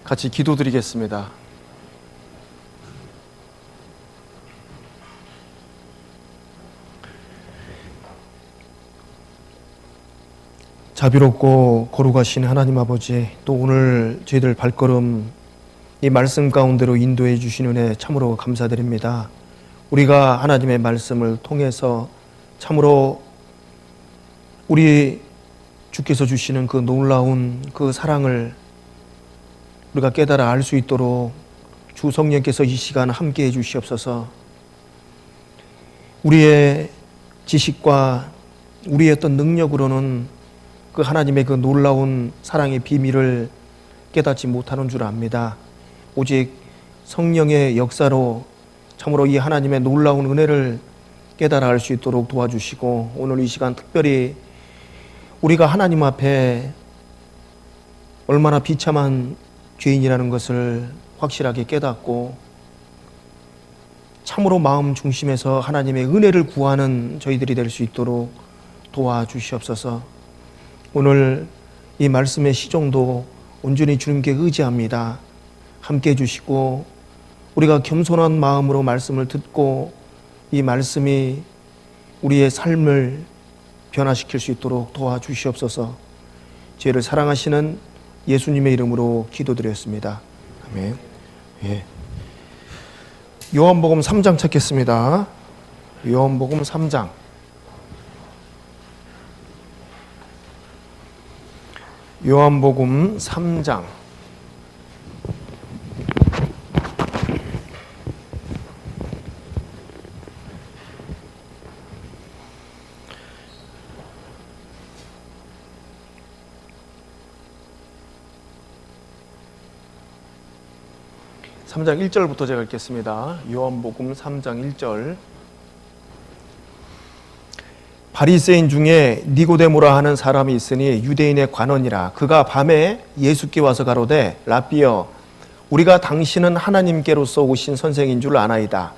같이 기도드리겠습니다. 자비롭고 거룩하신 하나님 아버지, 또 오늘 저희들 발걸음 이 말씀 가운데로 인도해 주신 은혜 참으로 감사드립니다. 우리가 하나님의 말씀을 통해서 참으로 우리 주께서 주시는 그 놀라운 그 사랑을 우리가 깨달아 알 수 있도록 주 성령께서 이 시간 함께해 주시옵소서. 우리의 지식과 우리의 어떤 능력으로는 그 하나님의 그 놀라운 사랑의 비밀을 깨닫지 못하는 줄 압니다. 오직 성령의 역사로 참으로 이 하나님의 놀라운 은혜를 깨달아 알 수 있도록 도와주시고, 오늘 이 시간 특별히 우리가 하나님 앞에 얼마나 비참한 죄인이라는 것을 확실하게 깨닫고 참으로 마음 중심에서 하나님의 은혜를 구하는 저희들이 될 수 있도록 도와주시옵소서. 오늘 이 말씀의 시종도 온전히 주님께 의지합니다. 함께 해주시고 우리가 겸손한 마음으로 말씀을 듣고 이 말씀이 우리의 삶을 변화시킬 수 있도록 도와주시옵소서. 죄를 사랑하시는 예수님의 이름으로 기도드렸습니다. 아멘. 예. 요한복음 3장 찾겠습니다. 요한복음 3장. 요한복음 3장. (3장) 1절부터 제가 읽겠습니다. 요한복음 3장 1절. 바리새인 중에 니고데모라 하는 사람이 있으니 유대인의 관원이라. 그가 밤에 예수께 와서 가로되 라삐여, 우리가 당신은 하나님께로서 오신 선생인 줄 아나이다.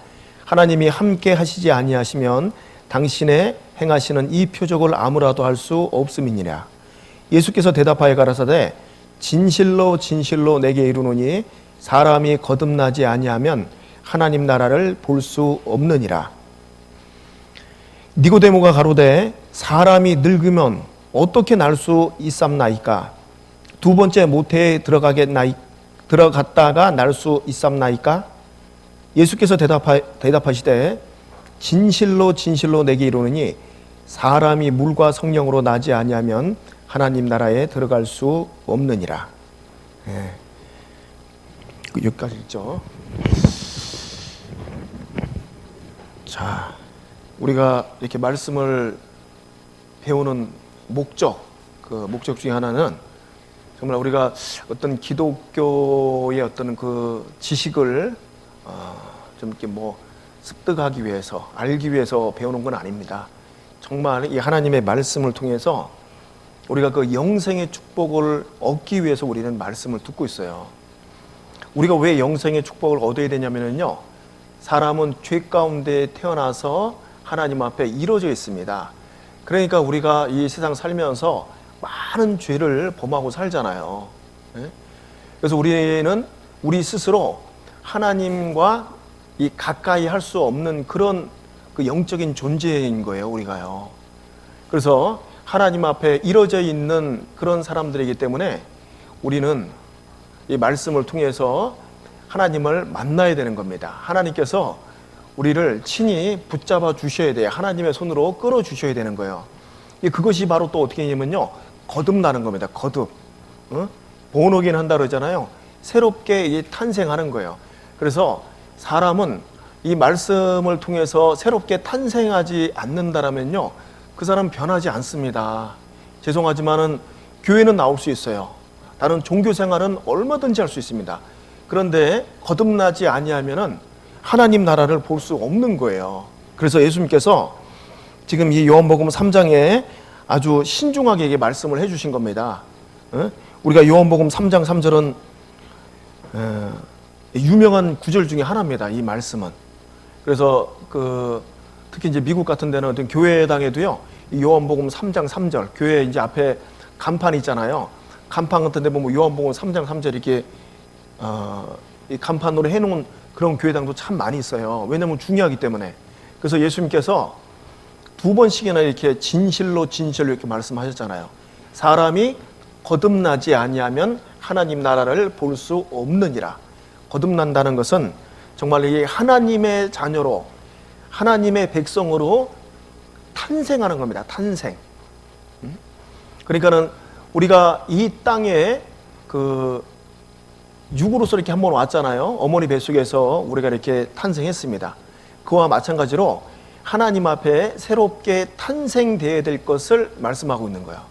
하나님이 함께 하시지 아니하시면 당신의 행하시는 이 표적을 아무라도 할 수 없음이니라. 예수께서 대답하여 가라사대 진실로 진실로 내게 이르노니 사람이 거듭나지 아니하면 하나님 나라를 볼 수 없느니라. 니고데모가 가로되 사람이 늙으면 어떻게 날 수 있삼나이까? 두 번째 모태에 들어갔다가 날 수 있삼나이까? 예수께서 대답하시되 진실로 진실로 내게 이르노니 사람이 물과 성령으로 나지 아니하면 하나님 나라에 들어갈 수 없느니라. 예. 여기까지 있죠. 자, 우리가 이렇게 말씀을 배우는 목적, 그 목적 중에 하나는 정말 우리가 어떤 기독교의 어떤 그 지식을 좀 이렇게 습득하기 위해서, 알기 위해서 배우는 건 아닙니다. 정말 이 하나님의 말씀을 통해서 우리가 그 영생의 축복을 얻기 위해서 우리는 말씀을 듣고 있어요. 우리가 왜 영생의 축복을 얻어야 되냐면요, 사람은 죄 가운데 태어나서 하나님 앞에 이루어져 있습니다. 그러니까 우리가 이 세상 살면서 많은 죄를 범하고 살잖아요. 그래서 우리는 우리 스스로 하나님과 이 가까이 할 수 없는 그런 그 영적인 존재인 거예요, 우리가요. 그래서 하나님 앞에 이루어져 있는 그런 사람들이기 때문에 우리는 이 말씀을 통해서 하나님을 만나야 되는 겁니다. 하나님께서 우리를 친히 붙잡아 주셔야 돼요. 하나님의 손으로 끌어 주셔야 되는 거예요. 그것이 바로 또 어떻게 되냐면요, 거듭나는 겁니다. 거듭. 본어긴 한다 그러잖아요. 새롭게 탄생하는 거예요. 그래서 사람은 이 말씀을 통해서 새롭게 탄생하지 않는다라면요, 그 사람은 변하지 않습니다. 죄송하지만은 교회는 나올 수 있어요. 다른 종교 생활은 얼마든지 할 수 있습니다. 그런데 거듭나지 아니하면은 하나님 나라를 볼 수 없는 거예요. 그래서 예수님께서 지금 이 요한복음 3장에 아주 신중하게 말씀을 해주신 겁니다. 우리가 요한복음 3장 3절은 유명한 구절 중에 하나입니다. 이 말씀은. 그래서 특히 이제 미국 같은 데는 어떤 교회당에도요, 이 요한복음 3장 3절, 교회 이제 앞에 간판 있잖아요. 간판 같은 데 보면 요한복음 3장 3절 이렇게 이 간판으로 해놓은 그런 교회당도 참 많이 있어요. 왜냐하면 중요하기 때문에. 그래서 예수님께서 2번씩이나 이렇게 진실로 이렇게 말씀하셨잖아요. 사람이 거듭나지 아니하면 하나님 나라를 볼 수 없느니라. 거듭난다는 것은 정말 이 하나님의 자녀로, 하나님의 백성으로 탄생하는 겁니다. 탄생. 그러니까는 우리가 이 땅에 그 육으로서 이렇게 한번 왔잖아요. 어머니 뱃속에서 우리가 이렇게 탄생했습니다. 그와 마찬가지로 하나님 앞에 새롭게 탄생되어야 될 것을 말씀하고 있는 거예요.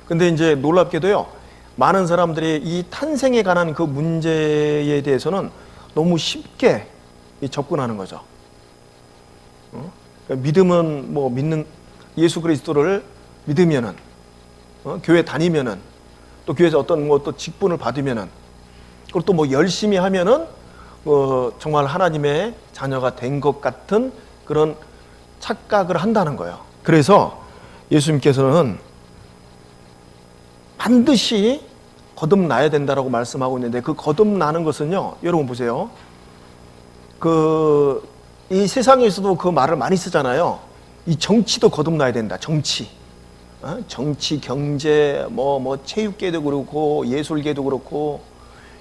근데 이제 놀랍게도요, 많은 사람들이 이 탄생에 관한 그 문제에 대해서는 너무 쉽게 접근하는 거죠. 그러니까 믿음은 뭐 믿는 예수 그리스도를 믿으면은, 교회 다니면은, 또 교회에서 어떤 뭐 또 직분을 받으면은, 그리고 또 뭐 열심히 하면은 정말 하나님의 자녀가 된 것 같은 그런 착각을 한다는 거예요. 그래서 예수님께서는 반드시 거듭나야 된다라고 말씀하고 있는데, 그 거듭나는 것은요, 여러분 보세요. 이 세상에서도 그 말을 많이 쓰잖아요. 이 정치도 거듭나야 된다. 정치, 경제, 체육계도 그렇고 예술계도 그렇고.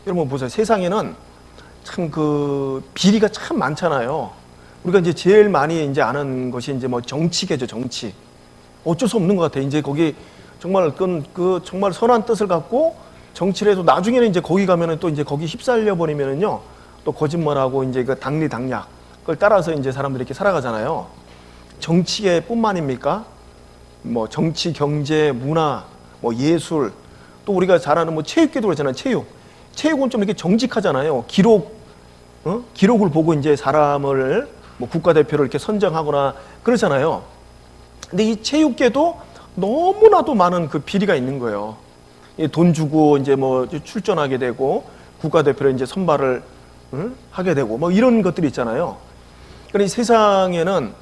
여러분 보세요. 세상에는 참 그 비리가 참 많잖아요. 우리가 이제 제일 많이 이제 아는 것이 이제 뭐 정치계죠, 정치. 어쩔 수 없는 것 같아요. 이제 거기 정말 그 정말 선한 뜻을 갖고 정치를 해도 나중에는 이제 거기 가면은 또 이제 거기 휩쓸려 버리면은요, 또 거짓말하고 이제 그 당리당략 그걸 따라서 이제 사람들이 이렇게 살아가잖아요. 정치계뿐만입니까? 뭐 정치, 경제, 문화, 뭐 예술, 또 우리가 잘 아는 뭐 체육계도 그렇잖아요. 체육은 좀 이렇게 정직하잖아요. 기록을 보고 이제 사람을 뭐 국가대표를 이렇게 선정하거나 그러잖아요. 근데 이 체육계도 너무나도 많은 그 비리가 있는 거예요. 돈 주고 이제 뭐 출전하게 되고 국가대표를 이제 선발을 하게 되고 뭐 이런 것들이 있잖아요. 그러니까 세상에는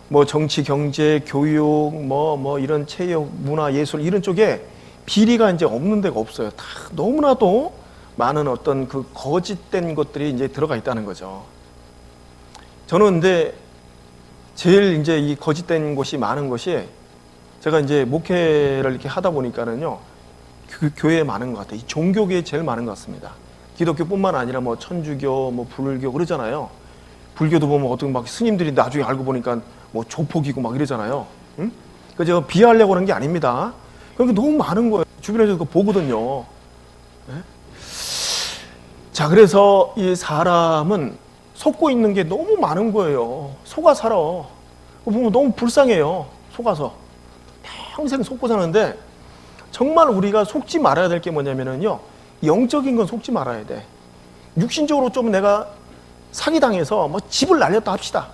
뭐 정치, 경제, 교육, 뭐 이런 체육, 문화, 예술 이런 쪽에 비리가 이제 없는 데가 없어요. 다 너무나도 많은 어떤 그 거짓된 것들이 이제 들어가 있다는 거죠. 저는 근데 제일 이제 이 거짓된 것이 많은 것이, 제가 이제 목회를 이렇게 하다 보니까는요, 교회에 많은 것 같아요. 이 종교계에 제일 많은 것 같습니다. 기독교뿐만 아니라 뭐 천주교, 뭐 불교 그러잖아요. 불교도 보면 어떤 막 스님들이 나중에 알고 보니까 뭐 조폭이고 막 이러잖아요. 그 제가 비하하려고 하는 게 아닙니다. 그게 너무 많은 거예요. 주변에서 그거 보거든요. 네? 자, 그래서 이 사람은 속고 있는 게 너무 많은 거예요. 속아 살아. 보면 너무 불쌍해요. 속아서 평생 속고 사는데, 정말 우리가 속지 말아야 될 게 뭐냐면요, 영적인 건 속지 말아야 돼. 육신적으로 좀 내가 사기당해서 뭐 집을 날렸다 합시다.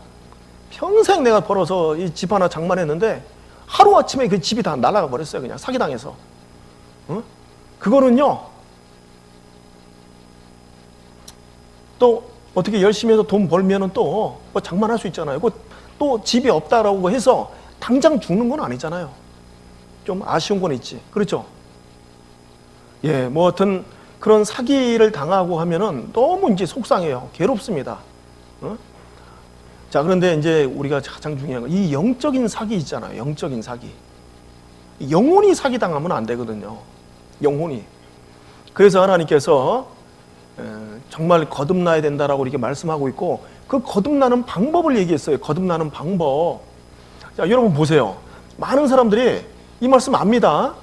평생 내가 벌어서 이 집 하나 장만했는데 하루아침에 그 집이 다 날아가 버렸어요. 그냥 사기당해서. 그거는요, 또 어떻게 열심히 해서 돈 벌면은 또 뭐 장만할 수 있잖아요. 또 집이 없다라고 해서 당장 죽는 건 아니잖아요. 좀 아쉬운 건 있지. 그렇죠? 예, 뭐 어떤 그런 사기를 당하고 하면은 너무 이제 속상해요. 괴롭습니다. 자, 그런데 이제 우리가 가장 중요한 건 이 영적인 사기 있잖아요. 영적인 사기. 영혼이 사기당하면 안 되거든요. 영혼이. 그래서 하나님께서 정말 거듭나야 된다라고 이렇게 말씀하고 있고, 그 거듭나는 방법을 얘기했어요. 거듭나는 방법. 자, 여러분 보세요. 많은 사람들이 이 말씀 압니다.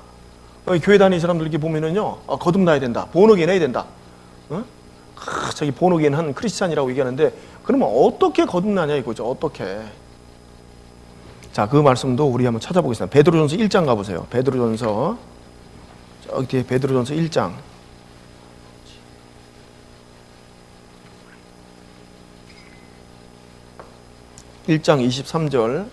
교회 다니는 사람들 이렇게 보면은요, 거듭나야 된다. 본어게인 해야 된다. 자기 본어게인 한 크리스찬이라고 얘기하는데, 그러면 어떻게 거듭나냐 이거죠. 어떻게. 자, 그 말씀도 우리 한번 찾아보겠습니다. 베드로전서 1장 가보세요. 베드로전서, 저기 뒤에 베드로전서 1장. 1장 23절.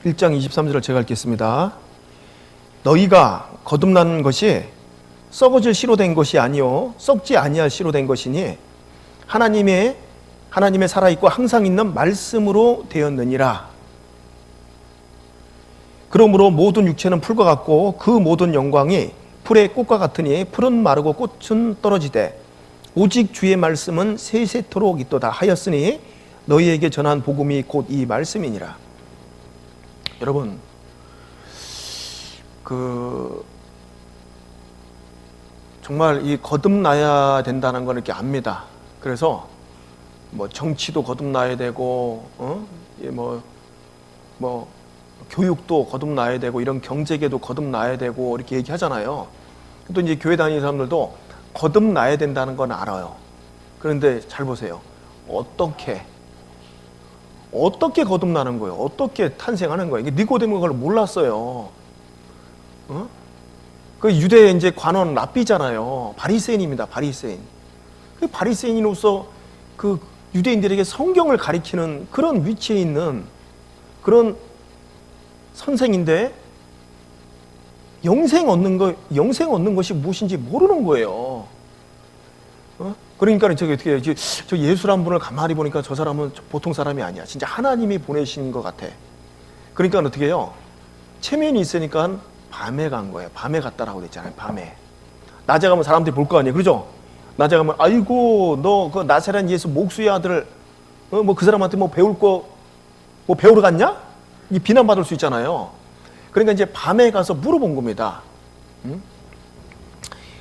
(1장 23절을) 제가 읽겠습니다. 너희가 거듭난 것이 썩어질 씨로 된 것이 아니요 썩지 아니할 씨로 된 것이니 하나님의 하나님의 살아있고 항상 있는 말씀으로 되었느니라. 그러므로 모든 육체는 풀과 같고 그 모든 영광이 풀의 꽃과 같으니 풀은 마르고 꽃은 떨어지되 오직 주의 말씀은 세세토록 있도다 하였으니 너희에게 전한 복음이 곧 이 말씀이니라. 여러분, 정말 이 거듭나야 된다는 걸 이렇게 압니다. 그래서 뭐 정치도 거듭나야 되고, 교육도 거듭나야 되고, 이런 경제계도 거듭나야 되고 이렇게 얘기하잖아요. 또 이제 교회 다니는 사람들도 거듭나야 된다는 건 알아요. 그런데 잘 보세요. 어떻게 거듭나는 거예요? 어떻게 탄생하는 거예요? 니고데모가 그걸 몰랐어요. 그 유대 이제 관원 랍비잖아요. 바리새인입니다. 바리새인. 그 바리새인으로서 그 유대인들에게 성경을 가리키는 그런 위치에 있는 그런 선생인데 영생 얻는 것이 무엇인지 모르는 거예요. 그러니까 저기 어떻게 해야지? 저 예수란 분을 가만히 보니까 저 사람은 보통 사람이 아니야. 진짜 하나님이 보내신 것 같아. 그러니까 어떻게 해요? 체면이 있으니까 밤에 간 거예요. 밤에 갔다라고 됐잖아요. 밤에. 낮에 가면 사람들이 볼 거 아니에요. 그죠? 낮에 가면 아이고 너 그 나사렛 예수 목수의 아들 뭐 그 사람한테 뭐 배울 거 뭐 배우러 갔냐? 이 비난받을 수 있잖아요. 그러니까 이제 밤에 가서 물어본 겁니다.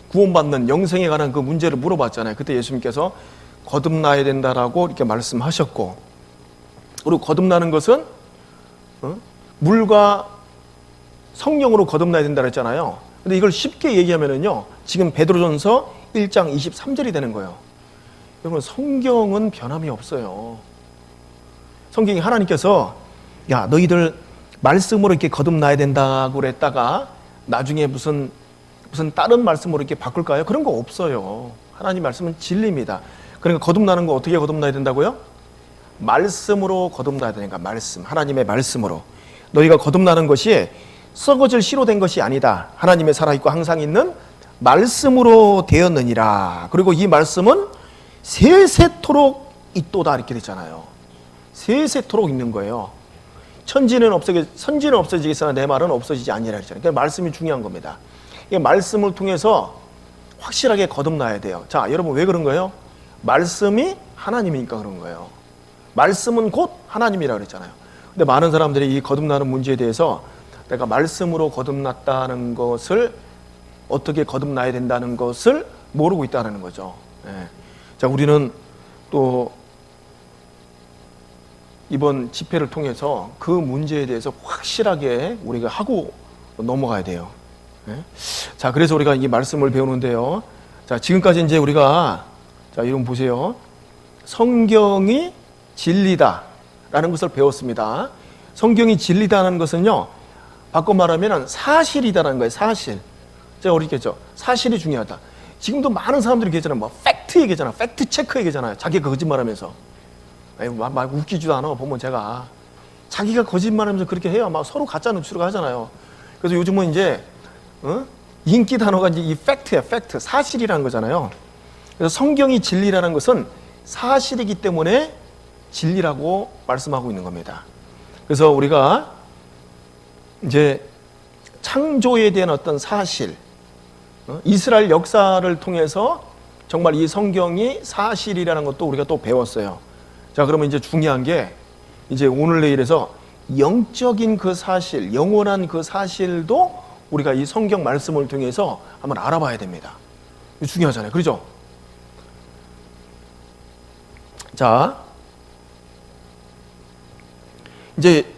구원받는 영생에 관한 그 문제를 물어봤잖아요. 그때 예수님께서 거듭나야 된다라고 이렇게 말씀하셨고, 그리고 거듭나는 것은 물과 성령으로 거듭나야 된다고 했잖아요. 근데 이걸 쉽게 얘기하면은요, 지금 베드로전서 1장 23절이 되는 거예요. 여러분, 성경은 변함이 없어요. 성경이 하나님께서 야 너희들 말씀으로 이렇게 거듭나야 된다고 그랬다가 나중에 무슨 다른 말씀으로 이렇게 바꿀까요? 그런 거 없어요. 하나님 말씀은 진리입니다. 그러니까 거듭나는 거 어떻게 거듭나야 된다고요? 말씀으로 거듭나야 되니까 말씀, 하나님의 말씀으로. 너희가 거듭나는 것이 썩어질 씨로 된 것이 아니다. 하나님의 살아있고 항상 있는 말씀으로 되었느니라. 그리고 이 말씀은 세세토록 있도다 이렇게 됐잖아요. 세세토록 있는 거예요. 선지는 없어지겠으나 내 말은 없어지지 아니라 했잖아요. 그러니까 말씀이 중요한 겁니다. 이 말씀을 통해서 확실하게 거듭나야 돼요. 자, 여러분 왜 그런 거예요? 말씀이 하나님이니까 그런 거예요. 말씀은 곧 하나님이라고 그랬잖아요. 근데 많은 사람들이 이 거듭나는 문제에 대해서 내가 말씀으로 거듭났다는 것을, 어떻게 거듭나야 된다는 것을 모르고 있다는 거죠. 예. 자, 우리는 또 이번 집회를 통해서 그 문제에 대해서 확실하게 우리가 하고 넘어가야 돼요. 예? 자, 그래서 우리가 이 말씀을 배우는데요. 자, 지금까지 이제 우리가, 자, 여러분 보세요. 성경이 진리다라는 것을 배웠습니다. 성경이 진리다라는 것은요, 바꿔 말하면 사실이다라는 거예요. 사실. 제가 어렵겠죠. 사실이 중요하다. 지금도 많은 사람들이 얘기하잖아요. 뭐 팩트 얘기하잖아요. 팩트 체크 얘기하잖아요. 자기가 거짓말하면서. 막 웃기지도 않아. 보면 제가 자기가 거짓말하면서 그렇게 해요. 막 서로 가짜 뉴스로 하잖아요. 그래서 요즘은 이제 인기 단어가 이제 이 팩트야. 팩트, 사실이라는 거잖아요. 그래서 성경이 진리라는 것은 사실이기 때문에 진리라고 말씀하고 있는 겁니다. 그래서 우리가 이제 창조에 대한 어떤 사실, 이스라엘 역사를 통해서 정말 이 성경이 사실이라는 것도 우리가 또 배웠어요. 자, 그러면 이제 중요한 게 이제 오늘 내일에서 영적인 그 사실, 영원한 그 사실도 우리가 이 성경 말씀을 통해서 한번 알아봐야 됩니다. 이거 중요하잖아요. 그렇죠? 자, 이제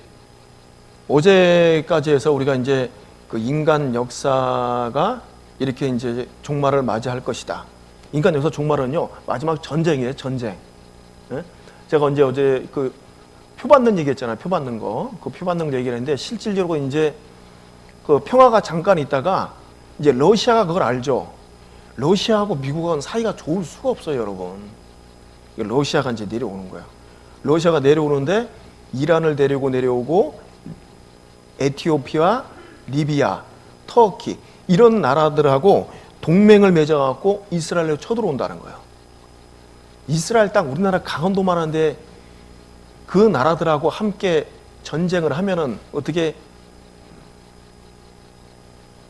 어제까지 해서 우리가 이제 그 인간 역사가 이렇게 이제 종말을 맞이할 것이다. 인간 역사 종말은요, 마지막 전쟁이에요. 전쟁. 예? 제가 어제 그 표 받는 얘기 했잖아요. 표 받는 거. 그 표 받는 거 얘기를 했는데 실질적으로 이제 그 평화가 잠깐 있다가 이제 러시아가 그걸 알죠. 러시아하고 미국은 사이가 좋을 수가 없어요, 여러분. 러시아가 이제 내려오는 거예요. 러시아가 내려오는데 이란을 내려오고 에티오피아, 리비아, 터키 이런 나라들하고 동맹을 맺어갖고 이스라엘로 쳐들어온다는 거예요. 이스라엘 땅, 우리나라 강원도만 한데 그 나라들하고 함께 전쟁을 하면은 어떻게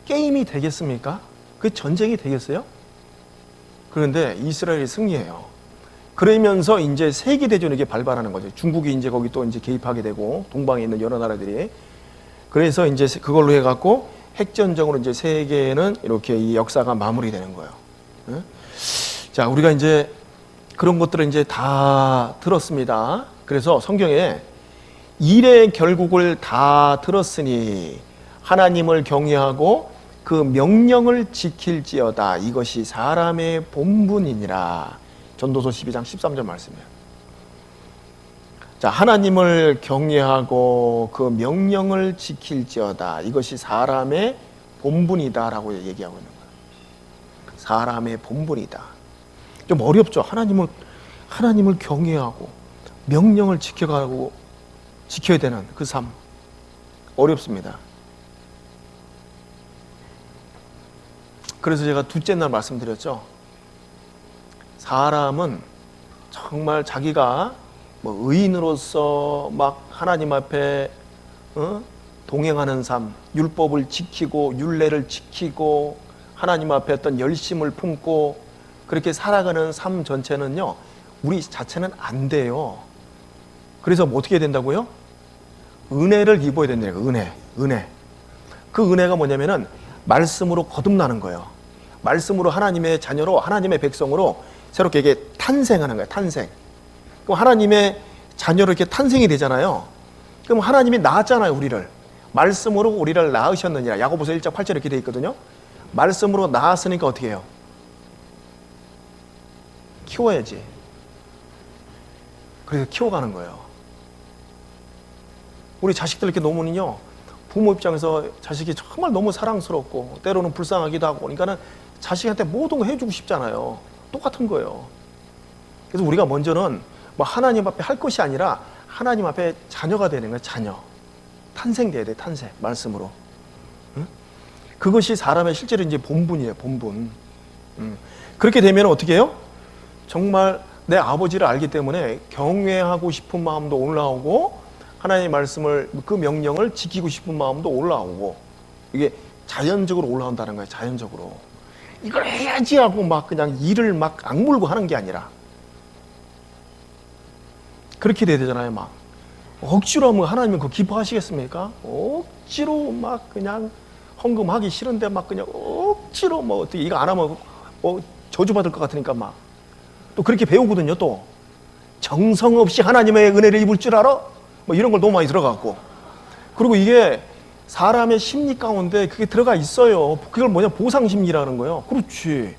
게임이 되겠습니까? 그 전쟁이 되겠어요? 그런데 이스라엘이 승리해요. 그러면서 이제 세계대전이 이게 발발하는 거죠. 중국이 이제 거기 또 이제 개입하게 되고, 동방에 있는 여러 나라들이. 그래서 이제 그걸로 해갖고 핵전쟁으로 이제 세계는 이렇게 이 역사가 마무리되는 거예요. 자, 우리가 이제 그런 것들을 이제 다 들었습니다. 그래서 성경에 일의 결국을 다 들었으니 하나님을 경외하고 그 명령을 지킬지어다. 이것이 사람의 본분이니라. 전도서 12장 13절 말씀이에요. 자, 하나님을 경외하고 그 명령을 지킬지어다. 이것이 사람의 본분이다라고 얘기하고 있는 거예요. 사람의 본분이다. 좀 어렵죠. 하나님을 경외하고 명령을 지켜야 되는 그 삶. 어렵습니다. 그래서 제가 둘째 날 말씀드렸죠. 사람은 정말 자기가 뭐 의인으로서 막 하나님 앞에 동행하는 삶, 율법을 지키고 율례를 지키고 하나님 앞에 어떤 열심을 품고 그렇게 살아가는 삶 전체는요, 우리 자체는 안 돼요. 그래서 뭐 어떻게 해야 된다고요? 은혜를 입어야 된다는 거예요. 은혜. 그 은혜가 뭐냐면은 말씀으로 거듭나는 거예요. 말씀으로 하나님의 자녀로, 하나님의 백성으로 새롭게 이게 탄생하는 거예요. 탄생. 그럼 하나님의 자녀로 이렇게 탄생이 되잖아요. 그럼 하나님이 낳았잖아요, 우리를. 말씀으로 우리를 낳으셨느니라. 야고보서 1장 8절에 이렇게 돼 있거든요. 말씀으로 낳았으니까 어떻게 해요? 키워야지. 그래서 키워가는 거예요. 우리 자식들 이렇게 놓으면요, 부모 입장에서 자식이 정말 너무 사랑스럽고 때로는 불쌍하기도 하고, 그러니까는 자식한테 모든 거 해주고 싶잖아요. 똑같은 거예요. 그래서 우리가 먼저는 뭐 하나님 앞에 할 것이 아니라 하나님 앞에 자녀가 되는 거예요. 자녀. 탄생돼야 돼. 탄생. 말씀으로. 응? 그것이 사람의 실제로 이제 본분이에요. 본분. 그렇게 되면 어떻게 해요? 정말 내 아버지를 알기 때문에 경외하고 싶은 마음도 올라오고, 하나님의 말씀을, 그 명령을 지키고 싶은 마음도 올라오고, 이게 자연적으로 올라온다는 거예요. 자연적으로. 이걸 해야지 하고 막 그냥 일을 막 악물고 하는 게 아니라, 그렇게 돼야 되잖아요. 막 억지로 하면 하나님은 그거 기뻐하시겠습니까? 억지로 막 그냥 헌금하기 싫은데 막 그냥 억지로 뭐 어떻게 이거 안 하면 저주받을 것 같으니까 막 또 그렇게 배우거든요. 또 정성 없이 하나님의 은혜를 입을 줄 알아? 뭐 이런 걸 너무 많이 들어갔고, 그리고 이게 사람의 심리 가운데 그게 들어가 있어요. 그걸 뭐냐, 보상심리라는 거예요. 그렇지.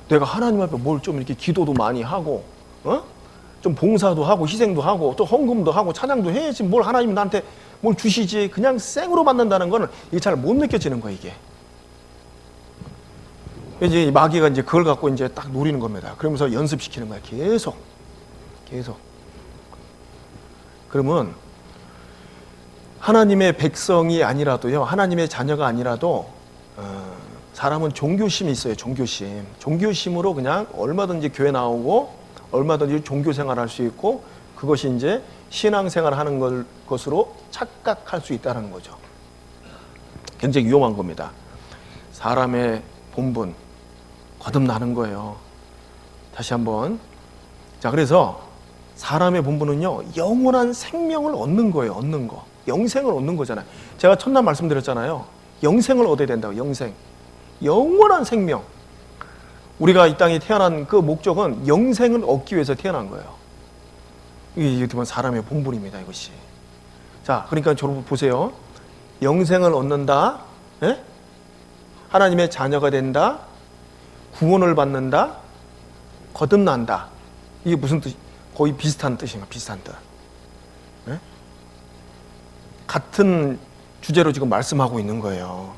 내가 하나님 앞에 뭘 좀 이렇게 기도도 많이 하고, 좀 봉사도 하고 희생도 하고 또 헌금도 하고 찬양도 해야지 뭘 하나님이 나한테 뭘 주시지, 그냥 생으로 받는다는 거는 이게 잘 못 느껴지는 거예요. 이게 이제 마귀가 이제 그걸 갖고 이제 딱 노리는 겁니다. 그러면서 연습시키는 거야. 계속. 그러면 하나님의 백성이 아니라도요, 하나님의 자녀가 아니라도 사람은 종교심이 있어요. 종교심으로 그냥 얼마든지 교회 나오고 얼마든지 종교 생활할 수 있고, 그것이 이제 신앙생활 하는 것으로 착각할 수 있다는 거죠. 굉장히 위험한 겁니다. 사람의 본분 거듭나는 거예요. 다시 한번. 자, 그래서 사람의 본분은요, 영원한 생명을 얻는 거예요. 얻는 거. 영생을 얻는 거잖아요. 제가 첫날 말씀드렸잖아요. 영생을 얻어야 된다고. 영원한 생명. 우리가 이 땅에 태어난 그 목적은 영생을 얻기 위해서 태어난 거예요. 이게 사람의 본분입니다. 이것이. 자, 그러니까 여러분 보세요. 영생을 얻는다. 예? 하나님의 자녀가 된다. 구원을 받는다. 거듭난다. 이게 무슨 뜻이? 거의 비슷한 뜻입니다. 비슷한 뜻. 예? 같은 주제로 지금 말씀하고 있는 거예요.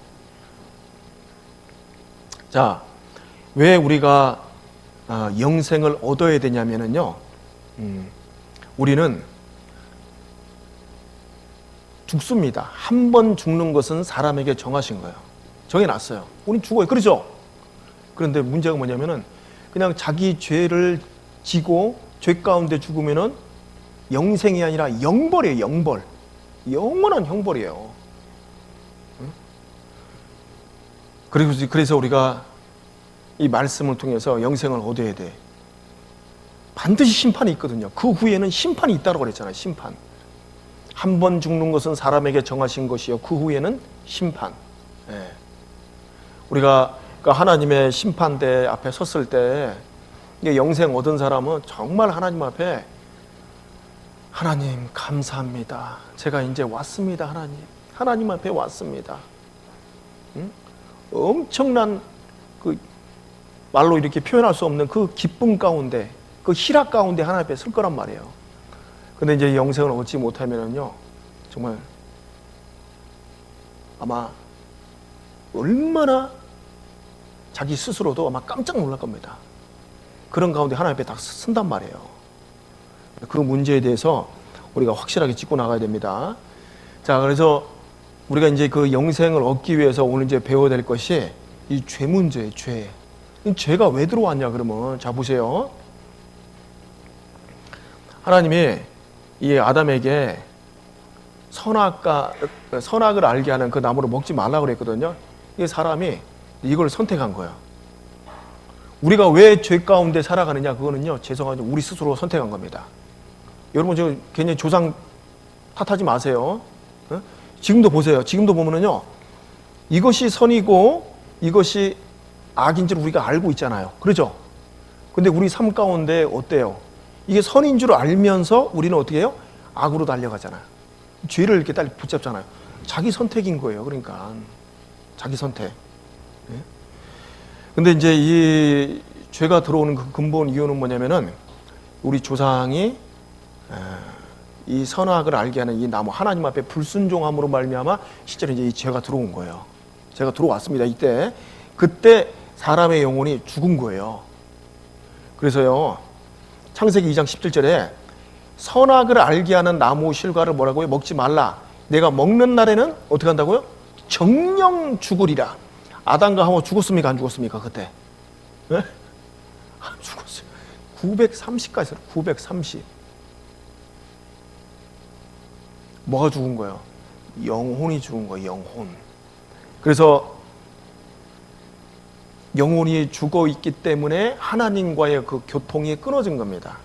자, 왜 우리가 영생을 얻어야 되냐면요, 우리는 죽습니다. 한 번 죽는 것은 사람에게 정하신 거예요. 정해놨어요. 우린 죽어요. 그렇죠? 그런데 문제가 뭐냐면은 그냥 자기 죄를 지고 죄 가운데 죽으면은 영생이 아니라 영벌이에요. 영벌. 영원한 형벌이에요. 그래서 우리가 이 말씀을 통해서 영생을 얻어야 돼. 반드시 심판이 있거든요. 그 후에는 심판이 있다고 그랬잖아요. 심판. 한 번 죽는 것은 사람에게 정하신 것이요, 그 후에는 심판. 예. 우리가 하나님의 심판대 앞에 섰을 때 영생 얻은 사람은 정말 하나님 앞에 하나님 감사합니다. 제가 이제 왔습니다. 하나님 앞에 왔습니다. 응? 엄청난 그 말로 이렇게 표현할 수 없는 그 기쁨 가운데, 그 희락 가운데 하나님 앞에 설 거란 말이에요. 근데 이제 영생을 얻지 못하면은요, 정말 아마 얼마나 자기 스스로도 아마 깜짝 놀랄 겁니다. 그런 가운데 하나님 앞에 딱 선단 말이에요. 그 문제에 대해서 우리가 확실하게 짚고 나가야 됩니다. 자, 그래서 우리가 이제 그 영생을 얻기 위해서 오늘 이제 배워야 될 것이 이 죄 문제예요, 죄. 이 죄가 왜 들어왔냐, 그러면. 자, 보세요. 하나님이 이 아담에게 선악을 알게 하는 그 나무를 먹지 말라고 그랬거든요. 이 사람이 이걸 선택한 거예요. 우리가 왜 죄 가운데 살아가느냐, 그거는요, 죄송하지만 우리 스스로 선택한 겁니다. 여러분, 저 괜히 조상 탓하지 마세요. 지금도 보세요. 지금도 보면은요, 이것이 선이고 이것이 악인 줄 우리가 알고 있잖아요. 그렇죠? 근데 우리 삶 가운데 어때요? 이게 선인 줄 알면서 우리는 어떻게 해요? 악으로 달려가잖아요. 죄를 이렇게 딸 붙잡잖아요. 자기 선택인 거예요. 그러니까 자기 선택. 근데 이제 이 죄가 들어오는 그 근본 이유는 뭐냐면은 우리 조상이 이 선악을 알게 하는 이 나무, 하나님 앞에 불순종함으로 말미암아 실제로 이제 이 죄가 들어온 거예요. 죄가 들어왔습니다. 그때 사람의 영혼이 죽은 거예요. 그래서요, 창세기 2장 17절에 선악을 알게 하는 나무 실과를 뭐라고요? 먹지 말라. 내가 먹는 날에는 어떻게 한다고요? 정령 죽으리라. 아담과 하와 죽었습니까? 안 죽었습니까? 그때? 네? 안 죽었어요. 930까지 930. 뭐가 죽은 거예요? 영혼이 죽은 거예요. 영혼. 그래서 영혼이 죽어 있기 때문에 하나님과의 그 교통이 끊어진 겁니다.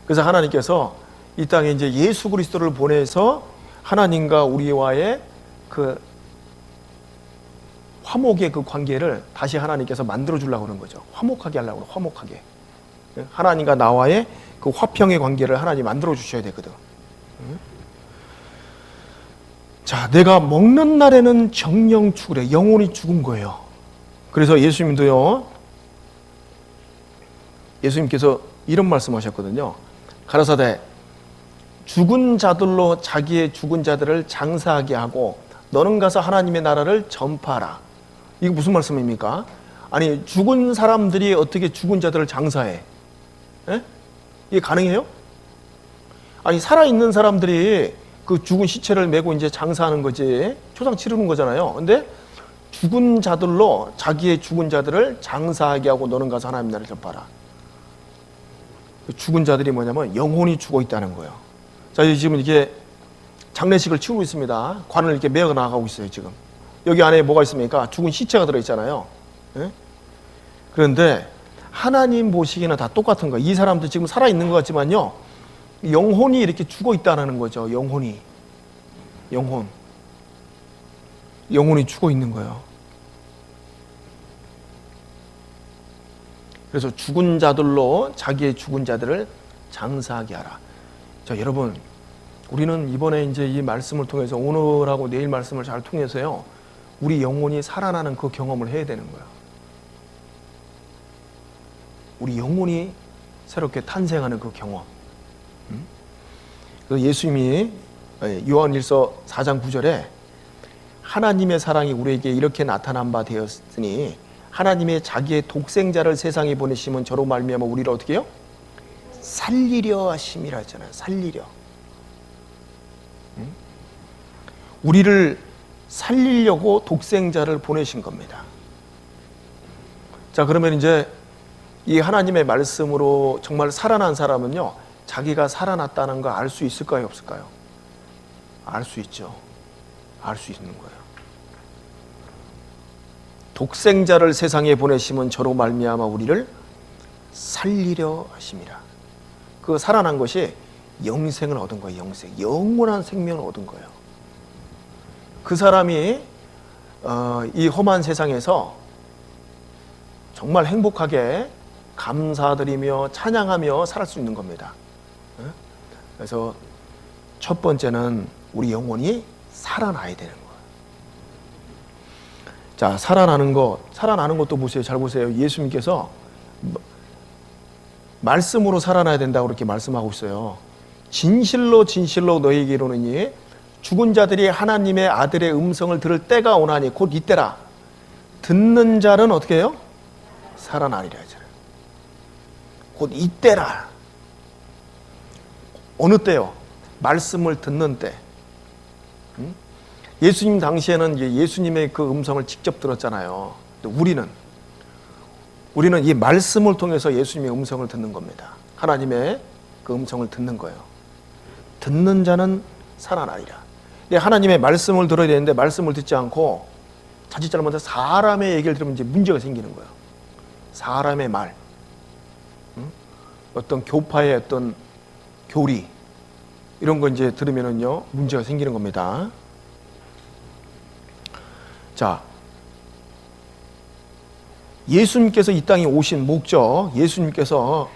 그래서 하나님께서 이 땅에 이제 예수 그리스도를 보내서 하나님과 우리와의 그 화목의 그 관계를 다시 하나님께서 만들어 주려고 그런 거죠. 화목하게 하려고 그래요. 화목하게. 하나님과 나와의 그 화평의 관계를 하나님 만들어 주셔야 되거든. 자, 내가 먹는 날에는 정령 죽으래. 영혼이 죽은 거예요. 그래서 예수님도요, 예수님께서 이런 말씀하셨거든요. 가라사대 죽은 자들로 자기의 죽은 자들을 장사하게 하고 너는 가서 하나님의 나라를 전파하라. 이거 무슨 말씀입니까? 아니, 죽은 사람들이 어떻게 죽은 자들을 장사해? 에? 이게 가능해요? 아니, 살아있는 사람들이 그 죽은 시체를 메고 이제 장사하는 거지, 초상 치르는 거잖아요. 근데 죽은 자들로 자기의 죽은 자들을 장사하게 하고 너는 가서 하나님 나라를 전파하라. 죽은 자들이 뭐냐면 영혼이 죽어 있다는 거예요. 자, 지금 이게 장례식을 치르고 있습니다. 관을 이렇게 메어 나가고 있어요. 지금 여기 안에 뭐가 있습니까? 죽은 시체가 들어있잖아요. 예? 그런데 하나님 보시기에는 다 똑같은 거예요. 이 사람도 지금 살아있는 것 같지만요, 영혼이 이렇게 죽어 있다는 거죠. 영혼이 죽어 있는 거예요. 그래서 죽은 자들로 자기의 죽은 자들을 장사하게 하라. 자, 여러분, 우리는 이번에 이제 이 말씀을 통해서, 오늘하고 내일 말씀을 잘 통해서요, 우리 영혼이 살아나는 그 경험을 해야 되는 거야. 우리 영혼이 새롭게 탄생하는 그 경험. 그래서 예수님이 요한일서 4장 9절에 하나님의 사랑이 우리에게 이렇게 나타난 바 되었으니 하나님의 자기의 독생자를 세상에 보내심은 저로 말미암아 우리를 어떻게 해요? 살리려 하심이라 했잖아요. 살리려. 우리를 살리려고 독생자를 보내신 겁니다. 자, 그러면 이제 이 하나님의 말씀으로 정말 살아난 사람은요, 자기가 살아났다는 거 알 수 있을까요, 없을까요? 알 수 있죠. 알 수 있는 거예요. 독생자를 세상에 보내심은 저로 말미암아 우리를 살리려 하심이라. 그 살아난 것이 영생을 얻은 거예요. 영생, 영원한 생명을 얻은 거예요. 그 사람이 이 험한 세상에서 정말 행복하게 감사드리며 찬양하며 살 수 있는 겁니다. 그래서 첫 번째는 우리 영혼이 살아나야 되는 거예요. 자, 살아나는 것도 보세요. 잘 보세요. 예수님께서 말씀으로 살아나야 된다고 그렇게 말씀하고 있어요. 진실로 진실로 너희에게 이르노니 죽은 자들이 하나님의 아들의 음성을 들을 때가 오나니 곧 이때라. 듣는 자는 어떻게 해요? 살아나리라 하잖아요. 곧 이때라. 어느 때요? 말씀을 듣는 때. 예수님 당시에는 예수님의 그 음성을 직접 들었잖아요. 우리는 이 말씀을 통해서 예수님의 음성을 듣는 겁니다. 하나님의 그 음성을 듣는 거예요. 듣는 자는 살아나리라. 하나님의 말씀을 들어야 되는데 말씀을 듣지 않고 자칫 잘못해서 사람의 얘기를 들으면 이제 문제가 생기는 거예요. 사람의 말, 어떤 교파의 어떤 교리 이런 거 이제 들으면은요 문제가 생기는 겁니다. 자, 예수님께서 이 땅에 오신 목적, 예수님께서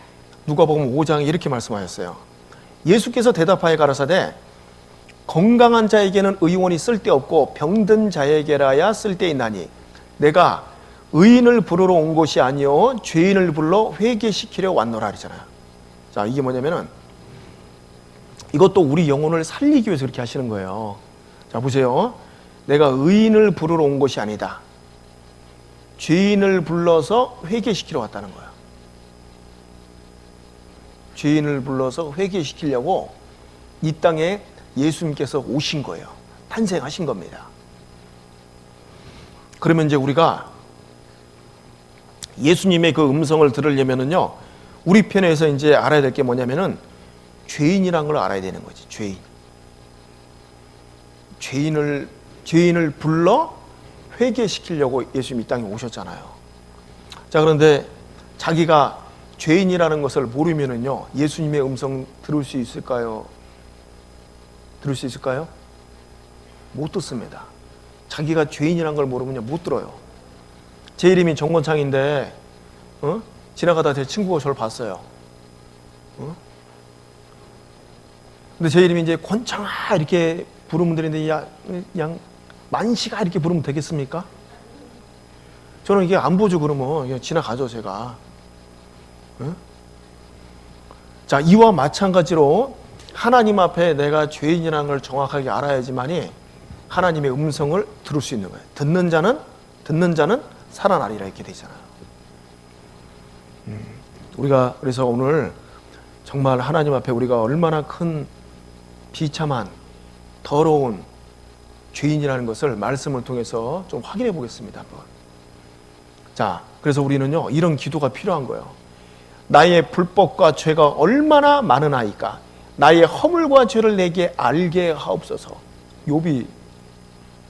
누가복음 5장에 이렇게 말씀하셨어요. 예수께서 대답하여 가라사대 건강한 자에게는 의원이 쓸데없고 병든 자에게라야 쓸데있나니 내가 의인을 부르러 온 것이 아니요 죄인을 불러 회개시키려 왔노라 하잖아요. 자, 이게 뭐냐면은 이것도 우리 영혼을 살리기 위해서 그렇게 하시는 거예요. 자, 보세요. 내가 의인을 부르러 온 것이 아니다. 죄인을 불러서 회개시키러 왔다는 거예요. 죄인을 불러서 회개시키려고 이 땅에 예수님께서 오신 거예요. 탄생하신 겁니다. 그러면 이제 우리가 예수님의 그 음성을 들으려면은요, 우리 편에서 이제 알아야 될 게 뭐냐면은 죄인이란 걸 알아야 되는 거지. 죄인을 불러 회개시키려고 예수님이 이 땅에 오셨잖아요. 자, 그런데 자기가 죄인이라는 것을 모르면은요, 예수님의 음성 들을 수 있을까요? 들을 수 있을까요? 못 듣습니다. 자기가 죄인이라는 걸 모르면 못 들어요. 제 이름이 정건창인데 지나가다 제 친구가 저를 봤어요. 근데 제 이름이 이제 권창아 이렇게 부르면 되는데 그냥 만시가 이렇게 부르면 되겠습니까? 저는 이게 안 보죠. 그러면 그냥 지나가죠 제가. 자, 이와 마찬가지로 하나님 앞에 내가 죄인이라는 걸 정확하게 알아야지만이 하나님의 음성을 들을 수 있는 거예요. 듣는 자는 살아나리라 이렇게 되잖아요. 우리가 그래서 오늘 정말 하나님 앞에 우리가 얼마나 큰 비참한 더러운 죄인이라는 것을 말씀을 통해서 좀 확인해 보겠습니다. 한번. 자, 그래서 우리는요 이런 기도가 필요한 거예요. 나의 불법과 죄가 얼마나 많으나이까 나의 허물과 죄를 내게 알게 하옵소서. 욥이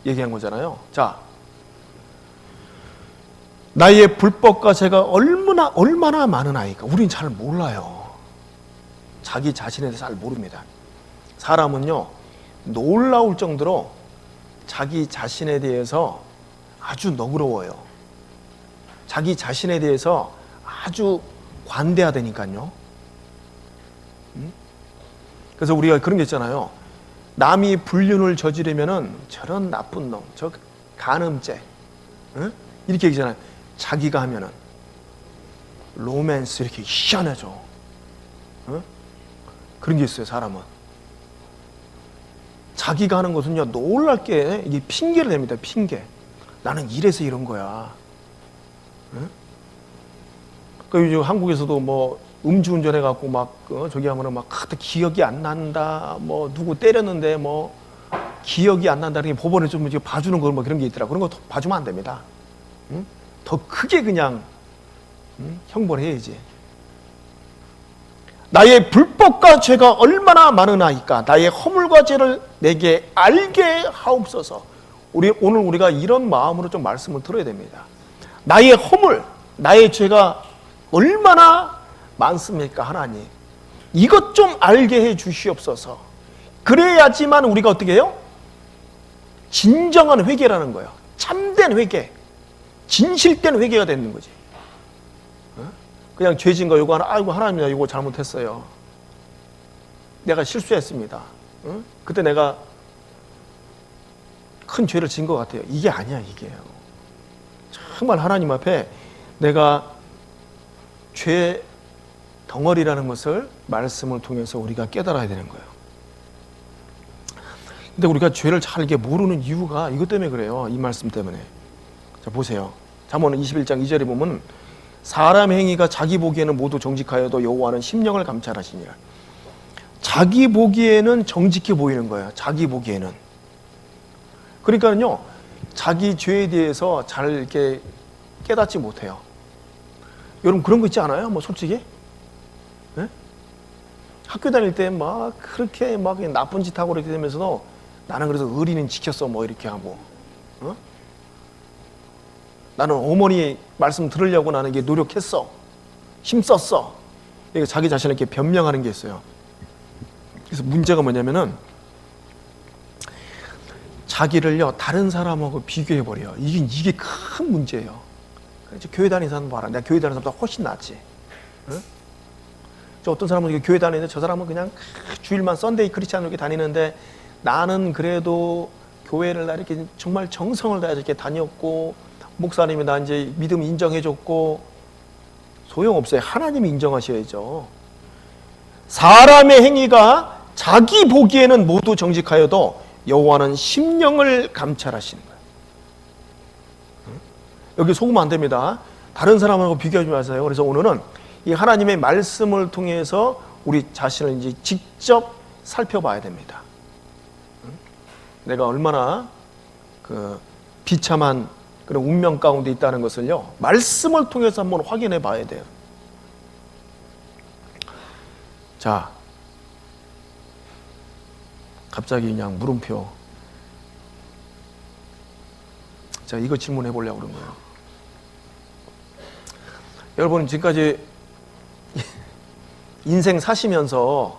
얘기한 거잖아요. 자, 나의 불법과 죄가 얼마나 많으나이까. 우린 잘 몰라요. 자기 자신에 대해서 잘 모릅니다. 사람은요 놀라울 정도로 자기 자신에 대해서 아주 너그러워요. 자기 자신에 대해서 아주 관대하다니까요. 그래서 우리가 그런 게 있잖아요. 남이 불륜을 저지르면은 저런 나쁜 놈, 저 간음죄, 이렇게 얘기잖아요. 자기가 하면은 로맨스 이렇게 희한해져. 그런 게 있어요. 사람은 자기가 하는 것은요 놀랍게 이게 핑계를 냅니다. 핑계. 나는 이래서 이런 거야. 그 요즘 한국에서도 뭐 음주운전 해갖고 막 저기 하면은 막 기억이 안 난다. 뭐 누구 때렸는데 뭐 기억이 안 난다는 게 법원에 좀 봐주는 거 뭐 그런 게 있더라. 그런 거 봐주면 안 됩니다. 더 크게 그냥 형벌해야지. 나의 불법과 죄가 얼마나 많으나이까 나의 허물과 죄를 내게 알게 하옵소서. 오늘 우리가 이런 마음으로 좀 말씀을 들어야 됩니다. 나의 허물, 나의 죄가 얼마나 많습니까 하나님. 이것 좀 알게 해 주시옵소서. 그래야지만 우리가 어떻게 해요? 진정한 회개라는 거예요. 참된 회개, 진실된 회개가 되는 거지. 그냥 죄진 거 이거 하나, 아이고 하나님 나 이거 잘못했어요. 내가 실수했습니다. 그때 내가 큰 죄를 진 것 같아요. 이게 아니야, 이게요. 정말 하나님 앞에 내가 죄 덩어리라는 것을 말씀을 통해서 우리가 깨달아야 되는 거예요. 근데 우리가 죄를 잘 이게 모르는 이유가 이것 때문에 그래요. 이 말씀 때문에. 자, 보세요. 잠언 21장 2절에 보면 사람 행위가 자기 보기에는 모두 정직하여도 여호와는 심령을 감찰하시니라. 자기 보기에는 정직해 보이는 거예요. 자기 보기에는. 그러니까요, 자기 죄에 대해서 잘 이렇게 깨닫지 못해요. 여러분 그런 거 있지 않아요? 뭐 솔직히? 네? 학교 다닐 때 막 그렇게 막 나쁜 짓 하고 이렇게 되면서도 나는 그래서 의리는 지켰어 뭐 이렇게 하고, 나는 어머니 말씀 들으려고 나는 이게 노력했어, 힘썼어. 이게 자기 자신을 이렇게 변명하는 게 있어요. 그래서 문제가 뭐냐면은 자기를요 다른 사람하고 비교해 버려요. 이게 큰 문제예요. 그래서 교회 다니는 사람 봐라. 내가 교회 다니는 사람보다 훨씬 낫지. 응? 저 어떤 사람은 교회 다니는데 저 사람은 그냥 주일만 썬데이 크리스찬으로 이렇게 다니는데 나는 그래도 교회를 나 이렇게 정말 정성을 다해서 이렇게 다녔고 목사님이 나 이제 믿음 인정해줬고 소용없어요. 하나님이 인정하셔야죠. 사람의 행위가 자기 보기에는 모두 정직하여도 여호와는 심령을 감찰하시는 거예요. 여기 속으면 안 됩니다. 다른 사람하고 비교하지 마세요. 그래서 오늘은 이 하나님의 말씀을 통해서 우리 자신을 이제 직접 살펴봐야 됩니다. 내가 얼마나 그 비참한 그런 운명 가운데 있다는 것을요 말씀을 통해서 한번 확인해 봐야 돼요. 자, 갑자기 그냥 물음표. 자, 이거 질문해 보려고 그런 거예요. 여러분 지금까지 인생 사시면서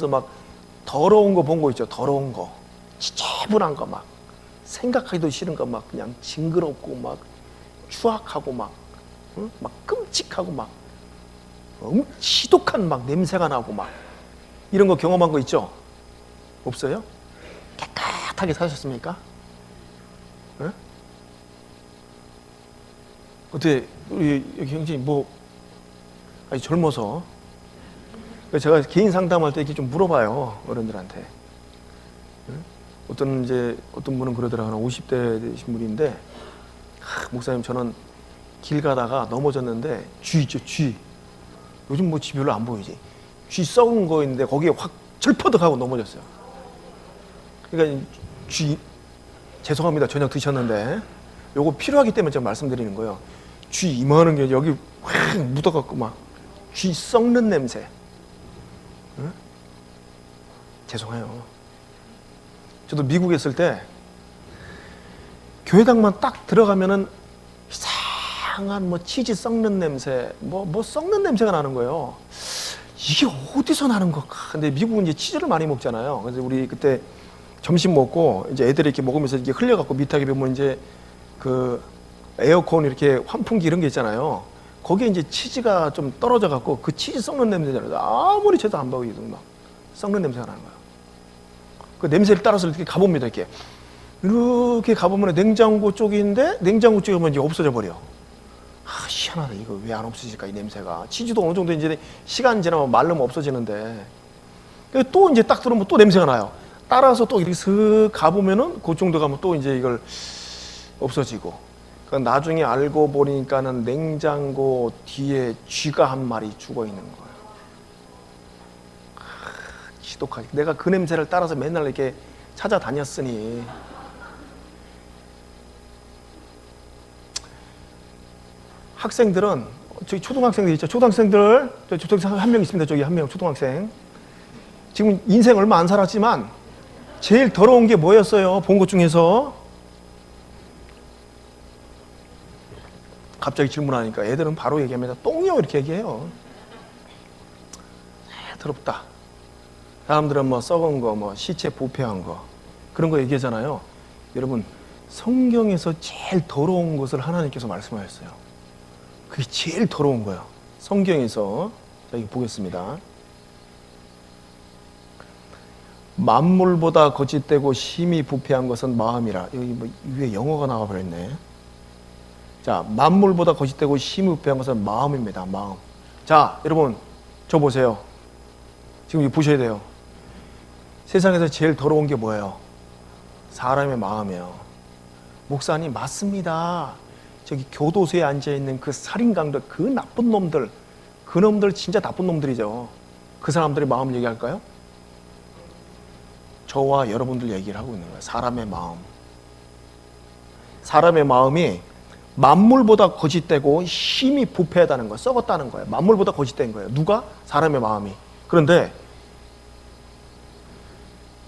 막 더러운 거 본 거 있죠? 더러운 거, 지저분한 거, 막 생각하기도 싫은 거, 막 그냥 징그럽고 막 추악하고 막 끔찍하고 막 지독한 막 냄새가 나고 막 이런 거 경험한 거 있죠? 없어요? 깨끗하게 사셨습니까? 네? 어떻게 우리 형제님 뭐 아니 젊어서 제가 개인 상담할 때 이렇게 좀 물어봐요 어른들한테. 어떤 분은 그러더라고요. 50대 되신 분인데 목사님 저는 길 가다가 넘어졌는데 쥐 있죠, 쥐. 요즘 뭐 쥐 별로 안 보이지. 쥐 썩은 거 있는데 거기에 확 철퍼덕하고 넘어졌어요. 그러니까 쥐, 죄송합니다 저녁 드셨는데 요거 필요하기 때문에 제가 말씀드리는 거예요. 쥐 이만한 게 여기 확 묻어갖고 막 쥐 썩는 냄새. 응? 죄송해요. 저도 미국에 있을 때 교회당만 딱 들어가면은 이상한 뭐 치즈 썩는 냄새, 뭐 썩는 냄새가 나는 거예요. 이게 어디서 나는 걸까? 근데 미국은 이제 치즈를 많이 먹잖아요. 그래서 우리 그때 점심 먹고 이제 애들이 이렇게 먹으면서 이렇게 흘려갖고 밑에 보면 이제 그 에어컨 이렇게 환풍기 이런 게 있잖아요. 거기에 이제 치즈가 좀 떨어져갖고 그 치즈 썩는 냄새잖아요. 아무리 쳐도 안 보이도 막 썩는 냄새가 나는 거예요. 그 냄새를 따라서 이렇게 가봅니다. 이렇게 가보면 냉장고 쪽이 있는데 냉장고 쪽에 보면 이제 없어져 버려. 아, 희한하다. 이거 왜 안 없어질까, 이 냄새가. 치즈도 어느 정도 이제 시간 지나면 말르면 없어지는데. 또 이제 딱 들어오면 또 냄새가 나요. 따라서 또 이렇게 슥 가보면은 그 정도 가면 또 이제 이걸 없어지고. 그러니까 나중에 알고 보니까는 냉장고 뒤에 쥐가 한 마리 죽어 있는 거예요. 지독하게. 내가 그 냄새를 따라서 맨날 이렇게 찾아다녔으니. 학생들은 저기 초등학생들 있죠. 초등학생들 저 초등학생 한 명 있습니다. 저기 한 명 초등학생. 지금 인생 얼마 안 살았지만 제일 더러운 게 뭐였어요? 본 것 중에서. 갑자기 질문하니까 애들은 바로 얘기합니다. 똥이요 이렇게 얘기해요. 더럽다. 사람들은 뭐 썩은 거, 뭐 시체 부패한 거 그런 거 얘기하잖아요. 여러분 성경에서 제일 더러운 것을 하나님께서 말씀하셨어요. 그게 제일 더러운 거예요. 성경에서 자 여기 보겠습니다. 만물보다 거짓되고 심히 부패한 것은 마음이라. 여기 뭐 위에 영어가 나와 버렸네. 자, 만물보다 거짓되고 심히 부패한 것은 마음입니다. 마음. 자, 여러분 저 보세요. 지금 이거 보셔야 돼요. 세상에서 제일 더러운 게 뭐예요? 사람의 마음이에요. 목사님 맞습니다. 저기 교도소에 앉아있는 그 살인강들, 그 나쁜 놈들, 그 놈들 진짜 나쁜 놈들이죠. 그 사람들의 마음을 얘기할까요? 저와 여러분들 얘기를 하고 있는 거예요. 사람의 마음. 사람의 마음이 만물보다 거짓되고 심히 부패하다는 거예요. 썩었다는 거예요. 만물보다 거짓된 거예요. 누가? 사람의 마음이. 그런데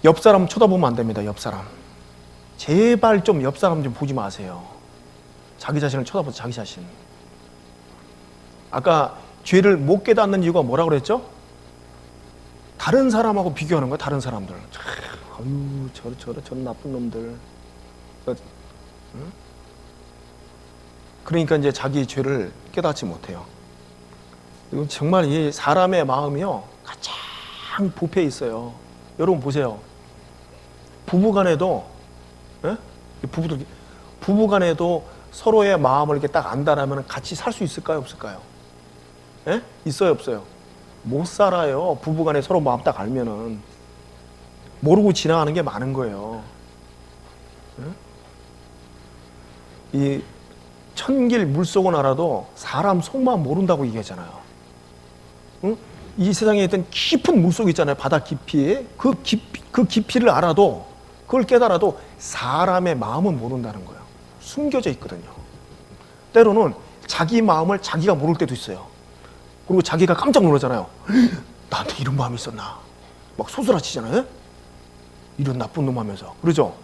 옆 사람 쳐다보면 안 됩니다. 옆 사람. 제발 좀 옆 사람 좀 보지 마세요. 자기 자신을 쳐다보세요. 자기 자신. 아까 죄를 못 깨닫는 이유가 뭐라고 그랬죠? 다른 사람하고 비교하는 거야. 다른 사람들. 아유 저런 나쁜 놈들. 응? 그러니까 이제 자기 죄를 깨닫지 못해요. 이건 정말 이 사람의 마음이요 가장 부패해 있어요. 여러분 보세요. 부부간에도 부부간에도 서로의 마음을 이렇게 딱 안다라면 같이 살 수 있을까요? 없을까요? 예? 있어요? 없어요? 못 살아요. 부부간에 서로 마음 딱 알면은 모르고 지나가는 게 많은 거예요. 예? 이 천길 물속은 알아도 사람 속만 모른다고 얘기하잖아요. 응? 이 세상에 있던 깊은 물속 있잖아요. 바다 깊이. 그 깊이를 알아도 그걸 깨달아도 사람의 마음은 모른다는 거예요. 숨겨져 있거든요. 때로는 자기 마음을 자기가 모를 때도 있어요. 그리고 자기가 깜짝 놀라잖아요. 나한테 이런 마음이 있었나? 막 소스라치잖아요. 이런 나쁜 놈 하면서. 그러죠?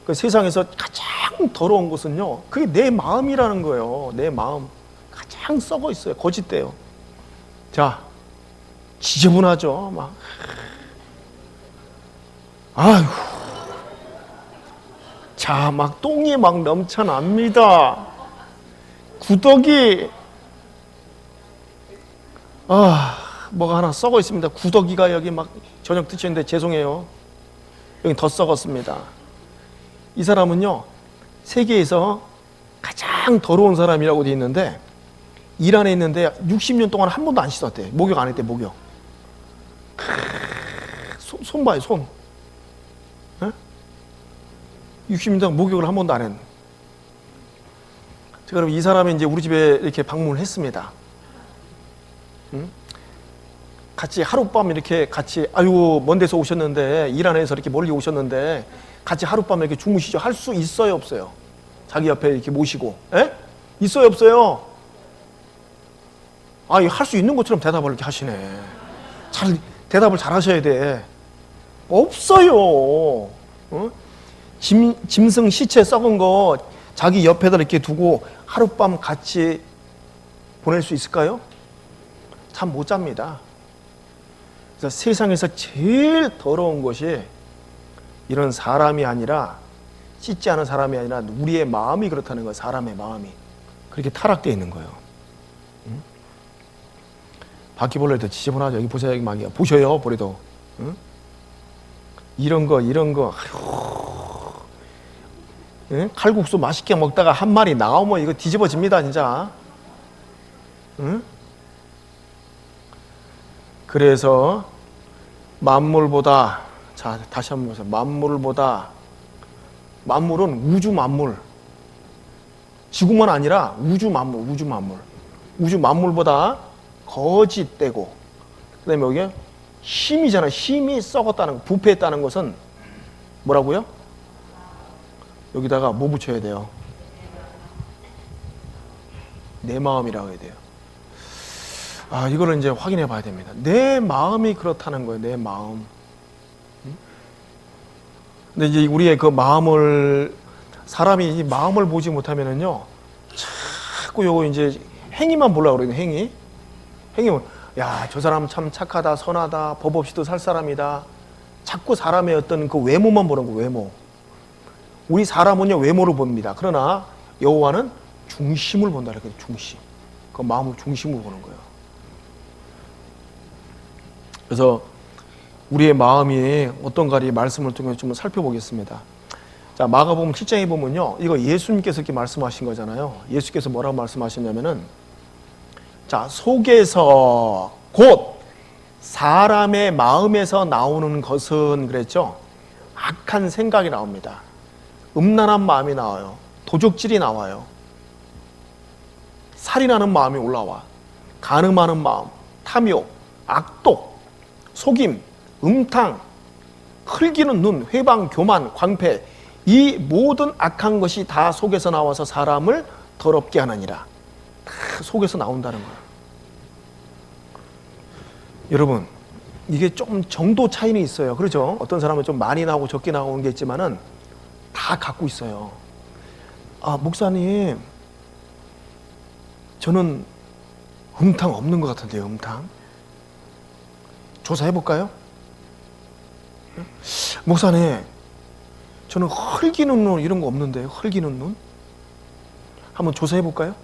그 세상에서 가장 더러운 것은요, 그게 내 마음이라는 거예요. 내 마음. 가장 썩어 있어요. 거짓돼요. 자, 지저분하죠. 막. 아휴. 자, 막 똥이 막 넘쳐납니다. 구더기. 뭐가 하나 썩어 있습니다. 구더기가 여기 막 저녁 드셨는데 죄송해요. 여기 더 썩었습니다. 이 사람은요, 세계에서 가장 더러운 사람이라고 돼 있는데, 이란에 있는데 60년 동안 한 번도 안 씻었대. 목욕 안 했대, 목욕. 손 봐요, 손. 60년 동안 목욕을 한 번도 안 했네. 그럼 이 사람이 이제 우리 집에 이렇게 방문을 했습니다. 같이 하룻밤 이렇게 같이, 아유, 먼 데서 오셨는데, 이란에서 이렇게 멀리 오셨는데, 같이 하룻밤 이렇게 주무시죠. 할 수 있어요, 없어요? 자기 옆에 이렇게 모시고. 에? 있어요, 없어요? 할 수 있는 것처럼 대답을 이렇게 하시네. 대답을 잘 하셔야 돼. 없어요. 짐승 시체 썩은 거 자기 옆에다 이렇게 두고 하룻밤 같이 보낼 수 있을까요? 잠 못 잡니다. 그래서 세상에서 제일 더러운 것이 이런 사람이 아니라, 씻지 않은 사람이 아니라 우리의 마음이 그렇다는 거예요. 사람의 마음이 그렇게 타락되어 있는 거예요. 바퀴벌레도 지저분하죠. 여기 보세요. 여기 막이야. 보셔요. 보래도. 이런 거 아휴. 칼국수 맛있게 먹다가 한 마리 나오면 이거 뒤집어집니다. 진짜. 그래서 만물보다, 자 다시 한번 보세요. 만물은 우주 만물, 지구만 아니라 우주 만물보다 거짓되고, 그 다음에 여기 힘이잖아요. 힘이 썩었다는 거, 부패했다는 것은 뭐라고요? 여기다가 뭐 붙여야 돼요? 내 마음이라고 해야 돼요. 이거를 이제 확인해 봐야 됩니다. 내 마음이 그렇다는 거예요. 내 마음. 근데 이제 우리의 그 마음을, 사람이 이 마음을 보지 못하면은요, 자꾸 요거 이제 행위만 보려고 그러거든요. 행위만. 야, 저 사람 참 착하다, 선하다, 법 없이도 살 사람이다. 자꾸 사람의 어떤 그 외모만 보는 거, 외모. 우리 사람은요, 외모를 봅니다. 그러나 여호와는 중심을 본다. 그래요. 중심. 그 마음을 중심으로 보는 거예요. 그래서 우리의 마음이 어떤가를 말씀을 통해서 좀 살펴보겠습니다. 자, 마가복음 7장에 보면요, 이거 예수님께서 이렇게 말씀하신 거잖아요. 예수께서 뭐라고 말씀하셨냐면은, 자, 속에서 곧 사람의 마음에서 나오는 것은 그랬죠. 악한 생각이 나옵니다. 음란한 마음이 나와요. 도적질이 나와요. 살인하는 마음이 올라와. 간음하는 마음, 탐욕, 악독, 속임, 음탕, 흘기는 눈, 회방, 교만, 광패, 이 모든 악한 것이 다 속에서 나와서 사람을 더럽게 하느니라. 다 속에서 나온다는 거예요. 여러분, 이게 좀 정도 차이는 있어요. 그렇죠? 어떤 사람은 좀 많이 나오고 적게 나오는 게 있지만은 다 갖고 있어요. 목사님, 저는 음탕 없는 것 같은데요. 음탕 조사해 볼까요? 목사님, 저는 흘기는 눈 이런 거 없는데요. 흘기는 눈 한번 조사해 볼까요?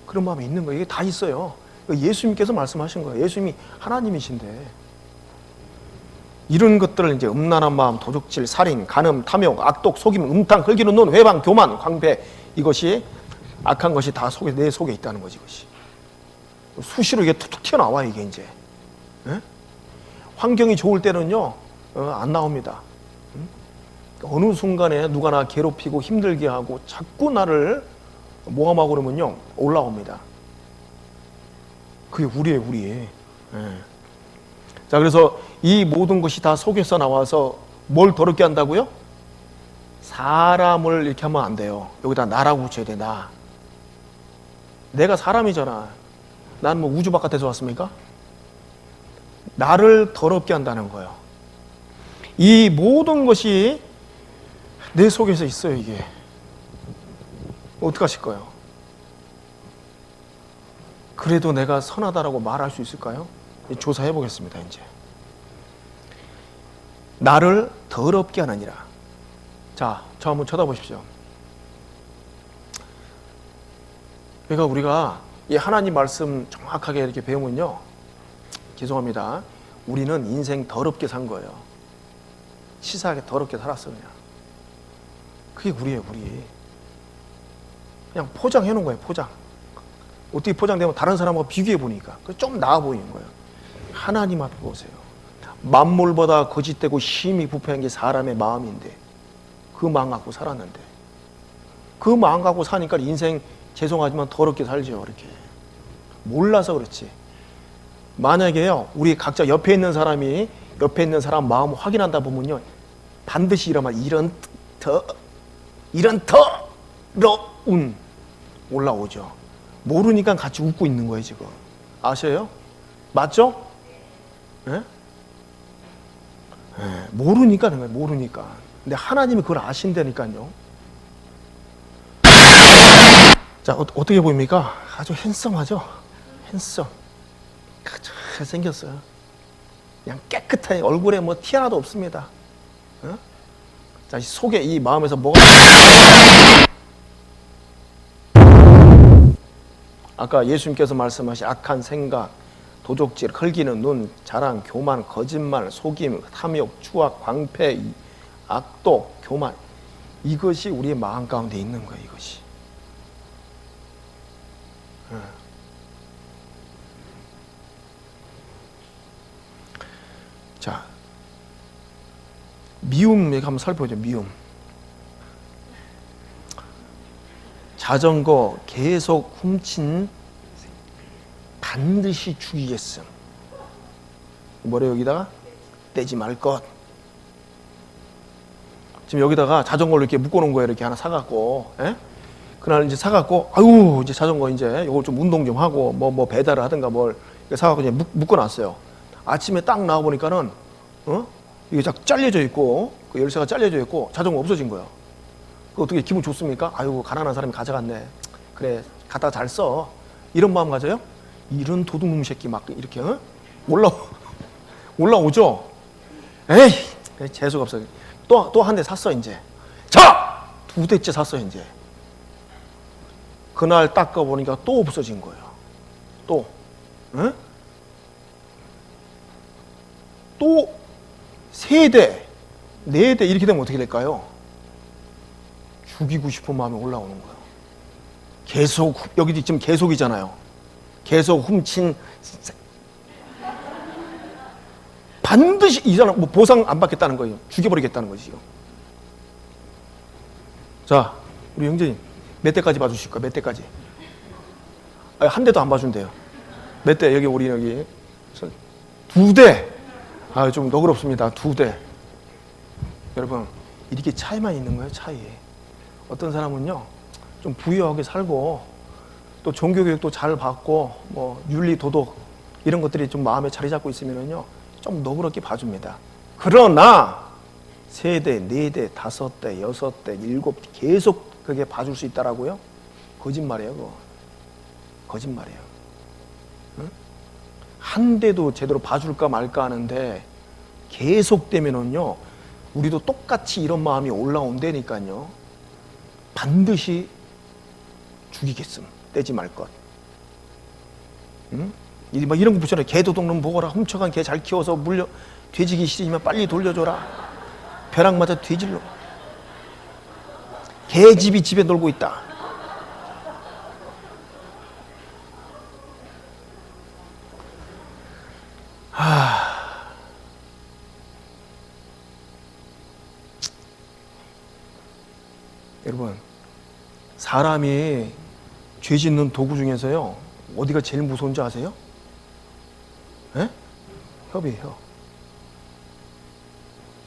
그런 마음이 있는 거예요. 이게 다 있어요. 예수님께서 말씀하신 거예요. 예수님이 하나님이신데 이런 것들을 이제 음란한 마음, 도적질, 살인, 간음, 탐욕, 악독, 속임, 음탕, 흘기는 눈, 회방, 교만, 광배, 이것이 악한 것이 다 내 속에 있다는 거지. 이것이 수시로 이게 툭툭 튀어나와. 이게 이제 환경이 좋을 때는요 안 나옵니다. 어느 순간에 누가 나 괴롭히고 힘들게 하고 자꾸 나를 모함하고 그러면요 올라옵니다. 그게 우리의. 자, 그래서 이 모든 것이 다 속에서 나와서 뭘 더럽게 한다고요? 사람을 이렇게 하면 안 돼요. 여기다 나라고 붙여야 돼. 내가 사람이잖아. 난 뭐 우주 바깥에서 왔습니까? 나를 더럽게 한다는 거예요. 이 모든 것이 내 속에서 있어요. 이게 어떡하실 거예요? 그래도 내가 선하다라고 말할 수 있을까요? 조사해 보겠습니다. 이제 나를 더럽게 하느니라. 자, 저 한번 쳐다보십시오. 그러니까 우리가 이 하나님 말씀 정확하게 이렇게 배우면요, 죄송합니다, 우리는 인생 더럽게 산 거예요. 치사하게 더럽게 살았어. 그게 우리예요. 그냥 포장해 놓은 거예요. 포장. 어떻게 포장되면 다른 사람하고 비교해 보니까 좀 나아 보이는 거예요. 하나님 앞에 보세요. 만물보다 거짓되고 심히 부패한 게 사람의 마음인데 그 마음 갖고 살았는데 그 마음 갖고 사니까 인생 죄송하지만 더럽게 살죠. 이렇게 몰라서 그렇지. 만약에요 우리 각자 옆에 있는 사람 마음을 확인한다 보면요 반드시 이런 더러운 올라오죠. 모르니까 같이 웃고 있는 거예요. 지금 아셔요? 맞죠? 네? 네, 모르니까 그런 거예요. 모르니까. 근데 하나님이 그걸 아신다니까요. 자, 어떻게 보입니까? 아주 핸섬하죠? 핸섬. 아주 잘생겼어요. 그냥 깨끗하게 얼굴에 뭐 티 하나도 없습니다. 어? 자, 속에 이 마음에서 뭐가 아까 예수님께서 말씀하신 악한 생각, 도적질, 흘기는 눈, 자랑, 교만, 거짓말, 속임, 탐욕, 추악, 광패, 악독, 교만, 이것이 우리의 마음 가운데 있는 거예요. 이것이. 자, 미움 얘기 한번 살펴보죠. 미움. 자전거 계속 훔친 반드시 죽이겠음. 뭐래 여기다가? 떼지 말 것. 지금 여기다가 자전거를 이렇게 묶어놓은 거예요. 이렇게 하나 사갖고. 그날 이제 사갖고, 아유, 이제 자전거 이제 이걸 좀 운동 좀 하고, 뭐 배달을 하든가 뭘, 사갖고 이제 묶어놨어요. 아침에 딱 나와보니까는, 이게 딱 잘려져 있고, 그 열쇠가 잘려져 있고, 자전거 없어진 거예요. 그 어떻게 기분 좋습니까? 아유, 가난한 사람이 가져갔네. 그래, 갖다가 잘 써. 이런 마음 가져요? 이런 도둑놈 새끼 막 이렇게, 올라오죠? 에이, 재수가 없어. 또 한 대 샀어, 이제. 자! 2대째 샀어, 이제. 그날 닦아보니까 또 없어진 거예요. 또. 응? 또 3대, 4대 이렇게 되면 어떻게 될까요? 죽이고 싶은 마음이 올라오는 거예요. 계속, 여기 지금 계속이잖아요. 계속 훔친. 반드시 이 사람 뭐 보상 안 받겠다는 거예요. 죽여버리겠다는 거지, 지금. 자, 우리 형제님. 몇 대까지 봐주실 거야? 몇 대까지? 한 대도 안 봐준대요. 몇 대? 우리 여기 2대. 좀 너그럽습니다. 2대. 여러분, 이렇게 차이만 있는 거예요. 차이. 어떤 사람은요, 좀 부유하게 살고 또 종교교육도 잘 받고 뭐 윤리 도덕 이런 것들이 좀 마음에 자리 잡고 있으면은요, 좀 너그럽게 봐줍니다. 그러나 3대, 4대, 5대, 6대, 7대 계속 그게 봐줄 수 있다라고요? 거짓말이에요, 그거. 거짓말이에요. 응? 한 대도 제대로 봐줄까 말까 하는데 계속되면은요, 우리도 똑같이 이런 마음이 올라온다니까요. 반드시 죽이겠음. 떼지 말 것. 응? 막 이런 거 붙여놔요. 개 도둑놈 보거라. 훔쳐간 개 잘 키워서 돼지기 싫으면 빨리 돌려줘라. 벼락 맞아 뒤질러. 개집이 집에 놀고 있다. 여러분, 사람이 죄 짓는 도구 중에서요, 어디가 제일 무서운지 아세요? 에? 협이에요.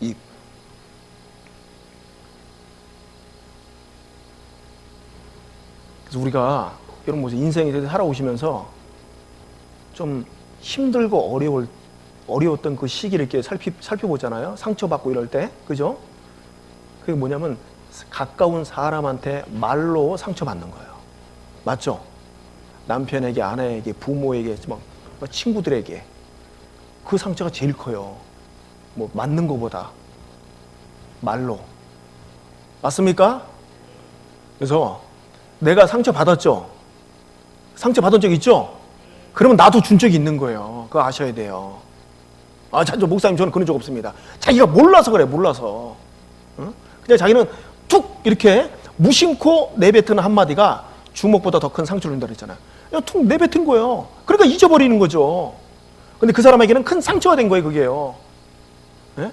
입. 그래서 우리가 여러분 보세요. 인생에 살아오시면서 좀 힘들고 어려웠던 그 시기를 이렇게 살펴보잖아요. 상처받고 이럴 때. 그죠? 그게 뭐냐면 가까운 사람한테 말로 상처받는 거예요. 맞죠? 남편에게, 아내에게, 부모에게, 뭐 친구들에게. 그 상처가 제일 커요. 뭐 맞는 것보다. 말로. 맞습니까? 그래서 내가 상처받았죠? 상처받은 적 있죠? 그러면 나도 준 적이 있는 거예요. 그거 아셔야 돼요. 목사님, 저는 그런 적 없습니다. 자기가 몰라서 그래, 몰라서. 응? 그냥 자기는 툭 이렇게 무심코 내뱉은 한마디가 주먹보다 더 큰 상처를 준다 그랬잖아요. 그냥 툭 내뱉은 거예요. 그러니까 잊어버리는 거죠. 근데 그 사람에게는 큰 상처가 된 거예요, 그게요. 네?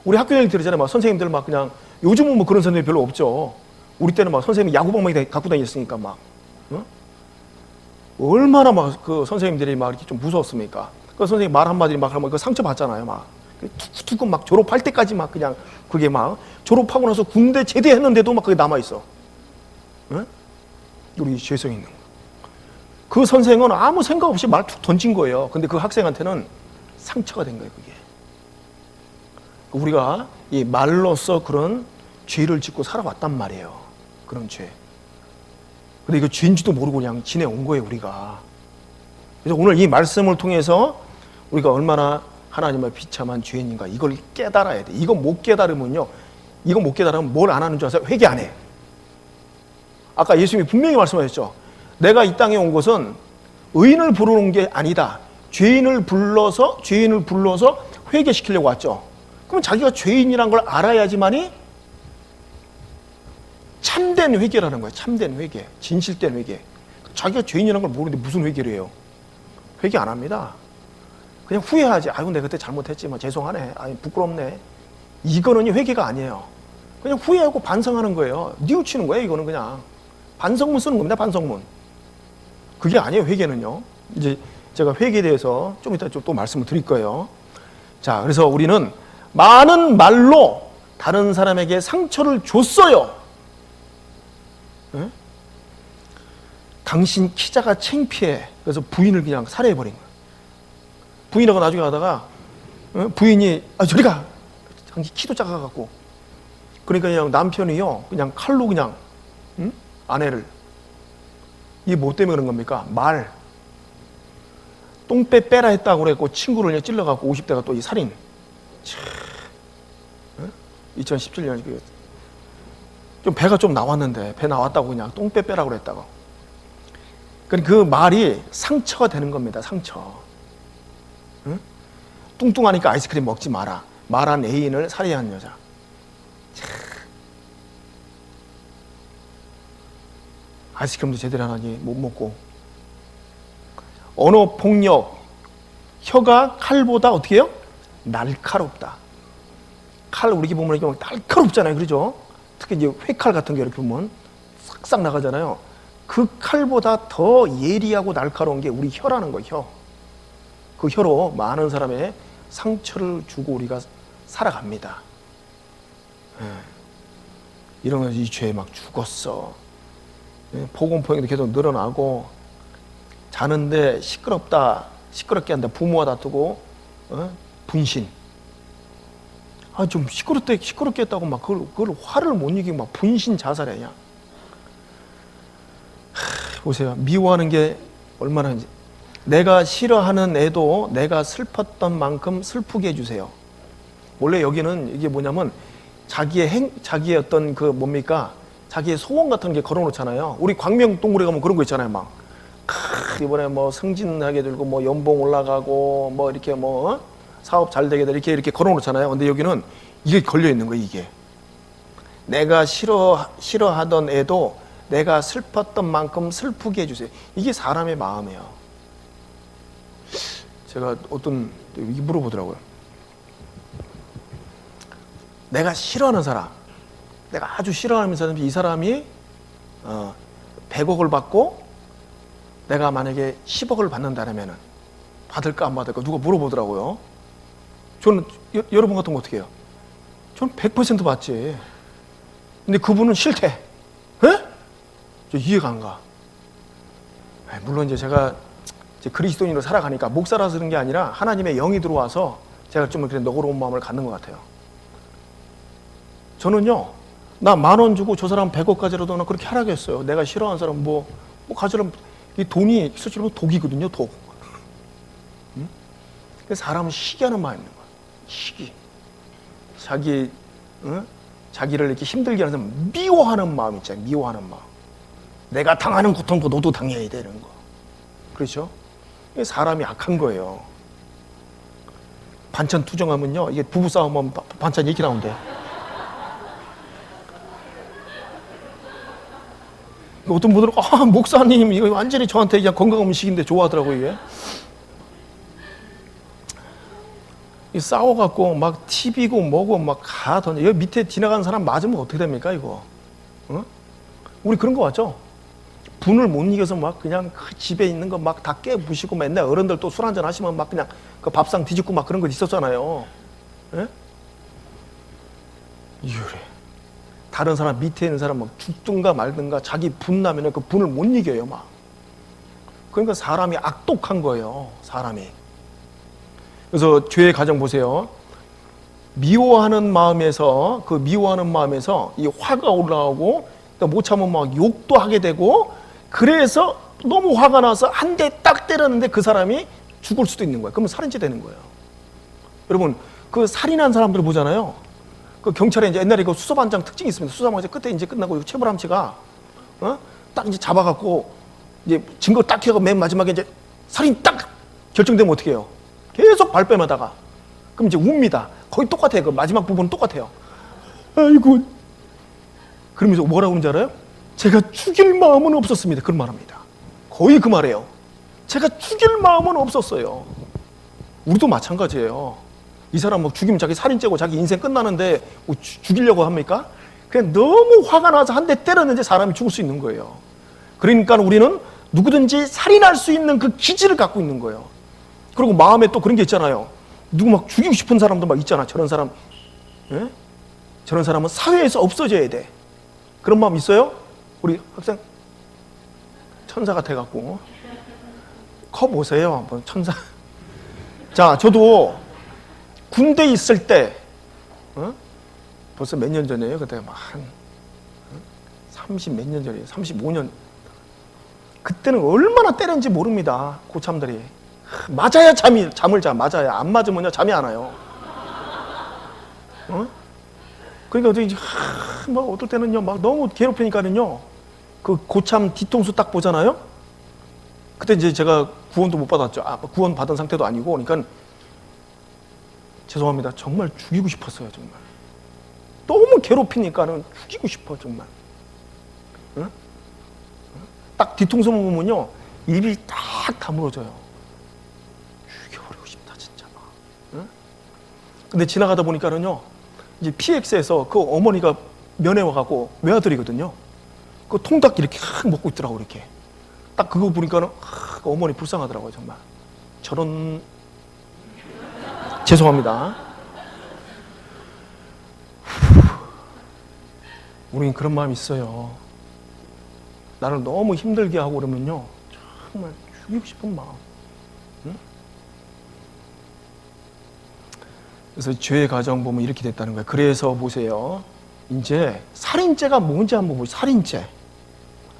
우리 학교 다닐 때 그러잖아요. 막 선생님들 막 그냥, 요즘은 뭐 그런 선생님이 별로 없죠. 우리 때는 막 선생님이 야구방망이 갖고 다녔으니까 막, 얼마나 막 그 선생님들이 막 이렇게 좀 무서웠습니까? 그 선생님 말 한마디 막 하면 그 상처 받잖아요, 막. 툭툭 막 졸업할 때까지 막 그냥 그게 막 졸업하고 나서 군대 제대했는데도 막 그게 남아있어. 응? 우리 죄성 있는 거. 그 선생은 아무 생각 없이 말 툭 던진 거예요. 근데 그 학생한테는 상처가 된 거예요, 그게. 우리가 이 말로써 그런 죄를 짓고 살아왔단 말이에요. 그런 죄. 근데 이거 죄인지도 모르고 그냥 지내온 거예요, 우리가. 그래서 오늘 이 말씀을 통해서 우리가 얼마나 하나님의 비참한 죄인인가 이걸 깨달아야 돼. 이거 못 깨달으면 뭘 안 하는 줄 아세요? 회개 안 해. 아까 예수님이 분명히 말씀하셨죠. 내가 이 땅에 온 것은 의인을 부르는 게 아니다. 죄인을 불러서 회개시키려고 왔죠. 그럼 자기가 죄인이란 걸 알아야지만이 참된 회개라는 거예요. 참된 회개, 진실된 회개. 자기가 죄인이라는 걸 모르는데 무슨 회개를 해요? 회개 안 합니다. 그냥 후회하지. 아이고, 내가 그때 잘못했지만 죄송하네. 아니, 부끄럽네. 이거는 회개가 아니에요. 그냥 후회하고 반성하는 거예요. 뉘우치는 거예요. 이거는 그냥 반성문 쓰는 겁니다. 반성문. 그게 아니에요. 회개는요. 이제 제가 회개에 대해서 좀 이따 또 말씀을 드릴 거예요. 자, 그래서 우리는 많은 말로 다른 사람에게 상처를 줬어요. 네? 당신 키 작아 창피해. 그래서 부인을 그냥 살해해버린 거예요. 부인하고 나중에 가다가 부인이 저리 가. 당신 키도 작아갖고. 그러니까 그냥 남편이요 그냥 칼로 그냥 아내를. 이게 뭐 때문에 그런 겁니까? 말. 똥배 빼라 했다고 그랬고 친구를 그냥 찔러갖고 50대가 또 이 살인. 2017년 좀 배가 좀 나왔는데 배 나왔다고 그냥 똥배 빼라고 그랬다고. 그러니까 그 말이 상처가 되는 겁니다. 상처. 응? 뚱뚱하니까 아이스크림 먹지 마라. 말한 애인을 살해한 여자. 아이스크림도 제대로 하나니 못 먹고. 언어 폭력. 혀가 칼보다 어떻게 해요? 날카롭다. 칼 우리 보면 이렇게 날카롭잖아요. 그러죠? 특히 이제 회칼 같은 게 이렇게 보면 싹싹 나가잖아요. 그 칼보다 더 예리하고 날카로운 게 우리 혀라는 거예요. 혀. 그 혀로 많은 사람의 상처를 주고 우리가 살아갑니다. 이런 거 이 죄에 막 죽었어. 포공포행도 계속 늘어나고 자는데 시끄럽다. 시끄럽게 한다. 부모와 다투고 분신. 좀 시끄럽게 했다고 막 그걸 화를 못 이기고 막 분신 자살해야. 보세요. 미워하는 게 얼마나 내가 싫어하는 애도 내가 슬펐던 만큼 슬프게 해주세요. 원래 여기는 이게 뭐냐면 자기의 어떤 그 뭡니까? 자기의 소원 같은 게 걸어놓잖아요. 우리 광명동굴에 가면 그런 거 있잖아요. 막 이번에 뭐 승진하게 되고 뭐 연봉 올라가고 뭐 이렇게 뭐 사업 잘 되게 돼 이렇게 걸어놓잖아요. 근데 여기는 이게 걸려 있는 거예요. 이게 내가 싫어하던 애도 내가 슬펐던 만큼 슬프게 해주세요. 이게 사람의 마음이에요. 제가 어떤 물어보더라고요. 내가 싫어하는 사람, 내가 아주 싫어하는 사람이 이 사람이 100억을 받고 내가 만약에 10억을 받는다면 받을까 안 받을까 누가 물어보더라고요. 저는 여러분 같은 거 어떻게 해요? 저는 100% 받지. 근데 그분은 싫대. 에? 저 이해가 안 가. 물론 이제 제가 이제 그리스도인으로 살아가니까 목사라서 그런 게 아니라 하나님의 영이 들어와서 제가 좀 그런 너그러운 마음을 갖는 것 같아요. 저는요, 나 10,000원 주고 저 사람 100억 가지라도 나 그렇게 하라겠어요. 내가 싫어하는 사람 뭐 가지라면 이 돈이 실제로 독이거든요, 독. 응? 그래서 사람은 시기하는 마음이 있는 거야. 시기. 자기를 이렇게 힘들게 하는 사람 미워하는 마음 있잖아요. 미워하는 마음. 내가 당하는 고통도 너도 당해야 되는 거. 그렇죠? 사람이 악한 거예요. 반찬 투정하면요, 이게 부부싸움하면 반찬 이렇게 나온대. 어떤 분들은 목사님 이거 완전히 저한테 그냥 건강 음식인데 좋아하더라고요. 이게 싸워갖고 막 TV고 뭐고 막 가던데 여기 밑에 지나가는 사람 맞으면 어떻게 됩니까 이거? 우리 그런 거 맞죠? 분을 못 이겨서 막 그냥 그 집에 있는 거 막 다 깨부시고 맨날 어른들 또 술 한잔 하시면 막 그냥 그 밥상 뒤집고 막 그런 거 있었잖아요. 예? 이래. 다른 사람 밑에 있는 사람 막 죽든가 말든가 자기 분나면 그 분을 못 이겨요 막. 그러니까 사람이 악독한 거예요. 사람이. 그래서 죄의 가정 보세요. 미워하는 마음에서 이 화가 올라오고 못 참으면 막 욕도 하게 되고 그래서 너무 화가 나서 한 대 딱 때렸는데 그 사람이 죽을 수도 있는 거예요. 그러면 살인죄 되는 거예요. 여러분 그 살인한 사람들을 보잖아요. 그 경찰에 이제 옛날에 그 수사반장 특징이 있습니다. 수사반장 끝에 이제 끝나고 체벌함치가 딱 이제 잡아갖고 이제 증거 딱 해서 맨 마지막에 이제 살인 딱 결정되면 어떻게 해요? 계속 발뺌하다가 그럼 이제 웁니다. 거의 똑같아요. 그 마지막 부분은 똑같아요. 아이고. 그러면서 뭐라고 그러는지 알아요? 제가 죽일 마음은 없었습니다. 그런 말합니다. 거의 그 말이에요. 제가 죽일 마음은 없었어요. 우리도 마찬가지예요. 이 사람 뭐 죽이면 자기 살인죄고 자기 인생 끝나는데 뭐 죽이려고 합니까? 그냥 너무 화가 나서 한 대 때렸는데 사람이 죽을 수 있는 거예요. 그러니까 우리는 누구든지 살인할 수 있는 그 기질을 갖고 있는 거예요. 그리고 마음에 또 그런 게 있잖아요. 누구 막 죽이고 싶은 사람도 막 있잖아. 저런 사람, 예? 저런 사람은 사회에서 없어져야 돼. 그런 마음 있어요? 우리 학생? 천사 같아갖고. 커 보세요. 한번 천사. 자, 저도 군대에 있을 때, 벌써 몇 년 전이에요. 그때 막 한 30 몇 년 전이에요. 35년. 그때는 얼마나 때렸는지 모릅니다. 고참들이. 맞아야 잠을 자. 맞아야. 안 맞으면요 잠이 안 와요. 그러니까 어떻게 막 어떨 때는요 막 너무 괴롭히니까는요 그 고참 뒤통수 딱 보잖아요. 그때 이제 제가 구원도 못 받았죠. 구원 받은 상태도 아니고, 그러니까 죄송합니다. 정말 죽이고 싶었어요. 정말 너무 괴롭히니까는 죽이고 싶어 정말. 딱 뒤통수 보면요 입이 딱 다물어져요. 죽여버리고 싶다 진짜 막. 근데 지나가다 보니까는요 이제 PX에서 그 어머니가 면회 와갖고 외아들이거든요. 그 통닭 이렇게 먹고 있더라고. 이렇게 딱 그거 보니까는 그 어머니 불쌍하더라고요. 정말 저런. 죄송합니다. 우린 그런 마음이 있어요. 나를 너무 힘들게 하고 그러면요 정말 죽이고 싶은 마음. 그래서 죄의 과정 보면 이렇게 됐다는 거예요. 그래서 보세요. 이제 살인죄가 뭔지 한번 보세요. 살인죄.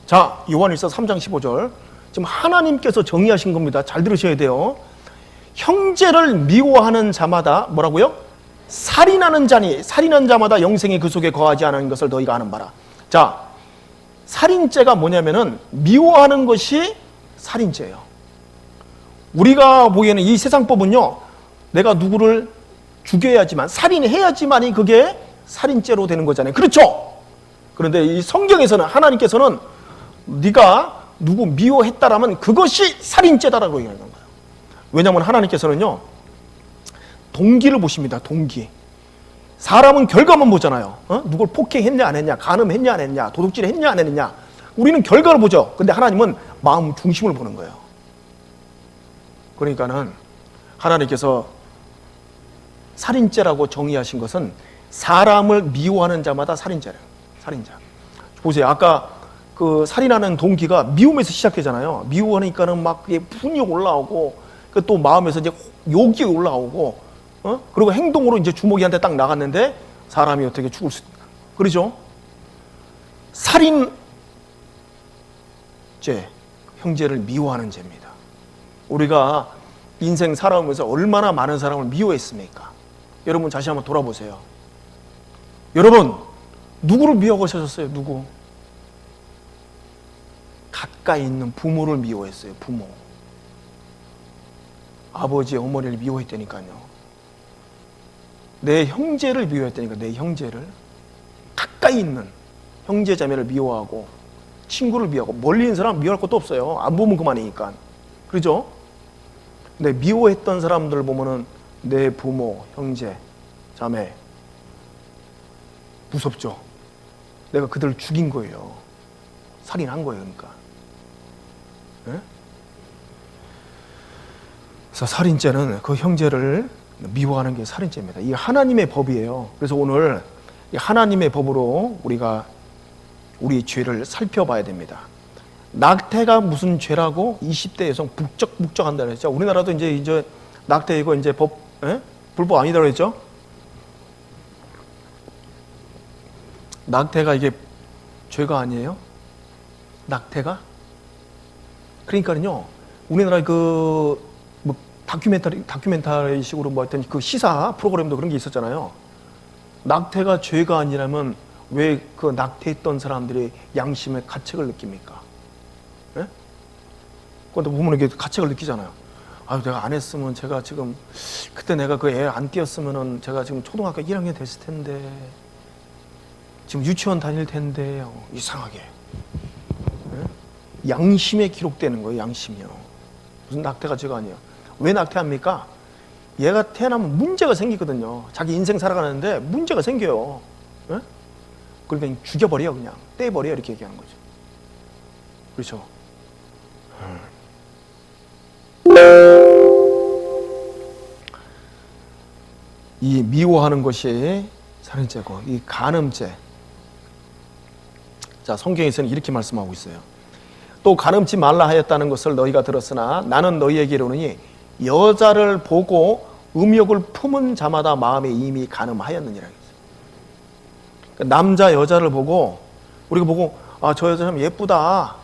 자, 요한일서 3장 15절. 지금 하나님께서 정의하신 겁니다. 잘 들으셔야 돼요. 형제를 미워하는 자마다 뭐라고요? 살인하는 자니 살인하는 자마다 영생이 그 속에 거하지 않은 것을 너희가 아는 바라. 자, 살인죄가 뭐냐면은 미워하는 것이 살인죄예요. 우리가 보기에는 이 세상법은요 내가 누구를 죽여야지만, 살인해야지만이 그게 살인죄로 되는 거잖아요. 그렇죠? 그런데 이 성경에서는 하나님께서는 네가 누구 미워했다라면 그것이 살인죄다라고 얘기하는 거예요. 왜냐하면 하나님께서는요 동기를 보십니다. 동기. 사람은 결과만 보잖아요. 누굴 폭행했냐 안 했냐, 간음했냐 안 했냐, 도둑질 했냐 안 했냐. 우리는 결과를 보죠. 근데 하나님은 마음 중심을 보는 거예요. 그러니까는 하나님께서 살인죄라고 정의하신 것은 사람을 미워하는 자마다 살인죄래요. 살인자. 보세요. 아까 그 살인하는 동기가 미움에서 시작되잖아요. 미워하니까는 막 그게 분이 올라오고, 또 마음에서 이제 욕이 올라오고, 그리고 행동으로 이제 주먹이한테 딱 나갔는데 사람이 어떻게 죽을 수 있나. 그러죠? 살인죄, 형제를 미워하는 죄입니다. 우리가 인생 살아오면서 얼마나 많은 사람을 미워했습니까? 여러분 다시 한번 돌아보세요. 여러분 누구를 미워하셨어요? 누구? 가까이 있는 부모를 미워했어요. 부모. 아버지, 어머니를 미워했다니까요. 내 형제를 미워했다니까. 내 형제를. 가까이 있는 형제 자매를 미워하고, 친구를 미워하고, 멀리 있는 사람 미워할 것도 없어요. 안 보면 그만이니까. 그렇죠? 근데 미워했던 사람들 보면은 내 부모, 형제, 자매 무섭죠. 내가 그들을 죽인 거예요. 살인한 거예요. 그러니까. 네? 그래서 살인죄는 그 형제를 미워하는 게 살인죄입니다. 이게 하나님의 법이에요. 그래서 오늘 이 하나님의 법으로 우리가 우리 죄를 살펴봐야 됩니다. 낙태가 무슨 죄라고 20대 여성 북적북적한다고 했죠. 우리나라도 이제 낙태 이거 이제 불법 아니다고 했죠. 낙태가 이게 죄가 아니에요? 낙태가? 그러니까요. 우리나라 뭐 다큐멘터리 식으로 뭐 하여튼 그 시사 프로그램도 그런 게 있었잖아요. 낙태가 죄가 아니라면 왜 그 낙태했던 사람들이 양심의 가책을 느낍니까? 예? 그런데 보면 이게 가책을 느끼잖아요. 아유, 내가 안 했으면 제가 지금, 그때 내가 그 애 안 띄었으면은 제가 지금 초등학교 1학년 됐을 텐데, 지금 유치원 다닐 텐데, 이상하게. 예? 양심에 기록되는 거예요, 양심이요. 무슨 낙태가 죄가 아니에요. 왜 낙태합니까? 얘가 태어나면 문제가 생기거든요. 자기 인생 살아가는데 문제가 생겨요. 예? 그러니까 죽여버려, 그냥. 떼버려, 이렇게 얘기하는 거죠. 그렇죠? 이 미워하는 것이 살인죄고, 이 간음죄. 자, 성경에서는 이렇게 말씀하고 있어요. 또 가늠치 말라 하였다는 것을 너희가 들었으나 나는 너희에게 이르노니 여자를 보고 음욕을 품은 자마다 마음에 이미 가늠하였느니라. 남자 여자를 보고 우리가 보고 저 여자 참 예쁘다,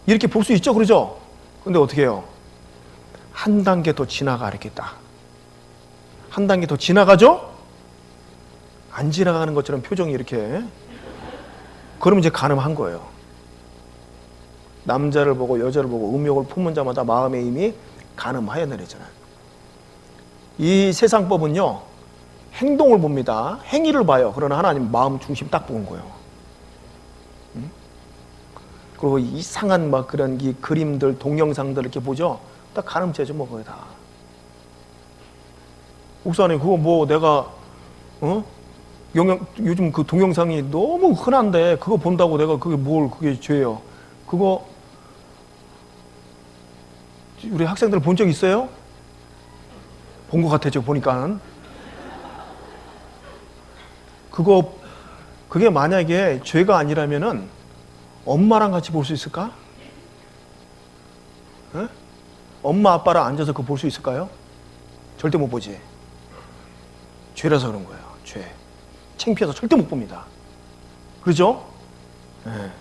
이렇게 볼 수 있죠, 그러죠? 근데 어떻게 해요? 한 단계 더 지나가 이렇게 딱 한 단계 더 지나가죠? 안 지나가는 것처럼 표정이 이렇게. 그러면 이제 가늠한 거예요. 남자를 보고 여자를 보고 음욕을 품은 자마다 마음에 이미 가늠하였느니잖아요. 이 세상법은요, 행동을 봅니다. 행위를 봐요. 그러나 하나님 마음 중심 딱 보는 거예요. 그리고 이상한 막 그런 이 그림들, 동영상들 이렇게 보죠. 딱 가늠죄죠, 뭐 거의 다. 목사님, 그거 뭐 내가 요즘 그 동영상이 너무 흔한데 그거 본다고 내가 그게 죄예요? 그거 우리 학생들 본 적 있어요? 본 것 같아, 제가 보니까. 그게 만약에 죄가 아니라면은 엄마랑 같이 볼 수 있을까? 에? 엄마 아빠랑 앉아서 그거 볼 수 있을까요? 절대 못 보지. 죄라서 그런 거예요. 죄. 창피해서 절대 못 봅니다. 그러죠? 네.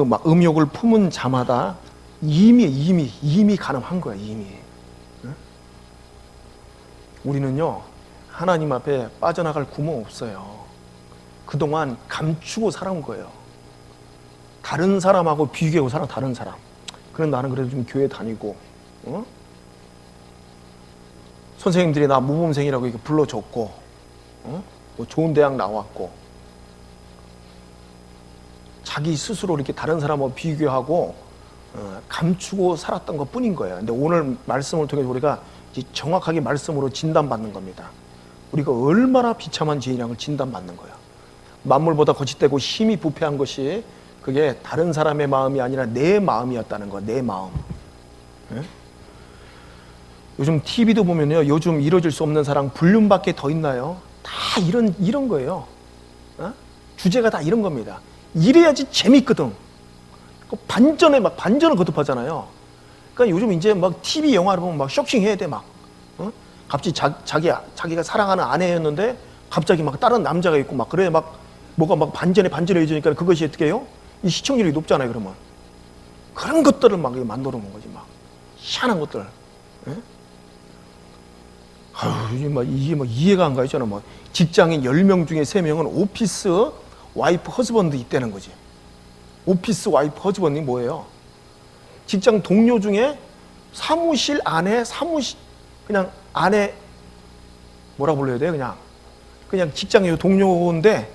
막 음욕을 품은 자마다 이미 가늠한 거야, 이미. 네? 우리는요, 하나님 앞에 빠져나갈 구멍 없어요. 그동안 감추고 살아온 거예요. 다른 사람하고 비교하고 살아, 다른 사람. 그래, 나는 그래도 좀 교회 다니고, 선생님들이 나 모범생이라고 이렇게 불러줬고, 뭐 좋은 대학 나왔고, 자기 스스로 이렇게 다른 사람하고 비교하고 감추고 살았던 것 뿐인 거예요. 근데 오늘 말씀을 통해서 우리가 정확하게 말씀으로 진단받는 겁니다. 우리가 얼마나 비참한 죄인이라는 걸 진단받는 거예요. 만물보다 거짓되고 힘이 부패한 것이 그게 다른 사람의 마음이 아니라 내 마음이었다는 거예요. 내 마음. 예? 요즘 TV도 보면요, 요즘 이뤄질 수 없는 사랑 불륜밖에 더 있나요? 다 이런 거예요. 주제가 다 이런 겁니다. 이래야지 재밌거든. 반전을 거듭하잖아요. 그러니까 요즘 이제 막 TV 영화를 보면 막 쇼킹해야 돼, 막. 갑자기 자기가 사랑하는 아내였는데 갑자기 막 다른 남자가 있고 막 그래, 막 뭐가 막 반전에 해지니까 그것이 어떻게 해요? 이 시청률이 높잖아요, 그러면. 그런 것들을 막 만들어 놓은 거지, 막. 희한한 것들. 예? 이게 막 이해가 안 가요, 저는. 뭐 직장인 10명 중에 3명은 오피스 와이프 허즈번드 있다는 거지. 오피스 와이프 허즈번드이 뭐예요? 직장 동료 중에 사무실 안에 그냥 아내 뭐라 불러야 돼요? 그냥 직장의 동료인데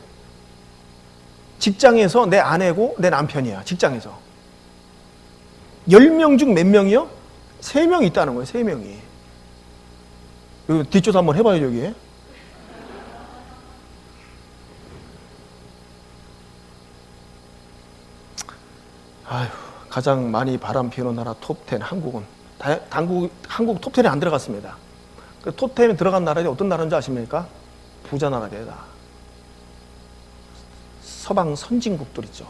직장에서 내 아내고 내 남편이야. 직장에서 10명 중 몇 명이요? 3명이 있다는 거예요. 3명이. 여기 뒷조사 한번 해봐요. 여기. 아휴, 가장 많이 바람 피우는 나라 톱10 한국은 한국 톱10에 안 들어갔습니다. 그 톱10에 들어간 나라이 어떤 나라인지 아십니까? 부자 나라들이다. 서방 선진국들 있죠.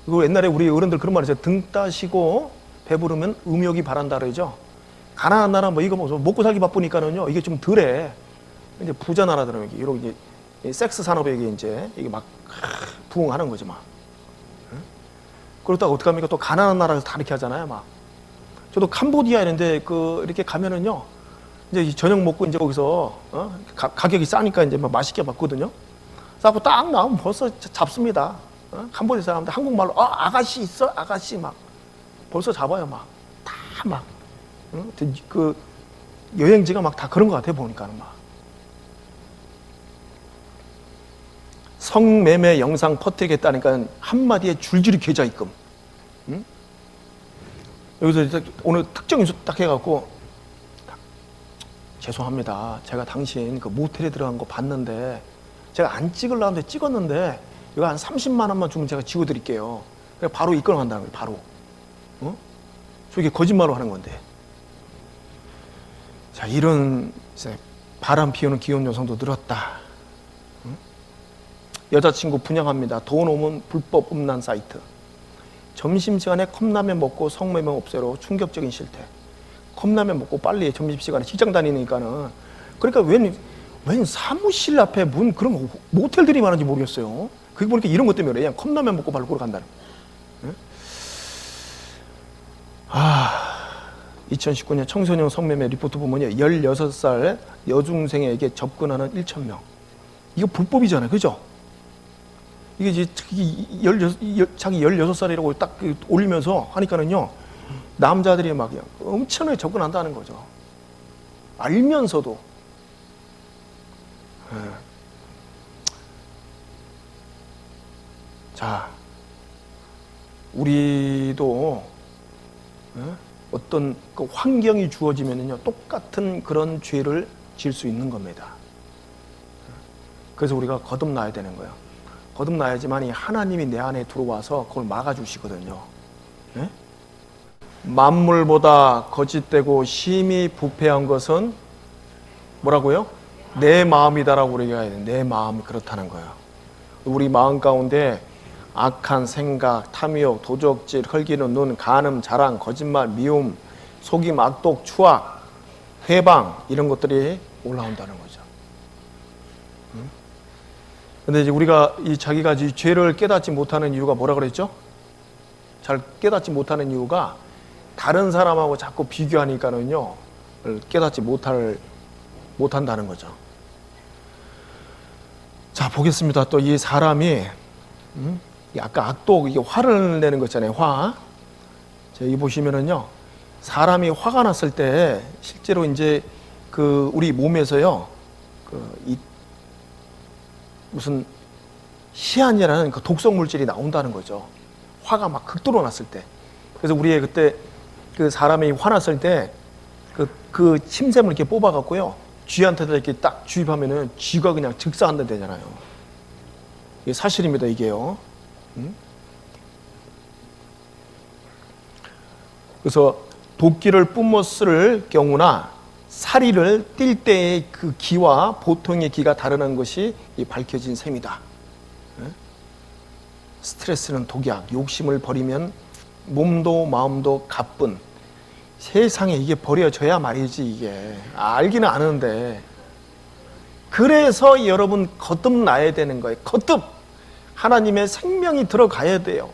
그리고 옛날에 우리 어른들 그런 말 있어요. 등 따시고 배부르면 음욕이 바란다 그러죠. 가난한 나라 뭐 이거 뭐 먹고 살기 바쁘니까는요, 이게 좀 덜해. 이제 부자 나라들은 이런 이제 섹스 산업에 이게 막 부흥하는 거지 막. 그렇다고 어떡합니까? 또 가난한 나라에서 다 이렇게 하잖아요, 막. 저도 캄보디아 이런데 이렇게 가면은요, 이제 저녁 먹고 이제 거기서 가격이 싸니까 이제 막 맛있게 먹거든요. 싸고 딱 나오면 벌써 잡습니다. 캄보디아 사람들 한국말로 아가씨 있어? 아가씨 막 벌써 잡아요, 막. 다 막. 그 여행지가 막 다 그런 것 같아요, 보니까는 막. 성매매 영상 퍼뜨리겠다니까 한마디에 줄줄이 계좌 입금. 여기서 오늘 특정 뉴스 딱 해갖고, 죄송합니다. 제가 당신 그 모텔에 들어간 거 봤는데 제가 안 찍으려고 하는데 찍었는데 이거 한 30만 원만 주면 제가 지워드릴게요. 바로 입금한다는 거예요. 바로. 저게 거짓말로 하는 건데. 자, 이런 바람 피우는 기혼 여성도 늘었다. 여자친구 분양합니다. 돈 오면 불법 음란 사이트. 점심시간에 컵라면 먹고 성매매 없애로 충격적인 실태. 컵라면 먹고 빨리 점심시간에 직장 다니니까는. 그러니까 웬 사무실 앞에 문 그런 모텔들이 많은지 모르겠어요. 그게 보니까 이런 것 때문에 그냥 컵라면 먹고 바로 걸어간다는. 2019년 청소년 성매매 리포트 보면요, 16살 여중생에게 접근하는 1,000명. 이거 불법이잖아요, 그죠? 이게 이제 자기 16살이라고 딱 올리면서 하니까는요, 남자들이 막 엄청나게 접근한다는 거죠. 알면서도. 자, 우리도 어떤 그 환경이 주어지면은요, 똑같은 그런 죄를 지을 수 있는 겁니다. 그래서 우리가 거듭나야 되는 거예요. 거듭나야지만이 하나님이 내 안에 들어와서 그걸 막아주시거든요. 네? 만물보다 거짓되고 심히 부패한 것은 뭐라고요? 내 마음이다라고 우리가 해야 돼요. 내 마음이 그렇다는 거예요. 우리 마음 가운데 악한 생각, 탐욕, 도적질, 흘기는 눈, 간음, 자랑, 거짓말, 미움, 속임, 악독, 추악, 회방 이런 것들이 올라온다는 거죠. 근데 이제 우리가 자기가 이 죄를 깨닫지 못하는 이유가 뭐라 그랬죠? 잘 깨닫지 못하는 이유가 다른 사람하고 자꾸 비교하니까는요, 깨닫지 못한다는 거죠. 자, 보겠습니다. 또 이 사람이 아까 악독, 이게 화를 내는 거 있잖아요. 화. 자, 여기 보시면은요, 사람이 화가 났을 때 실제로 이제 우리 몸에서요, 무슨 시안이라는 그 독성 물질이 나온다는 거죠. 화가 막 극도로 났을 때. 그래서 우리의 그때 그 사람이 화났을 때 그 침샘을 이렇게 뽑아갖고요, 쥐한테다 이렇게 딱 주입하면은 쥐가 그냥 즉사한다 되잖아요. 이게 사실입니다, 이게요. 그래서 도끼를 뿜었을 경우나 사리를 띨 때의 그 기와 보통의 기가 다르는 것이 밝혀진 셈이다. 스트레스는 독약, 욕심을 버리면 몸도 마음도 가뿐. 세상에 이게 버려져야 말이지, 이게. 알기는 아는데. 그래서 여러분 거듭나야 되는 거예요. 거듭. 하나님의 생명이 들어가야 돼요.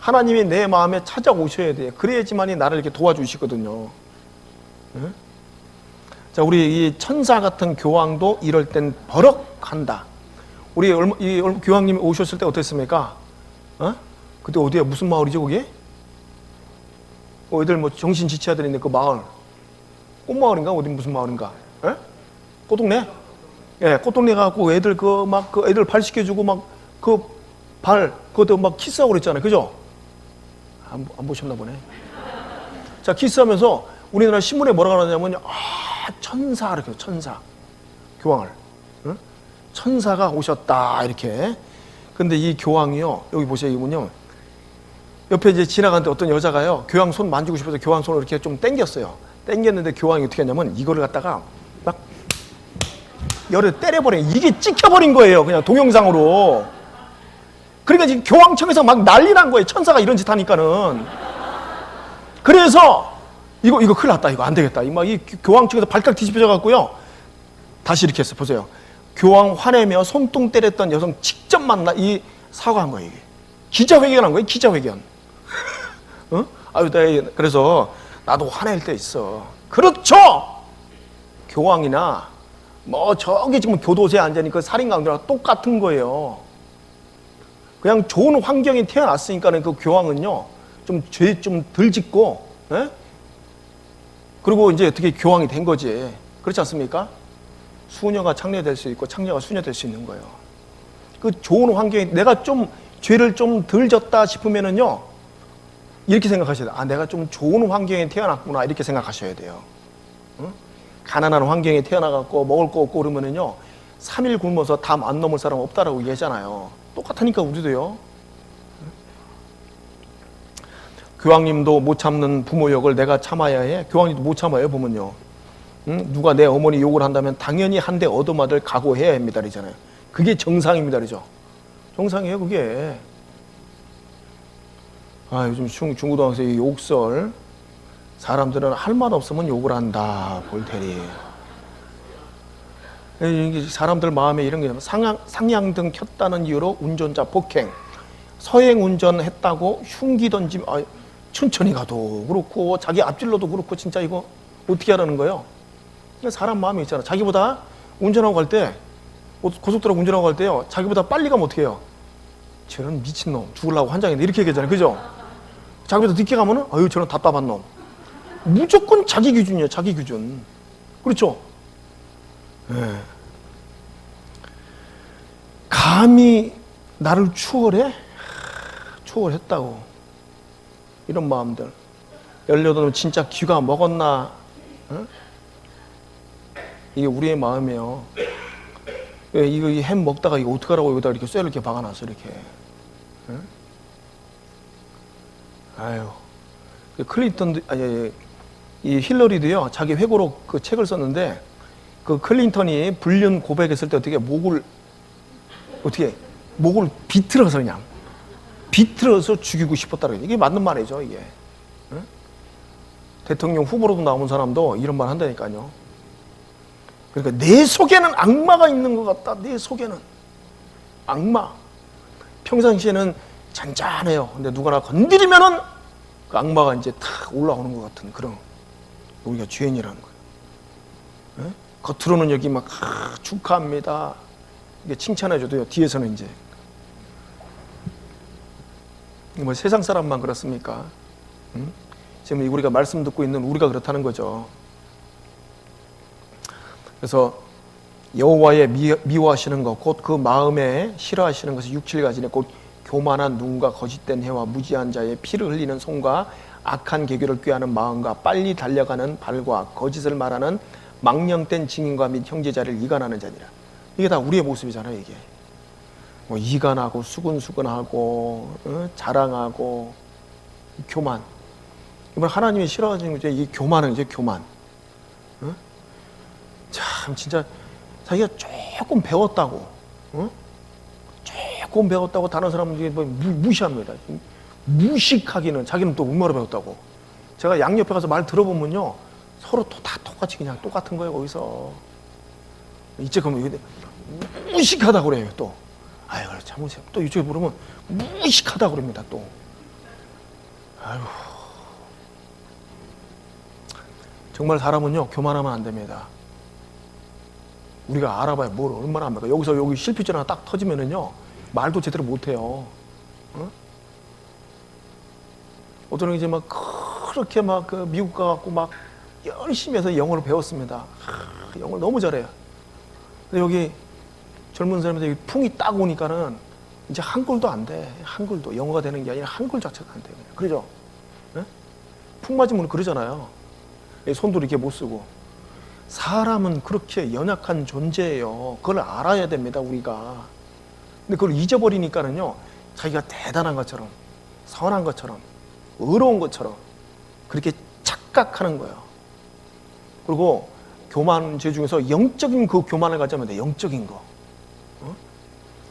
하나님이 내 마음에 찾아오셔야 돼요. 그래야지만이 나를 이렇게 도와주시거든요. 자, 우리 이 천사 같은 교황도 이럴 땐 버럭한다. 우리 이 교황님이 오셨을 때 어땠습니까? 그때 어디야? 무슨 마을이죠, 거기? 애들 뭐 정신지체아들 있는 그 마을. 꽃마을인가? 어디 무슨 마을인가? 꽃동네? 예, 꽃동네 가고 애들 애들 발 씻겨주고 그것도 막 키스하고 그랬잖아요. 그죠? 안 보셨나 보네. 자, 키스하면서 우리나라 신문에 뭐라고 하냐면, 천사, 이렇게, 천사. 교황을. 천사가 오셨다, 이렇게. 근데 이 교황이요, 여기 보세요, 이분요. 옆에 이제 지나가는데 어떤 여자가요, 교황 손 만지고 싶어서 교황 손을 이렇게 좀 당겼어요. 당겼는데 교황이 어떻게 했냐면, 이거를 갖다가 막 열을 때려버려요. 이게 찍혀버린 거예요, 그냥 동영상으로. 그러니까 지금 교황청에서 막 난리 난 거예요. 천사가 이런 짓 하니까는. 그래서 이거 큰일 났다. 이거 안 되겠다. 이 교황청에서 발칵 뒤집혀져 갖고요. 다시 이렇게 했어. 보세요. 교황 화내며 손등 때렸던 여성 직접 만나 사과한 거예요. 이게. 기자회견한 거예요. 기자회견. 그래서 나도 화낼 때 있어. 그렇죠. 교황이나 저기 지금 교도소에 앉아있는 그 살인강도랑 똑같은 거예요. 그냥 좋은 환경에 태어났으니까는 그 교황은요, 좀 죄 좀 덜 짓고, 그리고 이제 어떻게 교황이 된 거지. 그렇지 않습니까? 수녀가 창녀될 수 있고 창녀가 수녀 될 수 있는 거예요. 그 좋은 환경에 내가 좀 죄를 좀 덜 졌다 싶으면은요, 이렇게 생각하셔야 돼요. 내가 좀 좋은 환경에 태어났구나, 이렇게 생각하셔야 돼요. 가난한 환경에 태어나갖고 먹을 거 없고 그러면은요, 3일 굶어서 담 안 넘을 사람 없다라고 얘기하잖아요. 똑같으니까 우리도요. 교황님도 못 참는 부모 욕을 내가 참아야 해? 교황님도 못 참아요, 보면요. 누가 내 어머니 욕을 한다면 당연히 한 대 얻어맞을 각오해야 합니다, 그러잖아요. 그게 정상입니다, 그러죠. 정상이에요, 그게. 아, 요즘 중고등학생의 욕설. 사람들은 할 말 없으면 욕을 한다, 볼테리. 사람들 마음에 이런 게 상향등 켰다는 이유로 운전자 폭행, 서행 운전했다고 흉기 던짐, 천천히 가도 그렇고 자기 앞질러도 그렇고 진짜 이거 어떻게 하라는 거예요? 사람 마음이 있잖아. 자기보다 운전하고 갈 때, 고속도로 운전하고 갈 때요, 자기보다 빨리 가면 어떻게 해요? 저런 미친놈, 죽으려고 환장했네, 이렇게 얘기하잖아요, 그죠? 자기보다 늦게 가면은 아유 저런 답답한 놈. 무조건 자기 기준이에요, 자기 기준. 그렇죠? 네. 감히 나를 추월해? 추월했다고. 이런 마음들. 18놈 진짜 귀가 먹었나? 어? 이게 우리의 마음이에요. 이거 햄 먹다가 이거 어떡하라고 여기다 이렇게 쇠를 이렇게 박아놨어, 이렇게. 어? 아유. 클린턴도, 이 힐러리도요, 자기 회고록 그 책을 썼는데, 그 클린턴이 불륜 고백했을 때 어떻게 목을 비틀어서 그냥 비틀어서 죽이고 싶었다는 게 이게 맞는 말이죠, 이게. 응? 대통령 후보로도 나온 사람도 이런 말 한다니까요. 그러니까 내 속에는 악마가 있는 것 같다. 내 속에는 악마. 평상시에는 잔잔해요. 근데 누가 나 건드리면은 그 악마가 이제 탁 올라오는 것 같은 그런, 우리가 죄인이라는 거예요. 응? 겉으로는 여기 막 축하합니다. 이게 칭찬해줘도요, 뒤에서는 이제 뭐 세상 사람만 그렇습니까? 응? 지금 우리가 말씀 듣고 있는 우리가 그렇다는 거죠. 그래서 여호와의 미워하시는 것, 곧 그 마음에 싫어하시는 것이 6, 7가지네. 곧 교만한 눈과 거짓된 해와 무지한 자의 피를 흘리는 손과 악한 계교를 꾀하는 마음과 빨리 달려가는 발과 거짓을 말하는 망령된 증인과 및 형제자를 이간하는 자니라. 이게 다 우리의 모습이잖아요, 이게. 뭐 이간하고 수근수근하고 자랑하고 교만. 이번 하나님이 싫어하시는 게 이 교만은 이제 교만. 참 진짜 자기가 조금 배웠다고, 조금 배웠다고 다른 사람들이 뭐 무시합니다. 무식하기는 자기는 또 얼마나 배웠다고. 제가 양옆에 가서 말 들어보면요, 서로 또 다 똑같이 그냥 똑같은 거예요, 거기서. 이제 그러면 무식하다고 그래요, 또. 아유, 참, 또 이쪽에 물으면 무식하다고 그럽니다, 또. 아유. 정말 사람은요, 교만하면 안 됩니다. 우리가 알아봐야 뭘 얼마나 합니까? 여기서 여기 실핏줄 하나 딱 터지면은요, 말도 제대로 못해요. 어떤 이제 막 그렇게 막 그 미국 가갖고 막 열심히 해서 영어를 배웠습니다. 영어를 너무 잘해요. 근데 여기 젊은 사람들 풍이 딱 오니까는 이제 한글도 안 돼. 한글도 영어가 되는 게 아니라 한글 자체가 안 돼. 그러죠? 네? 풍 맞으면 그러잖아요. 손도 이렇게 못 쓰고. 사람은 그렇게 연약한 존재예요. 그걸 알아야 됩니다, 우리가. 근데 그걸 잊어버리니까는요, 자기가 대단한 것처럼, 선한 것처럼, 의로운 것처럼 그렇게 착각하는 거예요. 그리고 교만죄 중에서 영적인 그 교만을 가지면 돼. 영적인 거.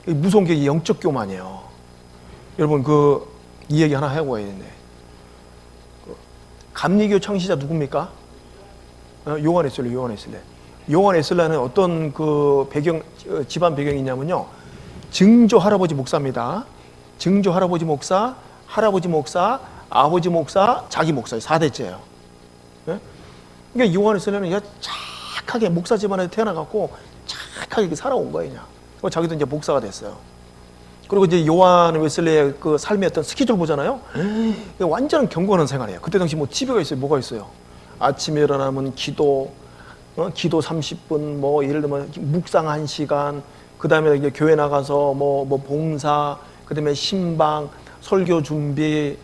무서운 게 영적 교만이에요. 여러분 이 얘기 하나 하고 와야 되는데, 감리교 창시자 누굽니까? 요한 웨슬레. 요한 웨슬레는 어떤 그 배경, 집안 배경이 있냐면요, 증조 할아버지 목사입니다. 증조 할아버지 목사, 할아버지 목사, 아버지 목사, 자기 목사, 4대째예요. 그러니까 요한 웨슬레는 착하게 목사 집안에 태어나갖고 착하게 살아온 거예요, 그냥. 자기도 이제 목사가 됐어요. 그리고 이제 요한 웨슬레의 그 삶의 어떤 스케줄 보잖아요. 완전 경건한 생활이에요. 그때 당시 뭐 집에가 있어요, 뭐가 있어요? 아침에 일어나면 기도 30분, 뭐 예를 들면 묵상 1시간, 그 다음에 이제 교회 나가서 뭐 봉사, 그 다음에 신방, 설교 준비,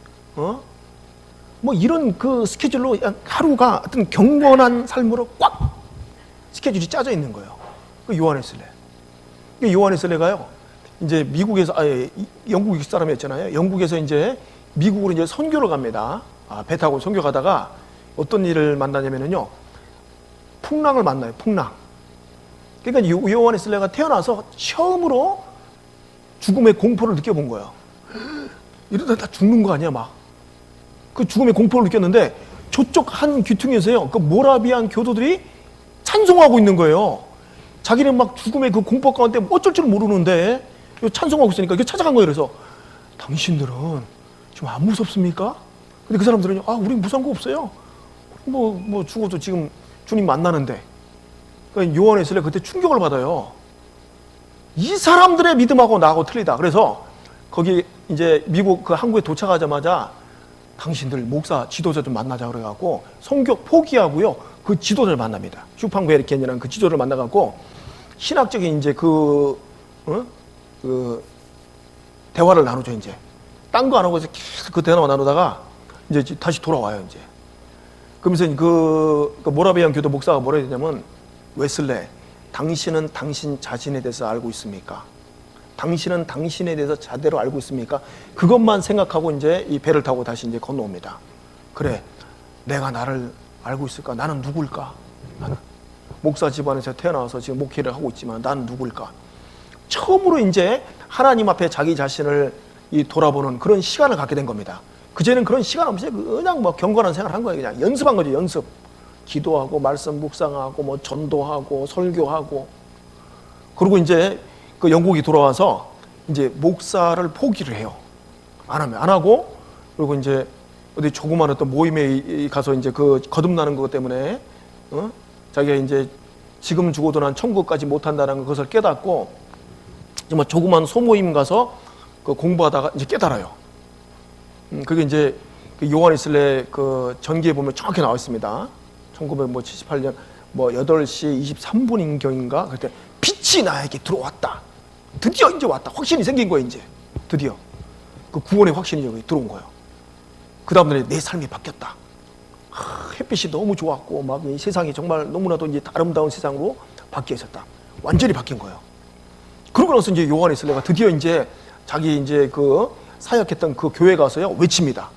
뭐 이런 그 스케줄로 하루가 어떤 경건한 삶으로 꽉 스케줄이 짜져 있는 거예요. 그 요한 웨슬레. 요한 웨슬레가요, 이제 미국에서, 영국 사람이었잖아요. 영국에서 이제 미국으로 이제 선교를 갑니다. 배 타고 선교 가다가 어떤 일을 만나냐면요, 풍랑을 만나요, 풍랑. 그러니까 요한 웨슬레가 태어나서 처음으로 죽음의 공포를 느껴본 거예요. 이러다 다 죽는 거 아니야 막. 그 죽음의 공포를 느꼈는데 저쪽 한 귀퉁이에서요, 그 모라비안 교도들이 찬송하고 있는 거예요. 자기는 막 죽음의 그 공포 가운데 어쩔 줄 모르는데 찬송하고 있으니까 이거 찾아간 거예요. 그래서 당신들은 좀 안 무섭습니까? 근데 그 사람들은요, 우리 무서운 거 없어요. 뭐 죽어도 지금 주님 만나는데. 그러니까 요한에슬레 그때 충격을 받아요. 이 사람들의 믿음하고 나하고 틀리다. 그래서 거기 이제 미국 그 항구에 도착하자마자 당신들 목사 지도자 좀 만나자 그래갖고 성교 포기하고요, 그 지도자를 만납니다. 슈팡베르켄이라는 그 지도자를 만나갖고 신학적인 이제 그 대화를 나누죠. 이제 딴 거 안 하고 계속 그 대화만 나누다가 이제 다시 돌아와요. 이제 그러면서 그 모라비안 교도 목사가 뭐라 했냐면, 웨슬레, 당신은 당신 자신에 대해서 알고 있습니까? 당신은 당신에 대해서 제대로 알고 있습니까? 그것만 생각하고 이제 이 배를 타고 다시 이제 건너옵니다. 그래, 내가 나를 알고 있을까? 나는 누굴까? 나는 목사 집안에서 태어나서 지금 목회를 하고 있지만 나는 누굴까? 처음으로 이제 하나님 앞에 자기 자신을 돌아보는 그런 시간을 갖게 된 겁니다. 그제는 그런 시간 없이 그냥 뭐 경건한 생활을 한 거예요. 그냥 연습한 거죠. 연습. 기도하고 말씀 묵상하고 뭐 전도하고 설교하고. 그리고 이제 그 영국이 돌아와서 이제 목사를 포기를 해요. 안 하고, 그리고 이제 어디 조그마한 어떤 모임에 가서 이제 그 거듭나는 것 때문에 자기가 이제 지금 죽어도 난 천국까지 못한다는 것을 깨닫고 정말 조그마한 소모임 가서 그 공부하다가 이제 깨달아요. 그게 이제 그 요한에슬레 그 전기에 보면 정확히 나와 있습니다. 1978년 8시 23분인경인가 그때 빛이 나에게 들어왔다. 드디어 이제 왔다. 확신이 생긴 거예요. 이제 드디어 그 구원의 확신이 들어온 거예요. 그 다음날에 내 삶이 바뀌었다. 햇빛이 너무 좋았고 막 이 세상이 정말 너무나도 이제 아름다운 세상으로 바뀌어 있었다. 완전히 바뀐 거예요. 그러고 나서 이제 요한에슬레가 드디어 이제 자기 이제 그 사역했던 그 교회 가서요 외칩니다.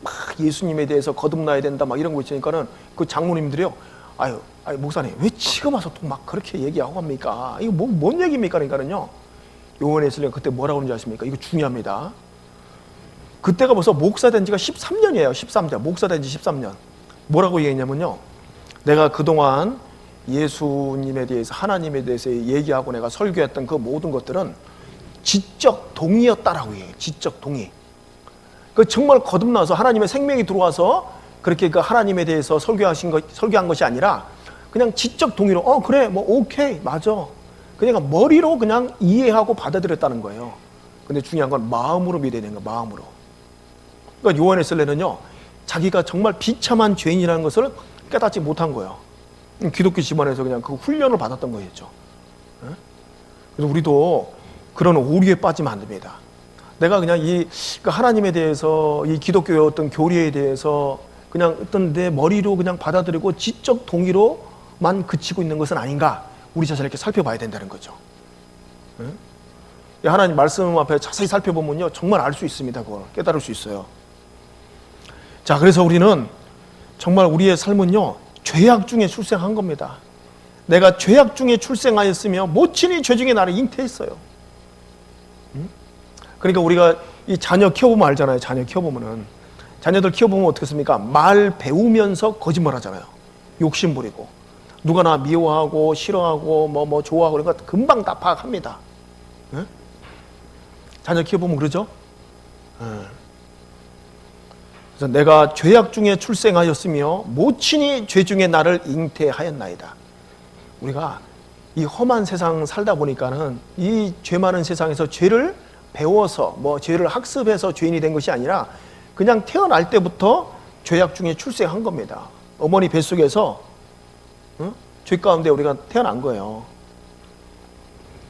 막 예수님에 대해서 거듭나야 된다 막 이런 거 있으니까는 그 장로님들이요, 아유 목사님 왜 지금 와서 또 막 그렇게 얘기하고 합니까? 이거 뭔 얘기입니까? 그러니까는요, 요한에슬레가 그때 뭐라고 하는지 아십니까? 이거 중요합니다. 그때가 벌써 목사 된 지가 13년이에요. 13년. 목사 된 지 13년. 뭐라고 얘기했냐면요, 내가 그동안 예수님에 대해서, 하나님에 대해서 얘기하고 내가 설교했던 그 모든 것들은 지적 동의였다라고 얘기해요. 지적 동의. 그 정말 거듭나서 하나님의 생명이 들어와서 그렇게 그 하나님에 대해서 설교한 것이 아니라 그냥 지적 동의로 그래 뭐 오케이 맞아, 그냥 머리로 그냥 이해하고 받아들였다는 거예요. 근데 중요한 건 마음으로 믿어야 되는 거예요. 마음으로. 그러니까 요한에슬레는요, 자기가 정말 비참한 죄인이라는 것을 깨닫지 못한 거예요. 기독교 집안에서 그냥 그 훈련을 받았던 거였죠. 그래서 우리도 그런 오류에 빠지면 안 됩니다. 내가 그냥 이 하나님에 대해서, 이 기독교의 어떤 교리에 대해서 그냥 어떤 내 머리로 그냥 받아들이고 지적 동의로만 그치고 있는 것은 아닌가, 우리 자신을 이렇게 살펴봐야 된다는 거죠. 하나님 말씀 앞에 자세히 살펴보면요, 정말 알 수 있습니다. 그걸 깨달을 수 있어요. 자, 그래서 우리는 정말 우리의 삶은요, 죄악 중에 출생한 겁니다. 내가 죄악 중에 출생하였으며 모친이 죄 중에 나를 잉태했어요. 그러니까 우리가 이 자녀 키워보면 알잖아요. 자녀 키워보면은, 자녀들 키워보면 어떻겠습니까? 말 배우면서 거짓말 하잖아요. 욕심 부리고, 누가 나 미워하고 싫어하고 뭐 좋아하고 그런 거 금방 다 파악합니다. 자녀 키워보면 그러죠? 그래서 내가 죄악 중에 출생하였으며 모친이 죄 중에 나를 잉태하였나이다. 우리가 이 험한 세상 살다 보니까는 이 죄 많은 세상에서 죄를 배워서 죄를 학습해서 죄인이 된 것이 아니라 그냥 태어날 때부터 죄악 중에 출생한 겁니다. 어머니 뱃속에서 죄 가운데 우리가 태어난 거예요.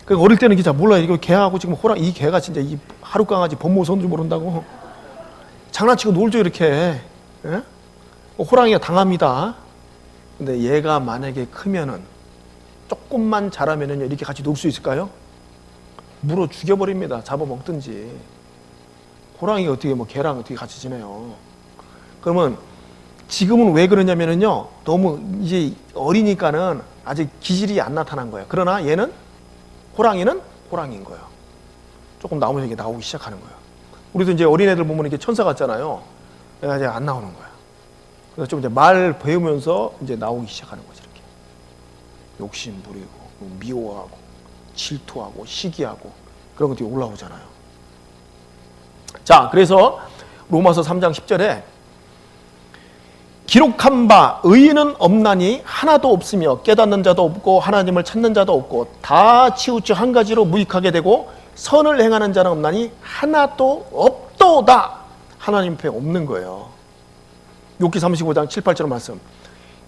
그러니까 어릴 때는 잘 몰라요. 이거 개하고 지금 호랑, 이 개가 진짜 이 하루 강아지 법무선도 모른다고 장난치고 놀죠 이렇게. 호랑이가 당합니다. 근데 얘가 만약에 크면은, 조금만 자라면은 이렇게 같이 놀 수 있을까요? 물어 죽여버립니다. 잡아먹든지. 호랑이가 어떻게 개랑 어떻게 같이 지내요? 그러면 지금은 왜 그러냐면은요, 너무 이제 어리니까는 아직 기질이 안 나타난 거예요. 그러나 얘는, 호랑이는 호랑이인 거예요. 조금 나오면 이게 나오기 시작하는 거예요. 우리도 이제 어린애들 보면 이렇게 천사 같잖아요. 내가 이제 안 나오는 거야. 그래서 좀 이제 말 배우면서 이제 나오기 시작하는 거죠. 이렇게 욕심 부리고 미워하고 질투하고 시기하고 그런 것들이 올라오잖아요. 자, 그래서 로마서 3장 10절에 기록한 바 의인은 없나니 하나도 없으며 깨닫는 자도 없고 하나님을 찾는 자도 없고 다 치우쳐 한 가지로 무익하게 되고 선을 행하는 자는 없나니 하나도 없도다. 하나님 앞에 없는 거예요. 욥기 35장 7, 8절 말씀.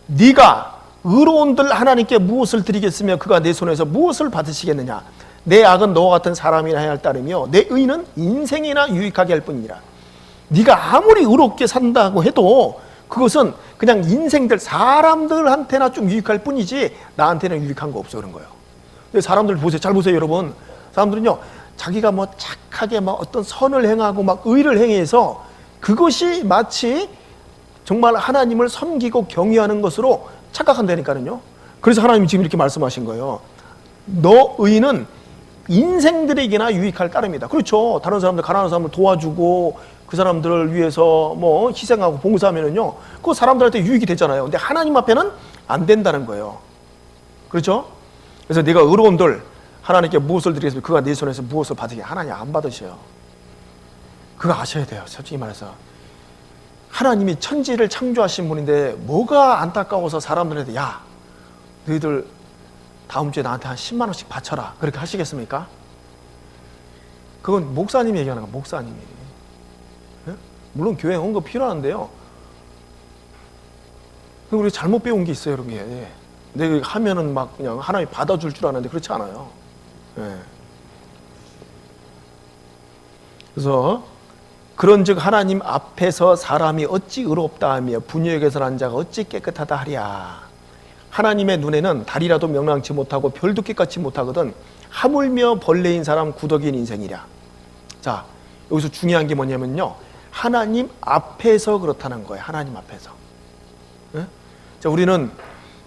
네가 의로운들 하나님께 무엇을 드리겠으며 그가 내 손에서 무엇을 받으시겠느냐. 내 악은 너와 같은 사람이나 해야 할 따르며 내 의는 인생이나 유익하게 할 뿐이라. 네가 아무리 의롭게 산다고 해도 그것은 그냥 인생들 사람들한테나 좀 유익할 뿐이지 나한테는 유익한 거 없어 그런 거예요. 근데 사람들 보세요. 잘 보세요, 여러분. 사람들은요, 자기가 뭐 착하게 막 어떤 선을 행하고 막 의를 행해서 그것이 마치 정말 하나님을 섬기고 경외하는 것으로 착각한다니까요. 그래서 하나님이 지금 이렇게 말씀하신 거예요. 너 의는 인생들에게나 유익할 따름이다. 그렇죠. 다른 사람들, 가난한 사람을 도와주고 그 사람들을 위해서 뭐 희생하고 봉사하면은요, 그 사람들한테 유익이 되잖아요. 근데 하나님 앞에는 안 된다는 거예요. 그렇죠? 그래서 네가 의로운들 하나님께 무엇을 드리겠으면 그가 네 손에서 무엇을 받으게. 하나님 안 받으셔요. 그거 아셔야 돼요. 솔직히 말해서 하나님이 천지를 창조하신 분인데 뭐가 안타까워서 사람들한테 야, 너희들 다음 주에 나한테 한 10만 원씩 바쳐라 그렇게 하시겠습니까? 그건 목사님이 얘기하는 거야. 목사님이. 물론 교회 헌금 필요한데요, 우리 잘못 배운 게 있어요. 이런 게 내가 하면은 막 그냥 하나님이 받아줄 줄 아는데 그렇지 않아요. 그래서 그런즉 하나님 앞에서 사람이 어찌 의롭다 하며 분유에게서 난 자가 어찌 깨끗하다 하랴. 하나님의 눈에는 달이라도 명랑치 못하고 별도 깨끗이 못하거든 하물며 벌레인 사람 구더기인 인생이랴. 자, 여기서 중요한 게 뭐냐면요, 하나님 앞에서 그렇다는 거예요. 하나님 앞에서. 자, 우리는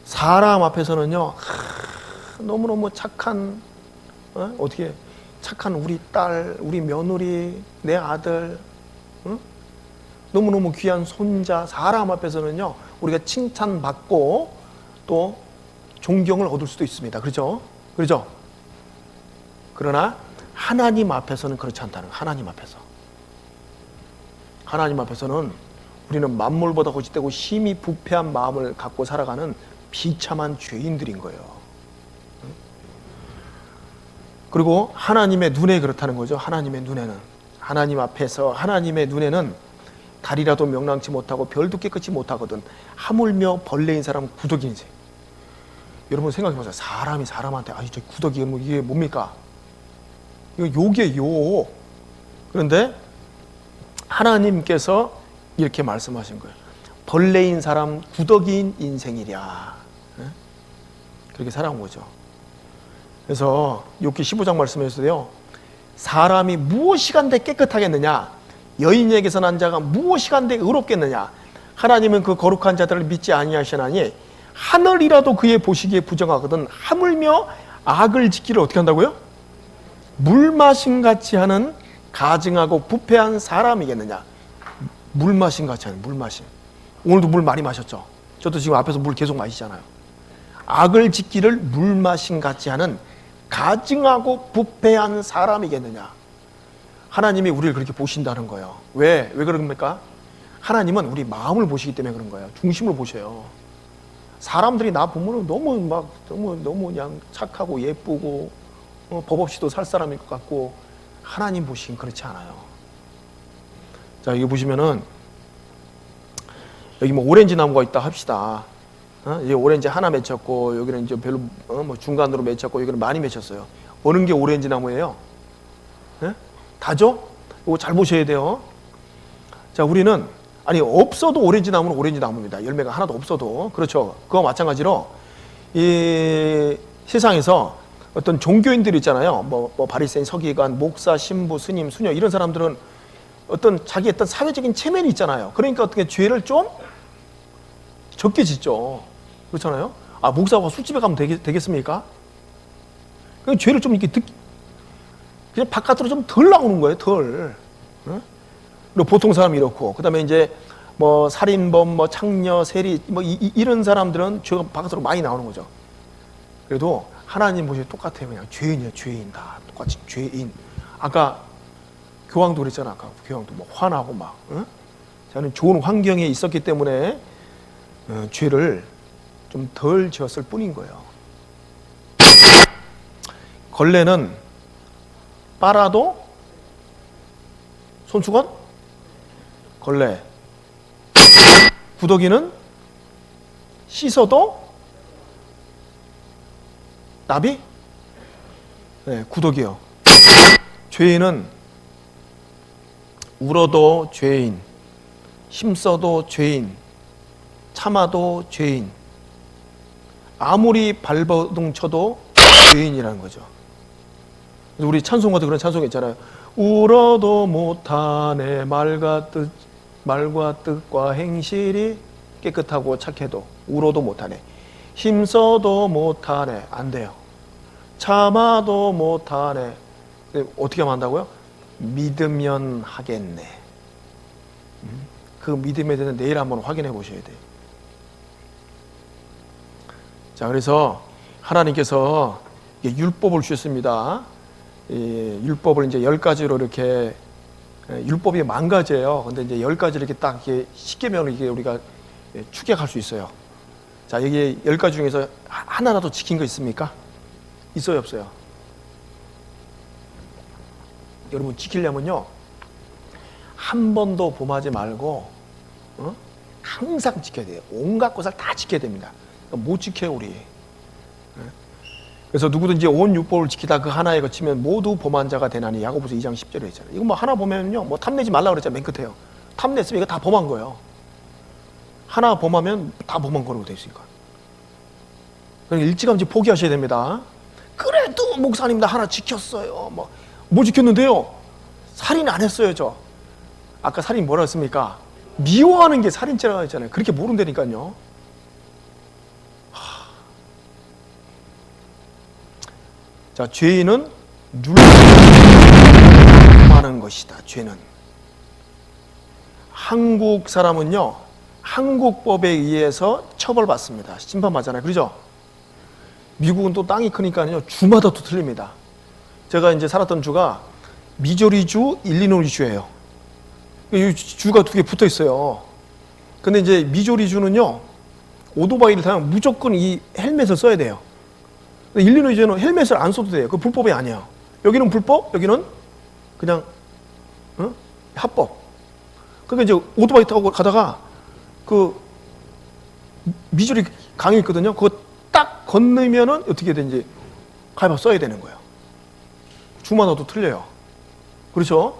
사람 앞에서는요, 너무너무 착한, 어떻게 착한 우리 딸, 우리 며느리, 내 아들, 너무너무 귀한 손자, 사람 앞에서는요, 우리가 칭찬받고 또 존경을 얻을 수도 있습니다. 그렇죠? 그렇죠? 그러나 하나님 앞에서는 그렇지 않다는 거예요. 하나님 앞에서. 하나님 앞에서는 우리는 만물보다 거짓되고 심히 부패한 마음을 갖고 살아가는 비참한 죄인들인 거예요. 그리고 하나님의 눈에 그렇다는 거죠. 하나님의 눈에는, 하나님 앞에서 하나님의 눈에는 달이라도 명랑치 못하고 별도 깨끗이 못하거든 하물며 벌레인 사람은 구더기인 생. 여러분 생각해보세요. 사람이 사람한테 저 구더기 이게 뭡니까? 이거 욕이에요. 그런데 하나님께서 이렇게 말씀하신 거예요. 벌레인 사람 구더기인 인생이랴. 그렇게 살아온 거죠. 그래서 욥기 15장 말씀에서도요, 사람이 무엇이 간데 깨끗하겠느냐, 여인에게서 난 자가 무엇이 간데 의롭겠느냐, 하나님은 그 거룩한 자들을 믿지 아니하시나니 하늘이라도 그의 보시기에 부정하거든 하물며 악을 짓기를 어떻게 한다고요? 물 마신 같이 하는 가증하고 부패한 사람이겠느냐. 물 마신 같이 하는, 물 마신. 오늘도 물 많이 마셨죠? 저도 지금 앞에서 물 계속 마시잖아요. 악을 짓기를 물 마신 같이 하는 가증하고 부패한 사람이겠느냐. 하나님이 우리를 그렇게 보신다는 거예요. 왜 그럽니까? 하나님은 우리 마음을 보시기 때문에 그런 거예요. 중심을 보셔요. 사람들이 나 보면 너무 그냥 착하고 예쁘고 법 없이도 살 사람일 것 같고, 하나님 보시긴 그렇지 않아요. 자, 여기 보시면은 여기 뭐 오렌지 나무가 있다 합시다. 이 오렌지 하나 맺혔고 여기는 이제 별로 뭐 중간으로 맺혔고 여기는 많이 맺혔어요. 어느 게 오렌지 나무예요? 다죠? 이거 잘 보셔야 돼요. 자, 우리는 없어도 오렌지 나무는 오렌지 나무입니다. 열매가 하나도 없어도. 그렇죠. 그와 마찬가지로 이 세상에서 어떤 종교인들 있잖아요. 뭐 바리새인, 서기관, 목사, 신부, 스님, 수녀 이런 사람들은 자기 어떤 사회적인 체면이 있잖아요. 그러니까 어떻게 죄를 좀 적게 짓죠. 그렇잖아요. 목사가 술집에 가면 되겠습니까? 그냥 죄를 좀 이렇게 그냥 바깥으로 좀 덜 나오는 거예요, 덜. 어? 그리고 보통 사람이 이렇고, 그 다음에 이제 뭐 살인범, 뭐 창녀, 세리, 뭐 이런 사람들은 죄가 바깥으로 많이 나오는 거죠. 그래도 하나님 보시면 똑같아요. 그냥 죄인이야, 죄인. 다 똑같이 죄인. 아까 교황도 그랬잖아. 아까 교황도 뭐 화나고 막. 어? 저는 좋은 환경에 있었기 때문에 죄를 좀 덜 지었을 뿐인 거예요. 걸레는 빨아도 손수건? 걸레. 구더기는 씻어도 나비? 네, 구더기요. 죄인은 울어도 죄인, 힘써도 죄인, 참아도 죄인, 아무리 발버둥 쳐도 죄인이라는 거죠. 우리 찬송가도 그런 찬송이 있잖아요. 울어도 못하네 말과 뜻과 행실이 깨끗하고 착해도 울어도 못하네. 힘써도 못하네. 안 돼요. 참아도 못하네. 어떻게 하면 한다고요? 믿으면 하겠네. 그 믿음에 대해서 내일 한번 확인해 보셔야 돼요. 자, 그래서 하나님께서 율법을 주셨습니다. 율법을 이제 10가지로 이렇게, 율법이 10,000가지예요. 근데 이제 10가지 이렇게 딱 이렇게 십계명을 이게 우리가 축약할 수 있어요. 자, 여기 10가지 중에서 하나라도 지킨 거 있습니까? 있어요, 없어요? 여러분, 지키려면요, 한 번도 범하지 말고, 항상 지켜야 돼요. 온갖 것을 다 지켜야 됩니다. 못 지켜요, 우리. 그래서 누구든지 온 율법을 지키다 그 하나에 거치면 모두 범한 자가 되나니. 야고보서 2장 10절에 있잖아요. 이거 뭐 하나 보면요, 뭐 탐내지 말라 그랬잖아요. 맨 끝에요. 탐냈으면 이거 다 범한 거예요. 하나 범하면 다 범한 거라고 되어 있으니까. 그러니까 일찌감치 포기하셔야 됩니다. 그래도 목사님 나 하나 지켰어요. 뭐 지켰는데요? 살인 안 했어요, 저. 아까 살인 뭐라 했습니까? 미워하는 게 살인죄라고 했잖아요. 그렇게 모른다니까요. 자, 죄인은 율법하는 것이다. 죄는. 한국 사람은요, 한국법에 의해서 처벌받습니다. 심판받잖아요. 그렇죠? 미국은 또 땅이 크니까요, 주마다 또 틀립니다. 제가 이제 살았던 주가 미조리주, 일리노이주예요. 이 주가 2개 붙어 있어요. 근데 이제 미조리주는요, 오토바이를 타면 무조건 이 헬멧을 써야 돼요. 일리노이주는 헬멧을 안 써도 돼요. 그 불법이 아니에요. 여기는 불법, 여기는 그냥 합법. 그러니까 이제 오토바이 타고 가다가 그 미조리 강이 있거든요. 그거 딱 건너면은 어떻게 되는지 가위바 써야 되는 거예요. 주마다도 틀려요. 그렇죠?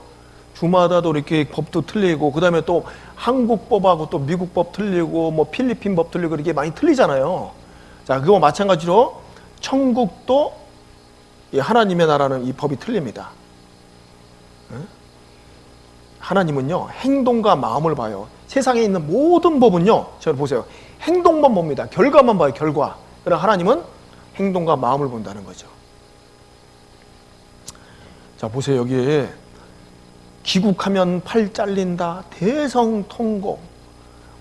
주마다도 이렇게 법도 틀리고, 그 다음에 또 한국법하고 또 미국법 틀리고, 뭐 필리핀 법 틀리고, 이렇게 많이 틀리잖아요. 자, 그거 마찬가지로 천국도 하나님의 나라는 이 법이 틀립니다. 하나님은요, 행동과 마음을 봐요. 세상에 있는 모든 법은요, 저를 보세요. 행동만 봅니다. 결과만 봐요, 결과. 그러나 하나님은 행동과 마음을 본다는 거죠. 자, 보세요. 여기에 귀국하면 팔 잘린다, 대성통곡.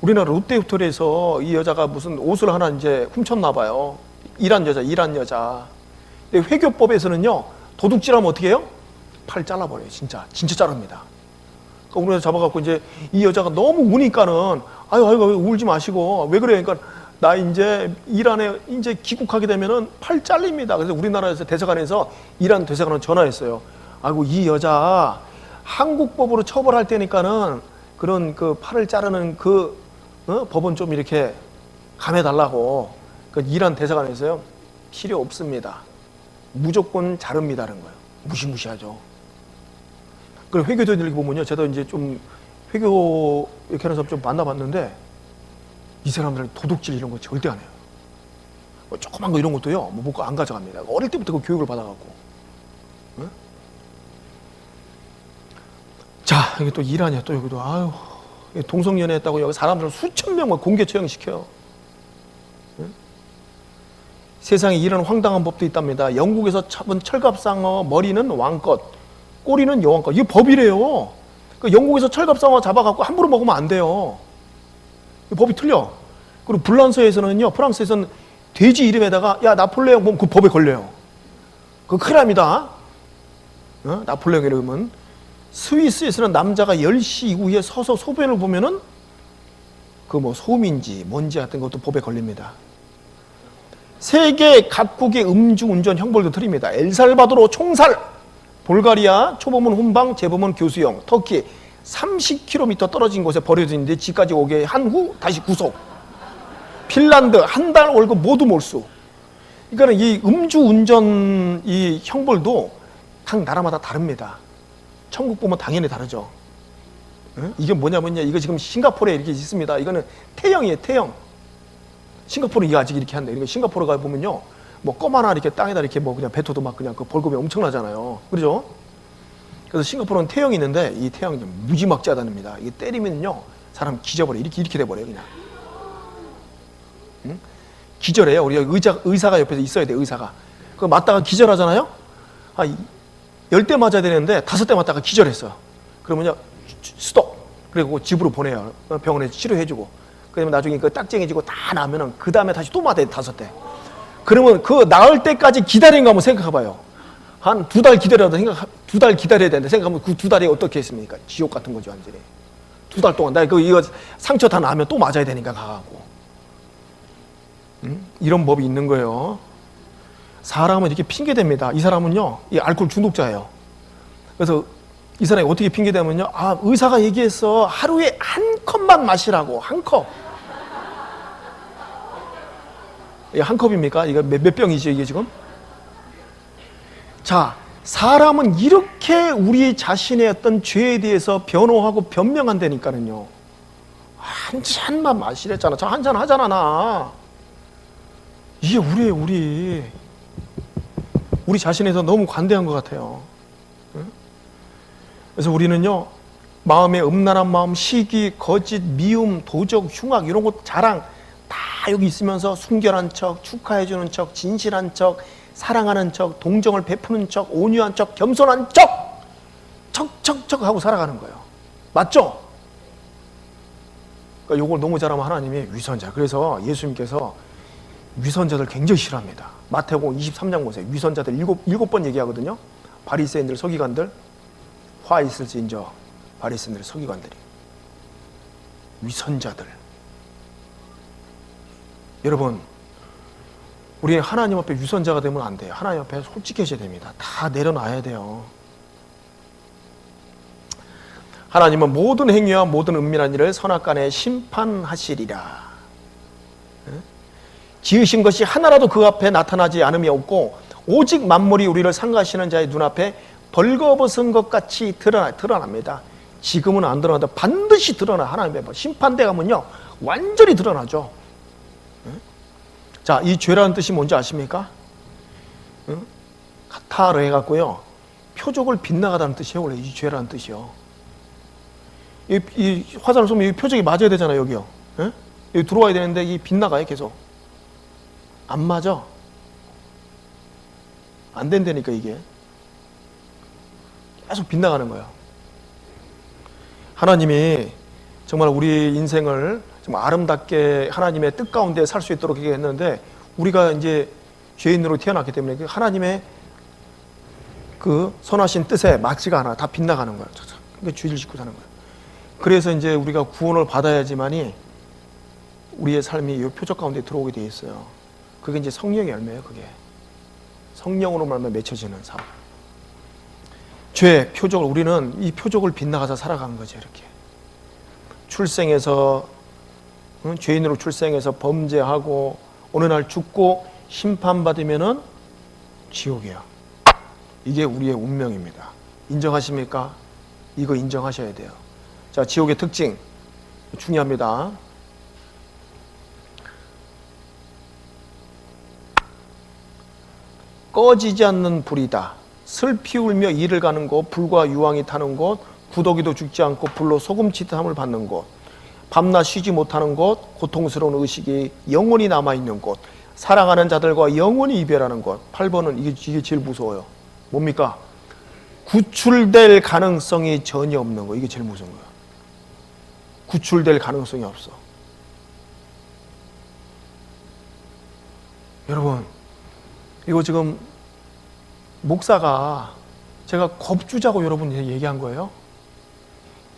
우리나라 롯데호텔에서 이 여자가 무슨 옷을 하나 이제 훔쳤나 봐요. 일한 여자. 근데 회교법에서는요, 도둑질하면 어떻게 해요? 팔 잘라버려요. 진짜 자릅니다. 그러니까 우리나라 잡아갖고 이제 이 여자가 너무 우니까는 아유 울지 마시고 왜 그래요? 그러니까 나 이제 이란에 이제 귀국하게 되면은 팔 잘립니다. 그래서 우리나라에서 대사관에서 이란 대사관으로 전화했어요. 아이고 이 여자 한국법으로 처벌할 때니까는 그런 그 팔을 자르는 그 법은 좀 이렇게 감해달라고. 그 이란 대사관에서요, 필요 없습니다. 무조건 자릅니다라는 거예요. 무시무시하죠. 그리고 회교도들 이렇게 보면요, 제가 이제 좀 회교 이렇게 하는 사람 좀 만나봤는데 이 사람들은 도둑질 이런 거 절대 안 해요. 뭐 조그만 거 이런 것도요, 뭐 먹고 안 가져갑니다. 어릴 때부터 그 교육을 받아갖고. 응? 자, 여기 또 이란이야. 또 여기도 아유, 동성연애 했다고 여기 사람들을 수천 명을 공개 처형시켜요. 응? 세상에 이런 황당한 법도 있답니다. 영국에서 잡은 철갑상어 머리는 왕것, 꼬리는 여왕과. 이게 법이래요. 그 영국에서 철갑상어 잡아갖고 함부로 먹으면 안 돼요. 법이 틀려. 그리고 불란서에서는요, 프랑스에서는 돼지 이름에다가 야 나폴레옹 보면 그 법에 걸려요. 그거 큰일 납니다. 나폴레옹 이름은. 스위스에서는 남자가 10시 이후에 서서 소변을 보면은 그 뭐 소음인지 뭔지 같은 것도 법에 걸립니다. 세계 각국의 음주운전 형벌도 틀립니다. 엘살바도르 총살, 볼가리아 초범은 훈방, 재범은 교수형, 터키 30km 떨어진 곳에 버려진데 집까지 오게 한 후 다시 구속. 핀란드 한 달 월급 모두 몰수. 그러니까 이 음주운전 이 형벌도 각 나라마다 다릅니다. 천국 보면 당연히 다르죠. 이게 뭐냐면요, 이거 지금 싱가포르에 이렇게 있습니다. 이거는 태형이에요, 태형. 싱가포르는 이거 아직 이렇게 한다. 그러니까 싱가포르 가 보면요, 뭐 껌 하나 이렇게 땅에다 이렇게 뭐 그냥 뱉어도 막 그냥 그 벌금이 엄청나잖아요. 그렇죠? 그래서 싱가포르는 태형이 있는데 이 태형이 무지막지하답니다. 이게 때리면요 사람 기절버려. 이렇게 돼버려요 그냥. 응? 기절해요. 우리가 의사가 옆에서 있어야 돼. 의사가. 그 맞다가 기절하잖아요. 10대 맞아야 되는데 5대 맞다가 기절했어요. 그러면요 스톱. 그리고 집으로 보내요. 병원에 치료해주고. 그러면 나중에 그 딱쟁이지고 다 나면은 그 다음에 다시 또 맞아야 돼. 5대. 그러면 그 나을 때까지 기다린 거 한번 생각해봐요. 한 2달 기다려야 2달 기다려야 되는데 생각하면 그 2달이 어떻게 했습니까? 지옥 같은 거죠, 완전히. 2달 동안 나 이거 상처 다 나면 또 맞아야 되니까 가고. 이런 법이 있는 거예요. 사람은 이렇게 핑계 댑니다. 이 사람은요, 이 알코올 중독자예요. 그래서 이 사람이 어떻게 핑계 대면요, 의사가 얘기했어. 하루에 한 컵만 마시라고. 한 컵. 이게 한 컵입니까? 이거 몇 병이죠, 이게 지금? 자, 사람은 이렇게 우리 자신의 어떤 죄에 대해서 변호하고 변명한다니까는요. 한 잔만 마시랬잖아. 저 한 잔 하잖아, 나. 이게 우리예요, 우리 자신에 대해서 너무 관대한 것 같아요. 그래서 우리는요, 마음의 음란한 마음, 시기, 거짓, 미움, 도적, 흉악 이런 것 자랑 다 여기 있으면서 순결한 척, 축하해주는 척, 진실한 척, 사랑하는 척, 동정을 베푸는 척, 온유한 척, 겸손한 척, 척 하고 살아가는 거예요. 맞죠? 그러니까 이걸 너무 잘하면 하나님이 위선자. 그래서 예수님께서 위선자들 굉장히 싫어합니다. 마태복음 23장 보세요. 위선자들 일곱 번 얘기하거든요. 바리새인들, 서기관들, 화 있을지인저 바리새인들, 서기관들이. 위선자들. 여러분, 우리 하나님 앞에 위선자가 되면 안 돼요. 하나님 앞에 솔직해져야 됩니다. 다 내려놔야 돼요. 하나님은 모든 행위와 모든 은밀한 일을 선악간에 심판하시리라. 지으신 것이 하나라도 그 앞에 나타나지 않음이 없고 오직 만물이 우리를 상가하시는 자의 눈앞에 벌거벗은 것 같이 드러납니다. 지금은 안 드러나도 반드시 드러나. 하나님의 심판대 가면요 완전히 드러나죠. 자, 이 죄라는 뜻이 뭔지 아십니까? 카타르 해갖고요, 표적을 빗나가다는 뜻이에요. 원래 이 죄라는 뜻이요. 이 화살을 쏘면 이 표적이 맞아야 되잖아요. 여기요. 여기 들어와야 되는데 이 빗나가요. 계속 안 맞아. 안 된다니까. 이게 계속 빗나가는 거예요. 하나님이 정말 우리 인생을 정말 아름답게 하나님의 뜻 가운데 살 수 있도록 이렇게 했는데, 우리가 이제 죄인으로 태어났기 때문에 하나님의 그 선하신 뜻에 맞지가 않아. 다 빗나가는 거예요. 그러니까 죄를 짓고 사는 거예요. 그래서 이제 우리가 구원을 받아야지만이 우리의 삶이 이 표적 가운데 들어오게 돼 있어요. 그게 이제 성령의 열매예요. 그게 성령으로 말하면 맺혀지는 삶. 죄, 표적을, 우리는 이 표적을 빗나가서 살아가는 거죠. 이렇게 출생해서 죄인으로 출생해서 범죄하고 어느 날 죽고 심판받으면은 지옥이야. 이게 우리의 운명입니다. 인정하십니까? 이거 인정하셔야 돼요. 자, 지옥의 특징 중요합니다. 꺼지지 않는 불이다. 슬피 울며 이를 가는 곳, 불과 유황이 타는 곳, 구더기도 죽지 않고 불로 소금치듯함을 받는 곳, 밤낮 쉬지 못하는 곳, 고통스러운 의식이 영원히 남아있는 곳, 사랑하는 자들과 영원히 이별하는 곳. 8번은 이게 제일 무서워요. 뭡니까? 구출될 가능성이 전혀 없는 거. 이게 제일 무서운 거야. 구출될 가능성이 없어. 여러분, 이거 지금 목사가 제가 겁주자고 여러분 얘기한 거예요.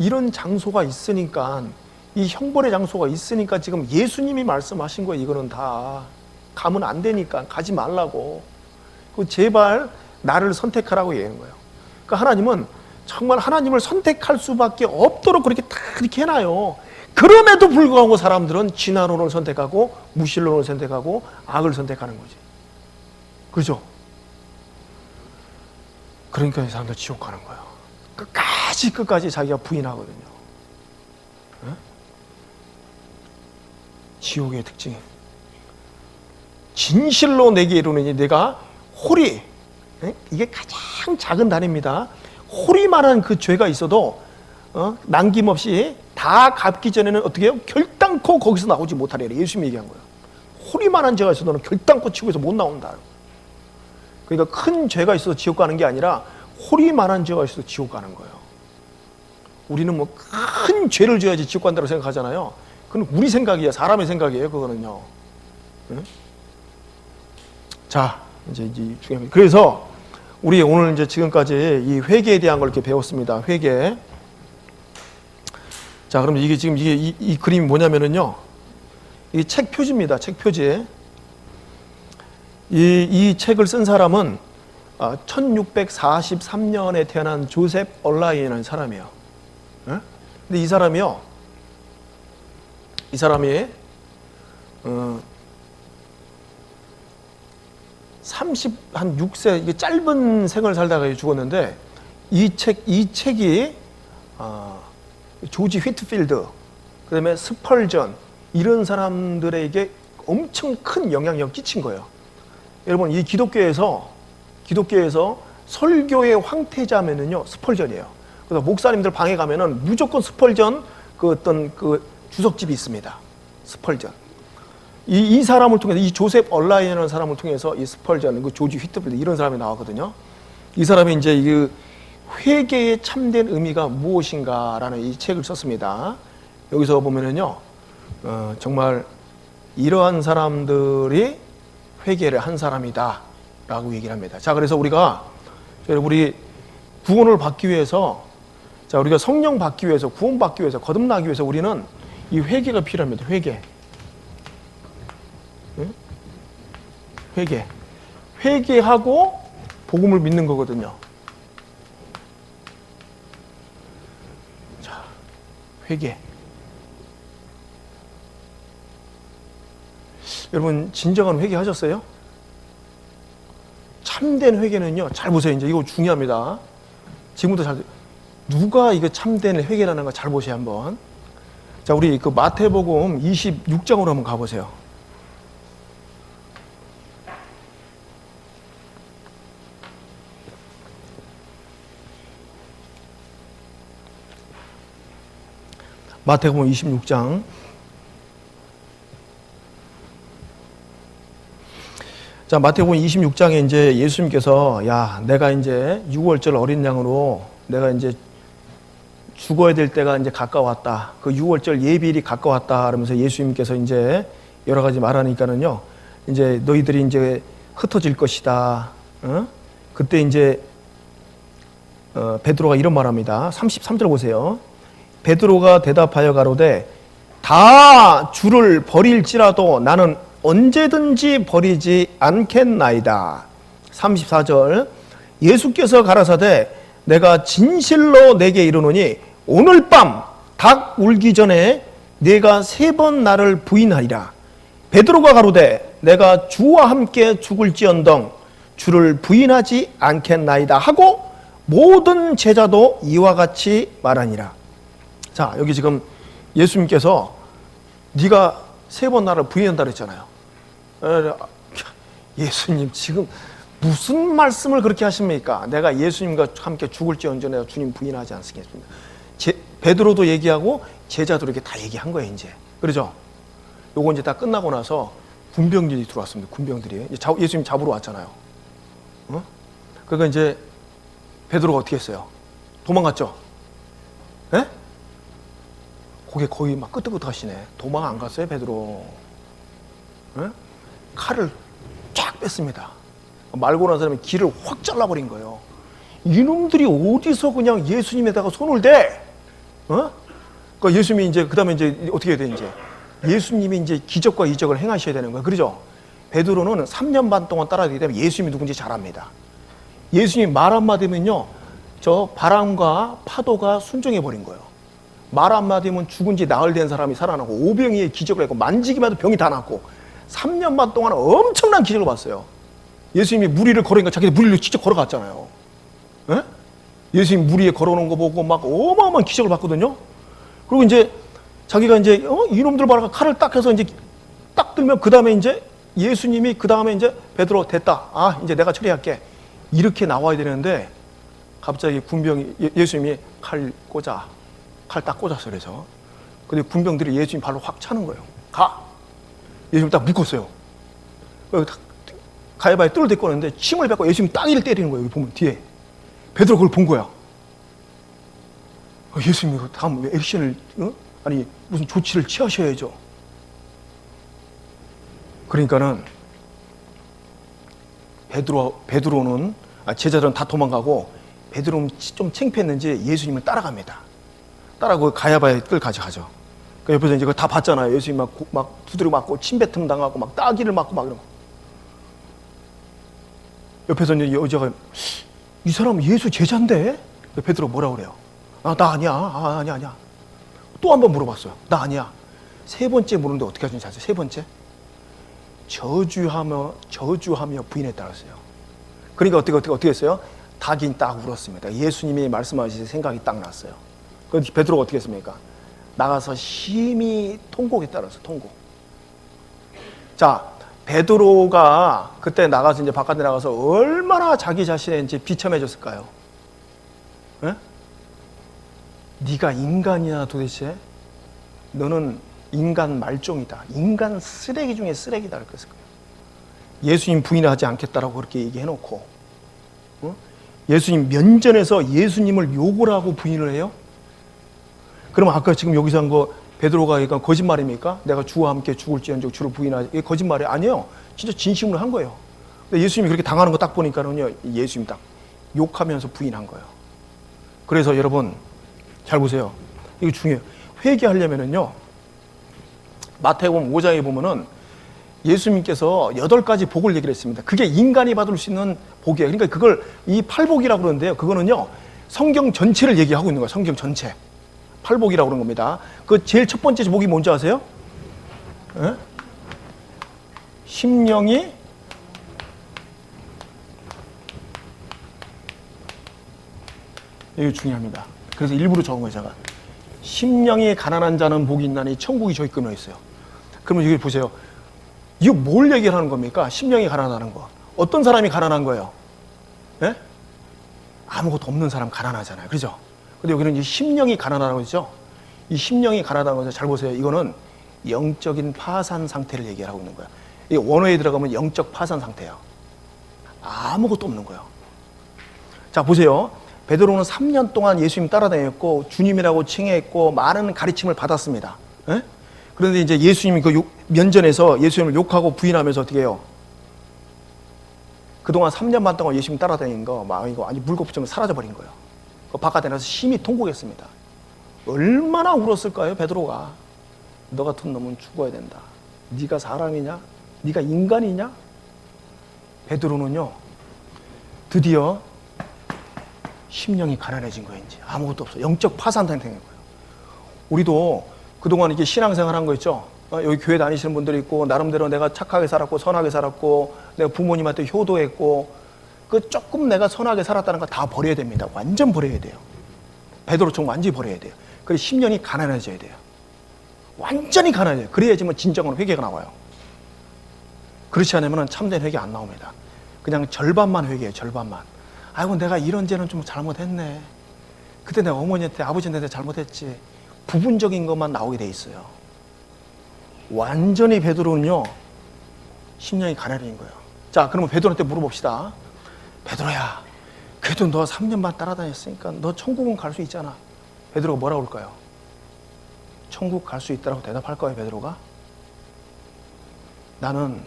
이런 장소가 있으니까, 이 형벌의 장소가 있으니까 지금 예수님이 말씀하신 거예요. 이거는 다 가면 안 되니까 가지 말라고. 제발 나를 선택하라고 얘기한 거예요. 그러니까 하나님은 정말 하나님을 선택할 수밖에 없도록 그렇게 다 이렇게 해놔요. 그럼에도 불구하고 사람들은 진화론을 선택하고 무신론을 선택하고 악을 선택하는 거지. 그렇죠? 그러니까 이 사람들 지옥 가는 거예요. 끝까지 자기가 부인하거든요. 네? 지옥의 특징이 진실로 내게 이르노니 내가 호리, 이게 가장 작은 단위입니다. 호리만한 그 죄가 있어도 남김없이 다 갚기 전에는 어떻게 해요? 결단코 거기서 나오지 못하리라. 예수님이 얘기한 거예요. 호리만한 죄가 있어도 너는 결단코 지옥에서 못 나온다. 그러니까 큰 죄가 있어서 지옥 가는 게 아니라 호리만한 죄가 있어서 지옥 가는 거예요. 우리는 뭐 큰 죄를 지어야지 지옥 간다고 생각하잖아요. 그건 우리 생각이에요. 사람의 생각이에요. 그거는요. 응? 자, 이제 중요합니다. 그래서 우리 오늘 이제 지금까지 이 회개에 대한 걸 이렇게 배웠습니다. 회개. 자, 그럼 이게 지금 이 그림이 뭐냐면은요. 이 책 표지입니다. 책 표지. 이 책을 쓴 사람은 1643년에 태어난 조셉 얼라인이라는 사람이에요. 네? 근데 이 사람이 한 36세 이게 짧은 생을 살다가 죽었는데 이 책이 조지 휘트필드, 그다음에 스펄전 이런 사람들에게 엄청 큰 영향력을 끼친 거예요. 여러분, 이 기독교에서 설교의 황태자면은요 스펄전이에요. 그래서 목사님들 방에 가면은 무조건 스펄전 어떤 주석집이 있습니다. 스펄전. 이 사람을 통해서 이 조셉 얼라인이라는 사람을 통해서 이 스펄전, 조지 휘트필드 이런 사람이 나왔거든요. 이 사람이 이제 이 회개의 참된 의미가 무엇인가라는 이 책을 썼습니다. 여기서 보면은요, 정말 이러한 사람들이 회개를 한 사람이다라고 얘기를 합니다. 자, 그래서 우리 구원을 받기 위해서, 우리가 성령 받기 위해서, 구원 받기 위해서, 거듭나기 위해서 우리는 이 회개가 필요합니다. 회개. 응? 회개하고 복음을 믿는 거거든요. 자, 회개. 여러분, 진정한 회개 하셨어요? 참된 회개는요, 잘 보세요. 이제 이거 중요합니다. 지금부터 누가 이거 참된 회개라는 거 잘 보세요, 한번. 자, 우리 마태복음 26장으로 한번 가보세요. 마태복음 26장. 자, 마태복음 26장에 이제 예수님께서 내가 이제 6월절 어린 양으로 내가 이제 죽어야 될 때가 이제 가까웠다. 그 6월절 예비일이 가까웠다. 그러면서 예수님께서 이제 여러 가지 말하니까는요. 이제 너희들이 이제 흩어질 것이다. 그때 이제 베드로가 이런 말합니다. 33절 보세요. 베드로가 대답하여 가로되 다 주를 버릴지라도 나는 언제든지 버리지 않겠나이다. 34절. 예수께서 가라사대 내가 진실로 내게 이르노니 오늘 밤 닭 울기 전에 네가 3번 나를 부인하리라. 베드로가 가로되 내가 주와 함께 죽을지언정 주를 부인하지 않겠나이다 하고 모든 제자도 이와 같이 말하니라. 자, 여기 지금 예수님께서 네가 3번 나를 부인한다 그랬잖아요. 예수님 지금 무슨 말씀을 그렇게 하십니까? 내가 예수님과 함께 죽을지언정 내가 주님 부인하지 않겠습니다. 베드로도 얘기하고 제자도 이렇게 다 얘기한 거예요, 이제. 그렇죠? 요거 이제 다 끝나고 나서 군병들이 들어왔습니다. 군병들이 예수님 잡으러 왔잖아요. 그러니까 이제 베드로가 어떻게 했어요? 도망갔죠? 예? 고개 거의 막 끄덕끄덕하시네. 도망 안 갔어요, 베드로. 예? 칼을 쫙 뺐습니다. 말고 난 사람이 길을 확 잘라버린 거예요. 이놈들이 어디서 그냥 예수님에다가 손을 대? 어? 그러니까 예수님이 이제 그다음에 이제 어떻게 해야 돼 이제? 예수님이 이제 기적과 이적을 행하셔야 되는 거예요. 그렇죠? 베드로는 3년 반 동안 따라가기 때문에 예수님이 누군지 잘 압니다. 예수님 말 한마디면요, 저 바람과 파도가 순종해 버린 거예요. 말 한마디면 죽은 지 나흘 된 사람이 살아나고 오병이의 기적을 했고 만지기만 해도 병이 다 낫고 3년 반 동안 엄청난 기적을 봤어요. 예수님이 물 위를 걸으니까 자기들 물 위를 직접 걸어갔잖아요. 예? 예수님 물 위에 걸어놓은 거 보고 막 어마어마한 기적을 봤거든요. 그리고 이제 자기가 이제 이놈들 봐라 칼을 딱 해서 이제 딱 들면 그 다음에 이제 예수님이 그 다음에 이제 베드로 됐다. 아 이제 내가 처리할게. 이렇게 나와야 되는데 갑자기 군병이 예수님이 칼 딱 꽂았어. 그래서 근데 군병들이 예수님 발로 확 차는 거예요. 가. 예수님 딱 묶었어요. 가야바에 뜰을 데리고 왔는데 침을 뱉고 예수님이 따귀를 때리는 거예요. 여기 보면 뒤에 베드로 그걸 본 거야. 예수님이 다음 액션을 아니 무슨 조치를 취하셔야죠. 그러니까는 베드로는 제자들은 다 도망가고 베드로는 좀 창피했는지 예수님을 따라갑니다. 따라고 가야바의 뜰 가져가죠. 그 옆에서 이제 그거 다 봤잖아요. 예수님 막 두드려 맞고 침뱉음 당하고 막 따귀를 맞고 막 이런 거. 옆에서 이제 여자가 이 사람 예수 제자인데? 베드로 뭐라 그래요? 아, 나 아니야. 아니야. 또 한 번 물어봤어요. 나 아니야. 세 번째 물었는데 어떻게 하시는지 아세요? 세 번째? 저주하며 부인했다 그랬어요. 그러니까 어떻게 했어요? 닭이 딱 울었습니다. 예수님이 말씀하신 생각이 딱 났어요. 그래서 베드로가 어떻게 했습니까? 나가서 심히 통곡했다 그랬어요. 통곡. 자, 베드로가 그때 나가서 이제 바깥에 나가서 얼마나 자기 자신에 이제 비참해졌을까요? 에? 네가 인간이야 도대체? 너는 인간 말종이다. 인간 쓰레기 중에 쓰레기다. 그랬을 거예요. 예수님 부인하지 않겠다라고 그렇게 얘기해놓고, 예수님 면전에서 예수님을 욕을 하고 부인을 해요? 그럼 아까 지금 여기서 한 거 베드로가 그러니까 거짓말입니까? 내가 주와 함께 죽을지언정 주를 부인하지. 이게 거짓말이 아니에요. 진짜 진심으로 한 거예요. 근데 예수님이 그렇게 당하는 거 딱 보니까는요, 예수님 딱 욕하면서 부인한 거예요. 그래서 여러분 잘 보세요. 이거 중요해요. 회개하려면은요, 마태복음 5장에 보면은 예수님께서 8가지 복을 얘기를 했습니다. 그게 인간이 받을 수 있는 복이에요. 그러니까 그걸 이 팔복이라고 그러는데요. 그거는요, 성경 전체를 얘기하고 있는 거예요. 성경 전체. 팔복이라고 그런 겁니다. 그 제일 첫 번째 복이 뭔지 아세요? 에? 심령이 이게 중요합니다. 그래서 일부러 적은 거예요, 제가. 심령이 가난한 자는 복이 있나니 천국이 저희 끊어 있어요. 그러면 여기 보세요. 이거 뭘 얘기를 하는 겁니까? 심령이 가난하다는 거. 어떤 사람이 가난한 거예요? 예? 아무것도 없는 사람 가난하잖아요. 그죠? 근데 여기는 이제 심령이 가난하다는 거죠. 이 심령이 가난하다는 거죠. 잘 보세요. 이거는 영적인 파산 상태를 얘기하고 있는 거예요. 이 원어에 들어가면 영적 파산 상태예요. 아무것도 없는 거예요. 자, 보세요. 베드로는 3년 동안 예수님 따라다녔고 주님이라고 칭했고 많은 가르침을 받았습니다. 에? 그런데 이제 예수님이 그 면전에서 예수님을 욕하고 부인하면서 어떻게 해요? 그동안 3년 반 동안 예수님 따라다닌 거 막 이거 아니 물거품처럼 사라져버린 거예요. 그 바깥에 나서 심히 통곡했습니다. 얼마나 울었을까요, 베드로가? 너 같은 놈은 죽어야 된다. 네가 사람이냐? 네가 인간이냐? 베드로는요, 드디어 심령이 가난해진 거예요. 이제 아무것도 없어. 영적 파산 상태인 거예요. 우리도 그동안 이렇게 신앙생활 한 거 있죠. 여기 교회 다니시는 분들이 있고 나름대로 내가 착하게 살았고 선하게 살았고 내가 부모님한테 효도했고 그 조금 내가 선하게 살았다는 거 다 버려야 됩니다. 완전 버려야 돼요. 베드로처럼 완전히 버려야 돼요. 그래서 심령이 가난해져야 돼요. 완전히 가난해져요. 그래야지만 진정으로 회개가 나와요. 그렇지 않으면 참된 회개 안 나옵니다. 그냥 절반만 회개해요. 절반만. 아이고 내가 이런 죄는 좀 잘못했네. 그때 내가 어머니한테 아버지한테 잘못했지. 부분적인 것만 나오게 돼 있어요. 완전히 베드로는요, 심령이 가난해진 거예요. 자, 그러면 베드로한테 물어봅시다. 베드로야, 그 그래도 너 3년 반 따라다녔으니까 너 천국은 갈 수 있잖아. 베드로가 뭐라고 그럴까요? 천국 갈 수 있다고 대답할 거예요, 베드로가? 나는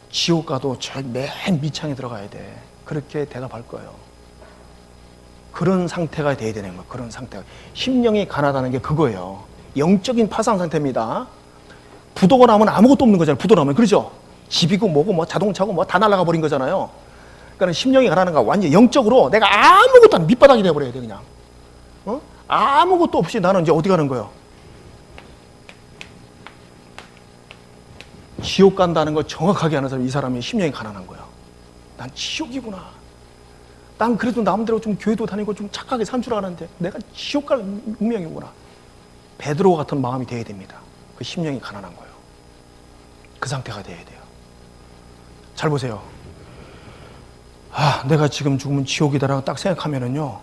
지옥 가도 저 맨 밑창에 들어가야 돼. 그렇게 대답할 거예요. 그런 상태가 돼야 되는 거예요. 그런 상태가. 심령이 가난하다는 게 그거예요. 영적인 파상 상태입니다. 부도가 나면 아무것도 없는 거잖아요. 부도 나면. 그렇죠? 집이고 뭐고 뭐 자동차고 뭐 다 날아가 버린 거잖아요. 그러니까 심령이 가난한 거 완전 영적으로 내가 아무것도 안 밑바닥이 돼버려야 돼, 그냥. 아무것도 없이 나는 이제 어디 가는 거예요? 지옥 간다는 걸 정확하게 아는 사람이 이 사람이 심령이 가난한 거예요. 난 지옥이구나. 난 그래도 남대로 좀 교회도 다니고 좀 착하게 산 줄 아는데 내가 지옥 갈 운명이구나. 베드로 같은 마음이 돼야 됩니다. 그 심령이 가난한 거예요. 그 상태가 돼야 돼요. 잘 보세요. 내가 지금 죽으면 지옥이다라고 딱 생각하면은요,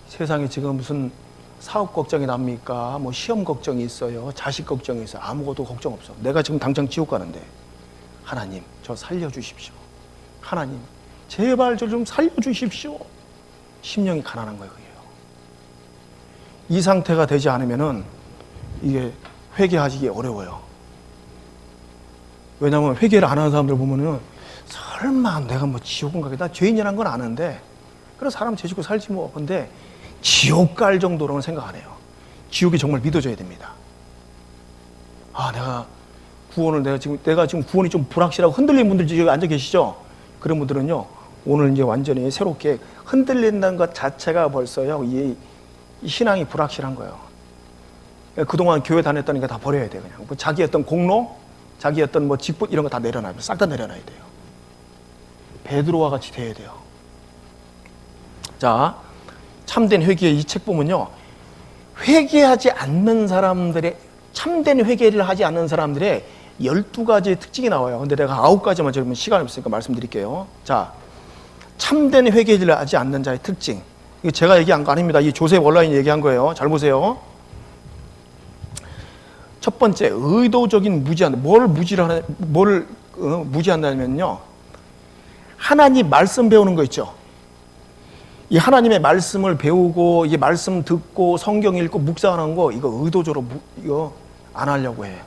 세상에 지금 무슨 사업 걱정이 납니까? 뭐 시험 걱정이 있어요. 자식 걱정이 있어요. 아무것도 걱정 없어. 내가 지금 당장 지옥 가는데 하나님 저 살려주십시오. 하나님 제발 저 좀 살려주십시오. 심령이 가난한 거예요. 그게요. 이 상태가 되지 않으면은 이게 회개하기 어려워요. 왜냐하면 회개를 안 하는 사람들 보면은 설마 내가 뭐 지옥은 가겠다. 죄인이라는 건 아는데 그래 사람 죄 짓고 살지 뭐. 근데 지옥 갈 정도로는 생각 안 해요. 지옥이 정말 믿어져야 됩니다. 내가 지금 구원이 좀 불확실하고 흔들리는 분들 지금 앉아 계시죠? 그런 분들은요, 오늘 이제 완전히 새롭게 흔들린다는 것 자체가 벌써요, 이 신앙이 불확실한 거예요. 그동안 교회 다녔다니까 다 버려야 돼요, 그냥. 뭐 자기 어떤 공로, 자기 어떤 뭐 직분 이런 거 다 내려놔요. 싹 다 내려놔야 돼요. 베드로와 같이 돼야 돼요. 자, 참된 회개의 이 책 보면요, 회개하지 않는 사람들의, 참된 회개를 하지 않는 사람들의 12가지의 특징이 나와요. 근데 내가 9가지만 지금 시간이 없으니까 말씀드릴게요. 자, 참된 회개를 하지 않는 자의 특징. 이거 제가 얘기한 거 아닙니다. 이 조셉 원라인이 얘기한 거예요. 잘 보세요. 첫 번째, 의도적인 무지한다. 뭘 무지한다면요, 하나님 말씀 배우는 거 있죠. 이 하나님의 말씀을 배우고 이 말씀 듣고 성경 읽고 묵상하는 거 이거 의도적으로 이거 안 하려고 해.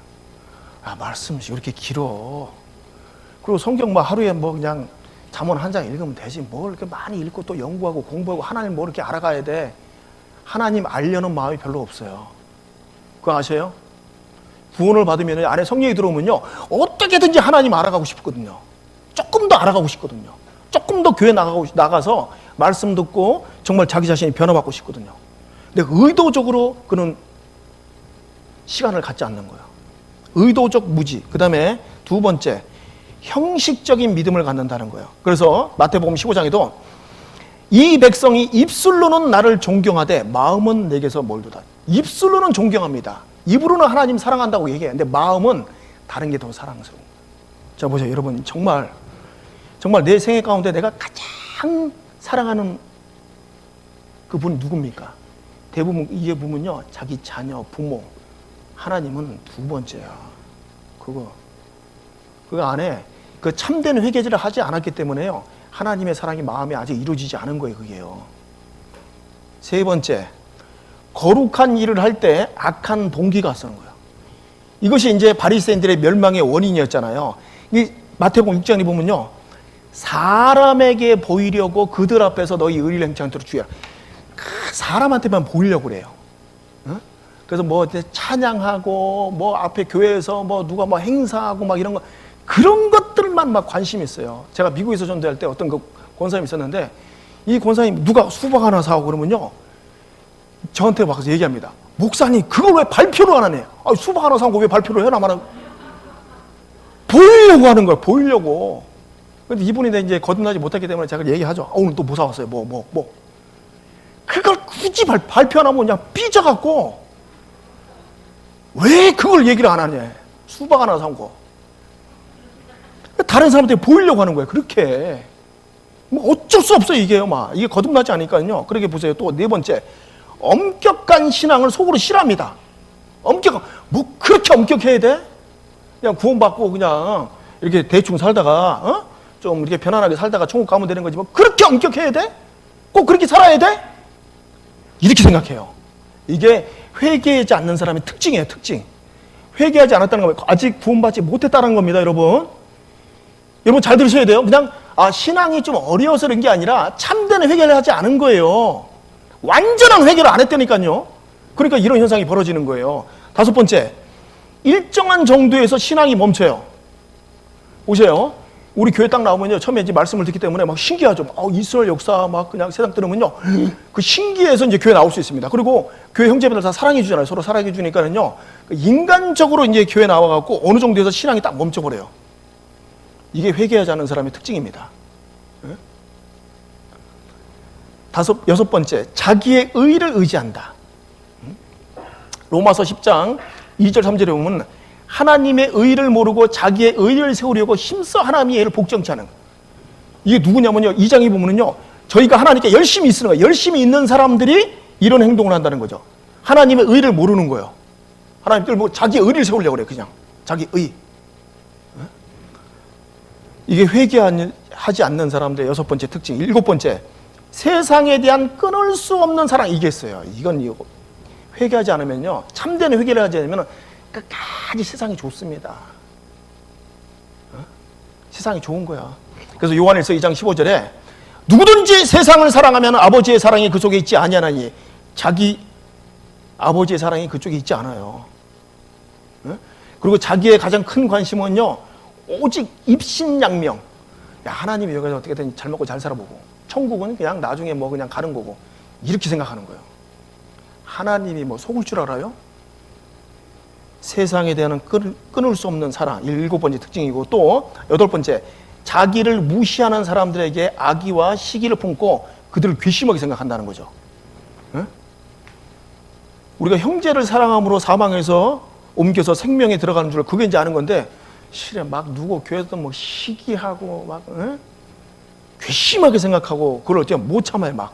말씀이 이렇게 길어. 그리고 성경 뭐 하루에 뭐 그냥 잠언 한 장 읽으면 되지. 뭘 이렇게 많이 읽고 또 연구하고 공부하고 하나님 뭐 이렇게 알아가야 돼. 하나님 알려는 마음이 별로 없어요. 그거 아셔요? 구원을 받으면 안에 성령이 들어오면요, 어떻게든지 하나님 알아가고 싶거든요. 조금 더 알아가고 싶거든요. 조금 더 교회 나가서 말씀 듣고 정말 자기 자신이 변화받고 싶거든요. 근데 의도적으로 그는 시간을 갖지 않는 거예요. 의도적 무지. 그 다음에 두 번째, 형식적인 믿음을 갖는다는 거예요. 그래서 마태복음 15장에도 이 백성이 입술로는 나를 존경하되 마음은 내게서 멀도다. 입술로는 존경합니다. 입으로는 하나님 사랑한다고 얘기해요. 근데 마음은 다른 게 더 사랑스러운 거예요. 자, 보세요. 여러분, 정말 내 생애 가운데 내가 가장 사랑하는 그분이 누굽니까? 대부분 이게 보면요, 자기 자녀, 부모. 하나님은 두 번째야. 그거 안에 그 참된 회개질을 하지 않았기 때문에요, 하나님의 사랑이 마음에 아직 이루어지지 않은 거예요. 그게요. 세 번째, 거룩한 일을 할 때 악한 동기가 쓰는 거예요. 이것이 이제 바리새인들의 멸망의 원인이었잖아요. 이 마태복음 6장에 보면요, 사람에게 보이려고 그들 앞에서 너희 의리를 행치 않도록 주의하라. 사람한테만 보이려고 그래요. 그래서 뭐 찬양하고 뭐 앞에 교회에서 뭐 누가 뭐 행사하고 막 이런 거, 그런 것들만 막 관심이 있어요. 제가 미국에서 전도할 때 어떤 그 권사님이 있었는데, 이 권사님 누가 수박 하나 사오고 그러면요, 저한테 와서 얘기합니다. 목사님 그걸 왜 발표를 안 하네? 수박 하나 사온 거 왜 발표를 해라 말아? 보이려고 하는 거예요. 보이려고. 근데 이분이 이제 거듭나지 못했기 때문에 제가 얘기하죠. 오늘 또 뭐 사왔어요? 뭐. 그걸 굳이 발표 안 하면 그냥 삐져갖고 왜 그걸 얘기를 안 하냐? 수박 하나 사온 거. 다른 사람한테 보이려고 하는 거예요. 그렇게. 뭐 어쩔 수 없어요. 이게요. 이게 거듭나지 않으니까요. 그렇게 보세요. 또 네 번째, 엄격한 신앙을 속으로 싫어합니다. 뭐 그렇게 엄격해야 돼? 그냥 구원받고 그냥 이렇게 대충 살다가 좀 이렇게 편안하게 살다가 천국 가면 되는 거지 뭐 그렇게 엄격해야 돼? 꼭 그렇게 살아야 돼? 이렇게 생각해요. 이게 회개하지 않는 사람의 특징이에요. 특징. 회개하지 않았다는 거 아직 구원받지 못했다는 겁니다. 여러분 잘 들으셔야 돼요. 그냥 신앙이 좀 어려워서 그런 게 아니라 참된 회개를 하지 않은 거예요. 완전한 회개를 안 했다니까요. 그러니까 이런 현상이 벌어지는 거예요. 다섯 번째, 일정한 정도에서 신앙이 멈춰요. 보세요. 우리 교회 딱 나오면요, 처음에 이제 말씀을 듣기 때문에 막 신기하죠. 이스라엘 역사 막 그냥 세상 들으면요, 그 신기해서 이제 교회 나올 수 있습니다. 그리고 교회 형제분들 다 사랑해 주잖아요. 서로 사랑해 주니까는요, 인간적으로 이제 교회 나와갖고 어느 정도에서 신앙이 딱 멈춰버려요. 이게 회개하지 않는 사람의 특징입니다. 여섯 번째, 자기의 의를 의지한다. 로마서 10장 2절 3절에 보면 하나님의 의를 모르고 자기의 의를 세우려고 힘써 하나님의 의를 복종치 않은, 이게 누구냐면요, 2장에 보면은요, 저희가 하나님께 열심히 있는 거예요. 열심히 있는 사람들이 이런 행동을 한다는 거죠. 하나님의 의를 모르는 거예요. 하나님들 뭐 자기 의를 세우려고 그래요. 그냥 자기 의. 이게 회개하지 않는 사람들의 여섯 번째 특징. 일곱 번째, 세상에 대한 끊을 수 없는 사랑. 이게 있어요. 이건 회개하지 않으면요, 참된 회개를 하지 않으면 끝까지 세상이 좋습니다. 세상이 좋은 거야. 그래서 요한일서 2장 15절에 누구든지 세상을 사랑하면 아버지의 사랑이 그 속에 있지 아니하나니, 자기 아버지의 사랑이 그쪽에 있지 않아요. 그리고 자기의 가장 큰 관심은요, 오직 입신양명. 하나님이 여기서 어떻게든 잘 먹고 잘 살아보고, 천국은 그냥 나중에 뭐 그냥 가는 거고, 이렇게 생각하는 거예요. 하나님이 뭐 속을 줄 알아요? 세상에 대한 끊을 수 없는 사랑, 일곱 번째 특징이고, 또 여덟 번째, 자기를 무시하는 사람들에게 악의와 시기를 품고 그들을 괘씸하게 생각한다는 거죠. 우리가 형제를 사랑함으로 사망해서 옮겨서 생명에 들어가는 줄 그게 이제 아는 건데, 실은 막 누구 교회에서 뭐 시기하고 막 괘씸하게 생각하고 그걸 어떻게 못 참아요. 막.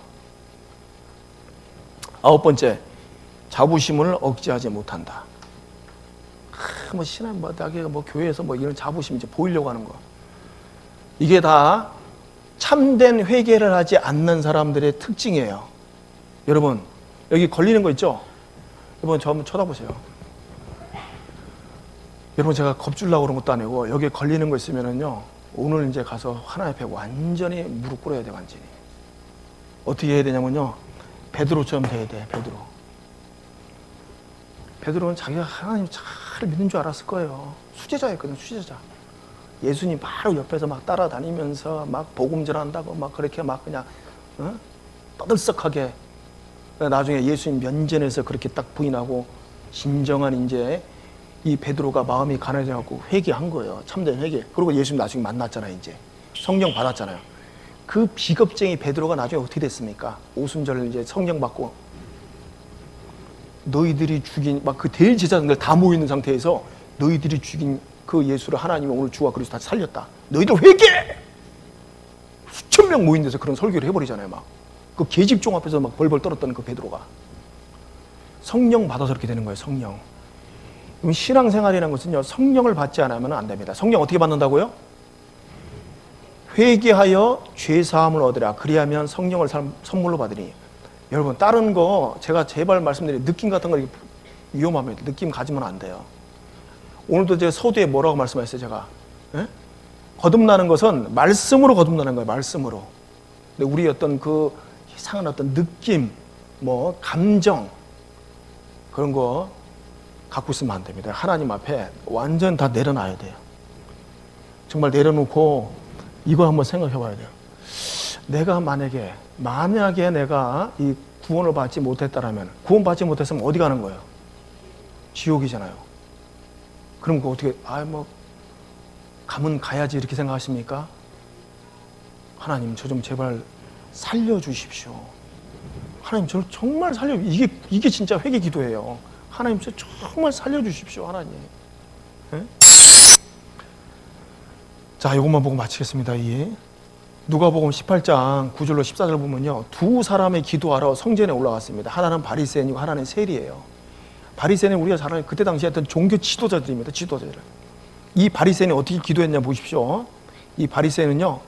아홉 번째, 자부심을 억제하지 못한다. 뭐 신앙 뭐 나게 뭐 교회에서 뭐 이런 자부심 이제 보이려고 하는 거, 이게 다 참된 회개를 하지 않는 사람들의 특징이에요. 여러분 여기 걸리는 거 있죠? 여러분 저 한번 쳐다보세요. 여러분 제가 겁주려고 그런 것도 아니고, 여기에 걸리는 거 있으면은요, 오늘 이제 가서 하나님 앞에 완전히 무릎 꿇어야 돼. 완전히. 어떻게 해야 되냐면요, 베드로처럼 돼야 돼. 베드로는 자기가 하나님 잘 믿는 줄 알았을 거예요. 수제자였거든. 수제자. 예수님 바로 옆에서 막 따라다니면서 막 복음 전한다고 막 그렇게 막 그냥 떠들썩하게, 나중에 예수님 면전에서 그렇게 딱 부인하고, 진정한 이제 이 베드로가 마음이 가난해갖고 회개한 거예요. 참된 회개. 그리고 예수님 나중에 만났잖아요. 이제 성령 받았잖아요. 그 비겁쟁이 베드로가 나중에 어떻게 됐습니까? 오순절 이제 성령 받고, 너희들이 죽인 막 그 대제사장들 다 모여 있는 상태에서 너희들이 죽인 그 예수를 하나님이 오늘 주와 그리스도 다 살렸다. 너희들 회개! 수천 명 모인 데서 그런 설교를 해버리잖아요. 막 그 계집종 앞에서 막 벌벌 떨었던 그 베드로가 성령 받아서 그렇게 되는 거예요. 성령. 신앙생활이라는 것은요, 성령을 받지 않으면 안 됩니다. 성령 어떻게 받는다고요? 회개하여 죄사함을 얻으라. 그리하면 성령을 선물로 받으니. 여러분 다른 거 제가 제발 말씀드리는 느낌 같은 거 위험합니다. 느낌 가지면 안 돼요. 오늘도 제가 서두에 뭐라고 말씀하셨어요? 제가 거듭나는 것은 말씀으로 거듭나는 거예요. 말씀으로. 근데 우리 어떤 그 이상한 어떤 느낌, 뭐 감정, 그런 거 갖고 있으면 안 됩니다. 하나님 앞에 완전 다 내려놔야 돼요. 정말 내려놓고 이거 한번 생각해 봐야 돼요. 내가 만약에 내가 이 구원을 받지 못했다라면, 구원받지 못했으면 어디 가는 거예요? 지옥이잖아요. 그럼 그거 어떻게, 뭐 가면 가야지 이렇게 생각하십니까? 하나님 저 좀 제발 살려주십시오. 하나님 저를 정말 이게 진짜 회개 기도예요. 하나님 저 정말 살려주십시오. 하나님. 네? 자, 이것만 보고 마치겠습니다. 누가복음 18장 9절로 14절 보면요, 두 사람의 기도하러 성전에 올라갔습니다. 하나는 바리새인이고 하나는 세리예요. 바리새인은 우리가 잘 아는 그때 당시에 어떤 종교 지도자들입니다. 지도자들. 이 바리새인이 어떻게 기도했냐 보십시오. 이 바리새인은요,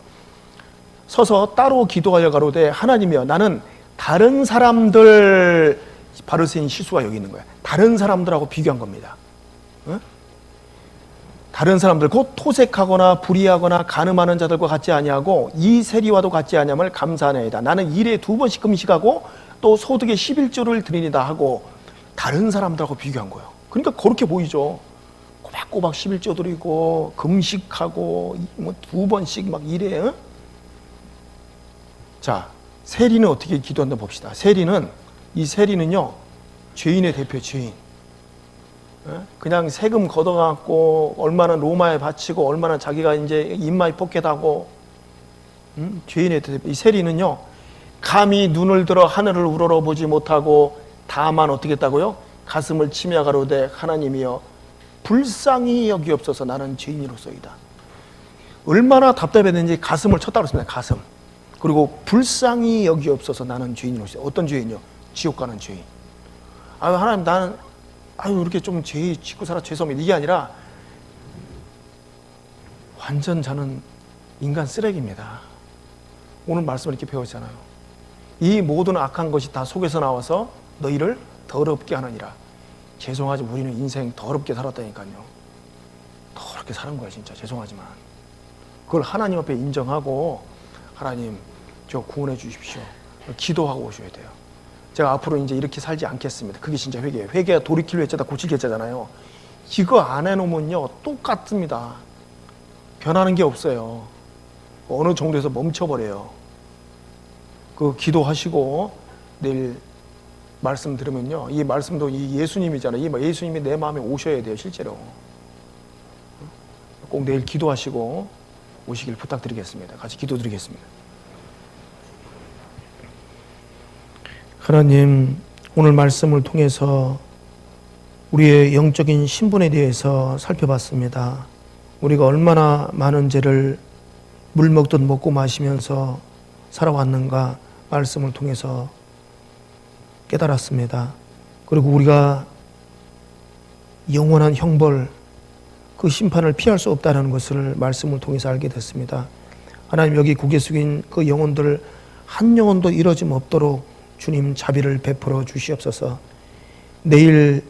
서서 따로 기도하여 가로되 하나님이여 나는 다른 사람들, 바리새인 시수가 여기 있는 거야. 다른 사람들하고 비교한 겁니다. 어? 다른 사람들 곧 토색하거나 불의하거나 간음하는 자들과 같지 아니하고 이 세리와도 같지 아니함을 감사하나이다. 나는 일에 2번씩 금식하고 또 소득의 11조를 드리니다 하고 다른 사람들하고 비교한 거예요. 그러니까 그렇게 보이죠. 꼬박꼬박 11조 드리고 금식하고 뭐 2번씩 막 이래. 어? 자, 세리는 어떻게 기도한다 봅시다. 이 세리는요, 죄인의 대표, 죄인. 그냥 세금 걷어갖고 얼마나 로마에 바치고 얼마나 자기가 이제 입마에 포켓하고 죄인의 대표. 이 세리는요, 감히 눈을 들어 하늘을 우러러보지 못하고 다만 어떻게 했다고요? 가슴을 치며 가로되 하나님이여 불쌍히 여기옵소서 나는 죄인으로소이다. 얼마나 답답했는지 가슴을 쳤다 그랬습니다. 가슴. 그리고 불쌍히 여기옵소서 나는 죄인으로서. 어떤 죄인이요? 지옥 가는 죄인. 아유 하나님 나는 이렇게 좀 죄 짓고 살아 죄송합니다. 이게 아니라 완전 저는 인간 쓰레기입니다. 오늘 말씀을 이렇게 배웠잖아요. 이 모든 악한 것이 다 속에서 나와서 너희를 더럽게 하느니라. 죄송하지만 우리는 인생 더럽게 살았다니까요. 더럽게 사는 거야 진짜. 죄송하지만 그걸 하나님 앞에 인정하고 하나님 저 구원해 주십시오. 기도하고 오셔야 돼요. 제가 앞으로 이제 이렇게 살지 않겠습니다. 그게 진짜 회개예요. 회개가 돌이킬 회자다 고칠 회자잖아요. 이거 안 해놓으면요 똑같습니다. 변하는 게 없어요. 어느 정도에서 멈춰버려요. 그 기도하시고 내일 말씀 들으면요, 이 말씀도 이 예수님이잖아요. 이 예수님이 내 마음에 오셔야 돼요. 실제로 꼭 내일 기도하시고 오시길 부탁드리겠습니다. 같이 기도드리겠습니다. 하나님, 오늘 말씀을 통해서 우리의 영적인 신분에 대해서 살펴봤습니다. 우리가 얼마나 많은 죄를 물 먹듯 먹고 마시면서 살아왔는가 말씀을 통해서 깨달았습니다. 그리고 우리가 영원한 형벌, 그 심판을 피할 수 없다는 것을 말씀을 통해서 알게 됐습니다. 하나님, 여기 고개 숙인 그 영혼들 한 영혼도 이뤄짐 없도록 주님 자비를 베풀어 주시옵소서. 내일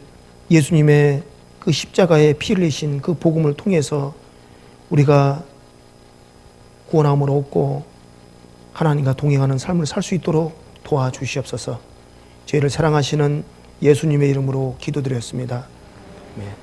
예수님의 그 십자가에 피 흘리신 그 복음을 통해서 우리가 구원함을 얻고 하나님과 동행하는 삶을 살 수 있도록 도와주시옵소서. 죄를 사랑하시는 예수님의 이름으로 기도드렸습니다. 네.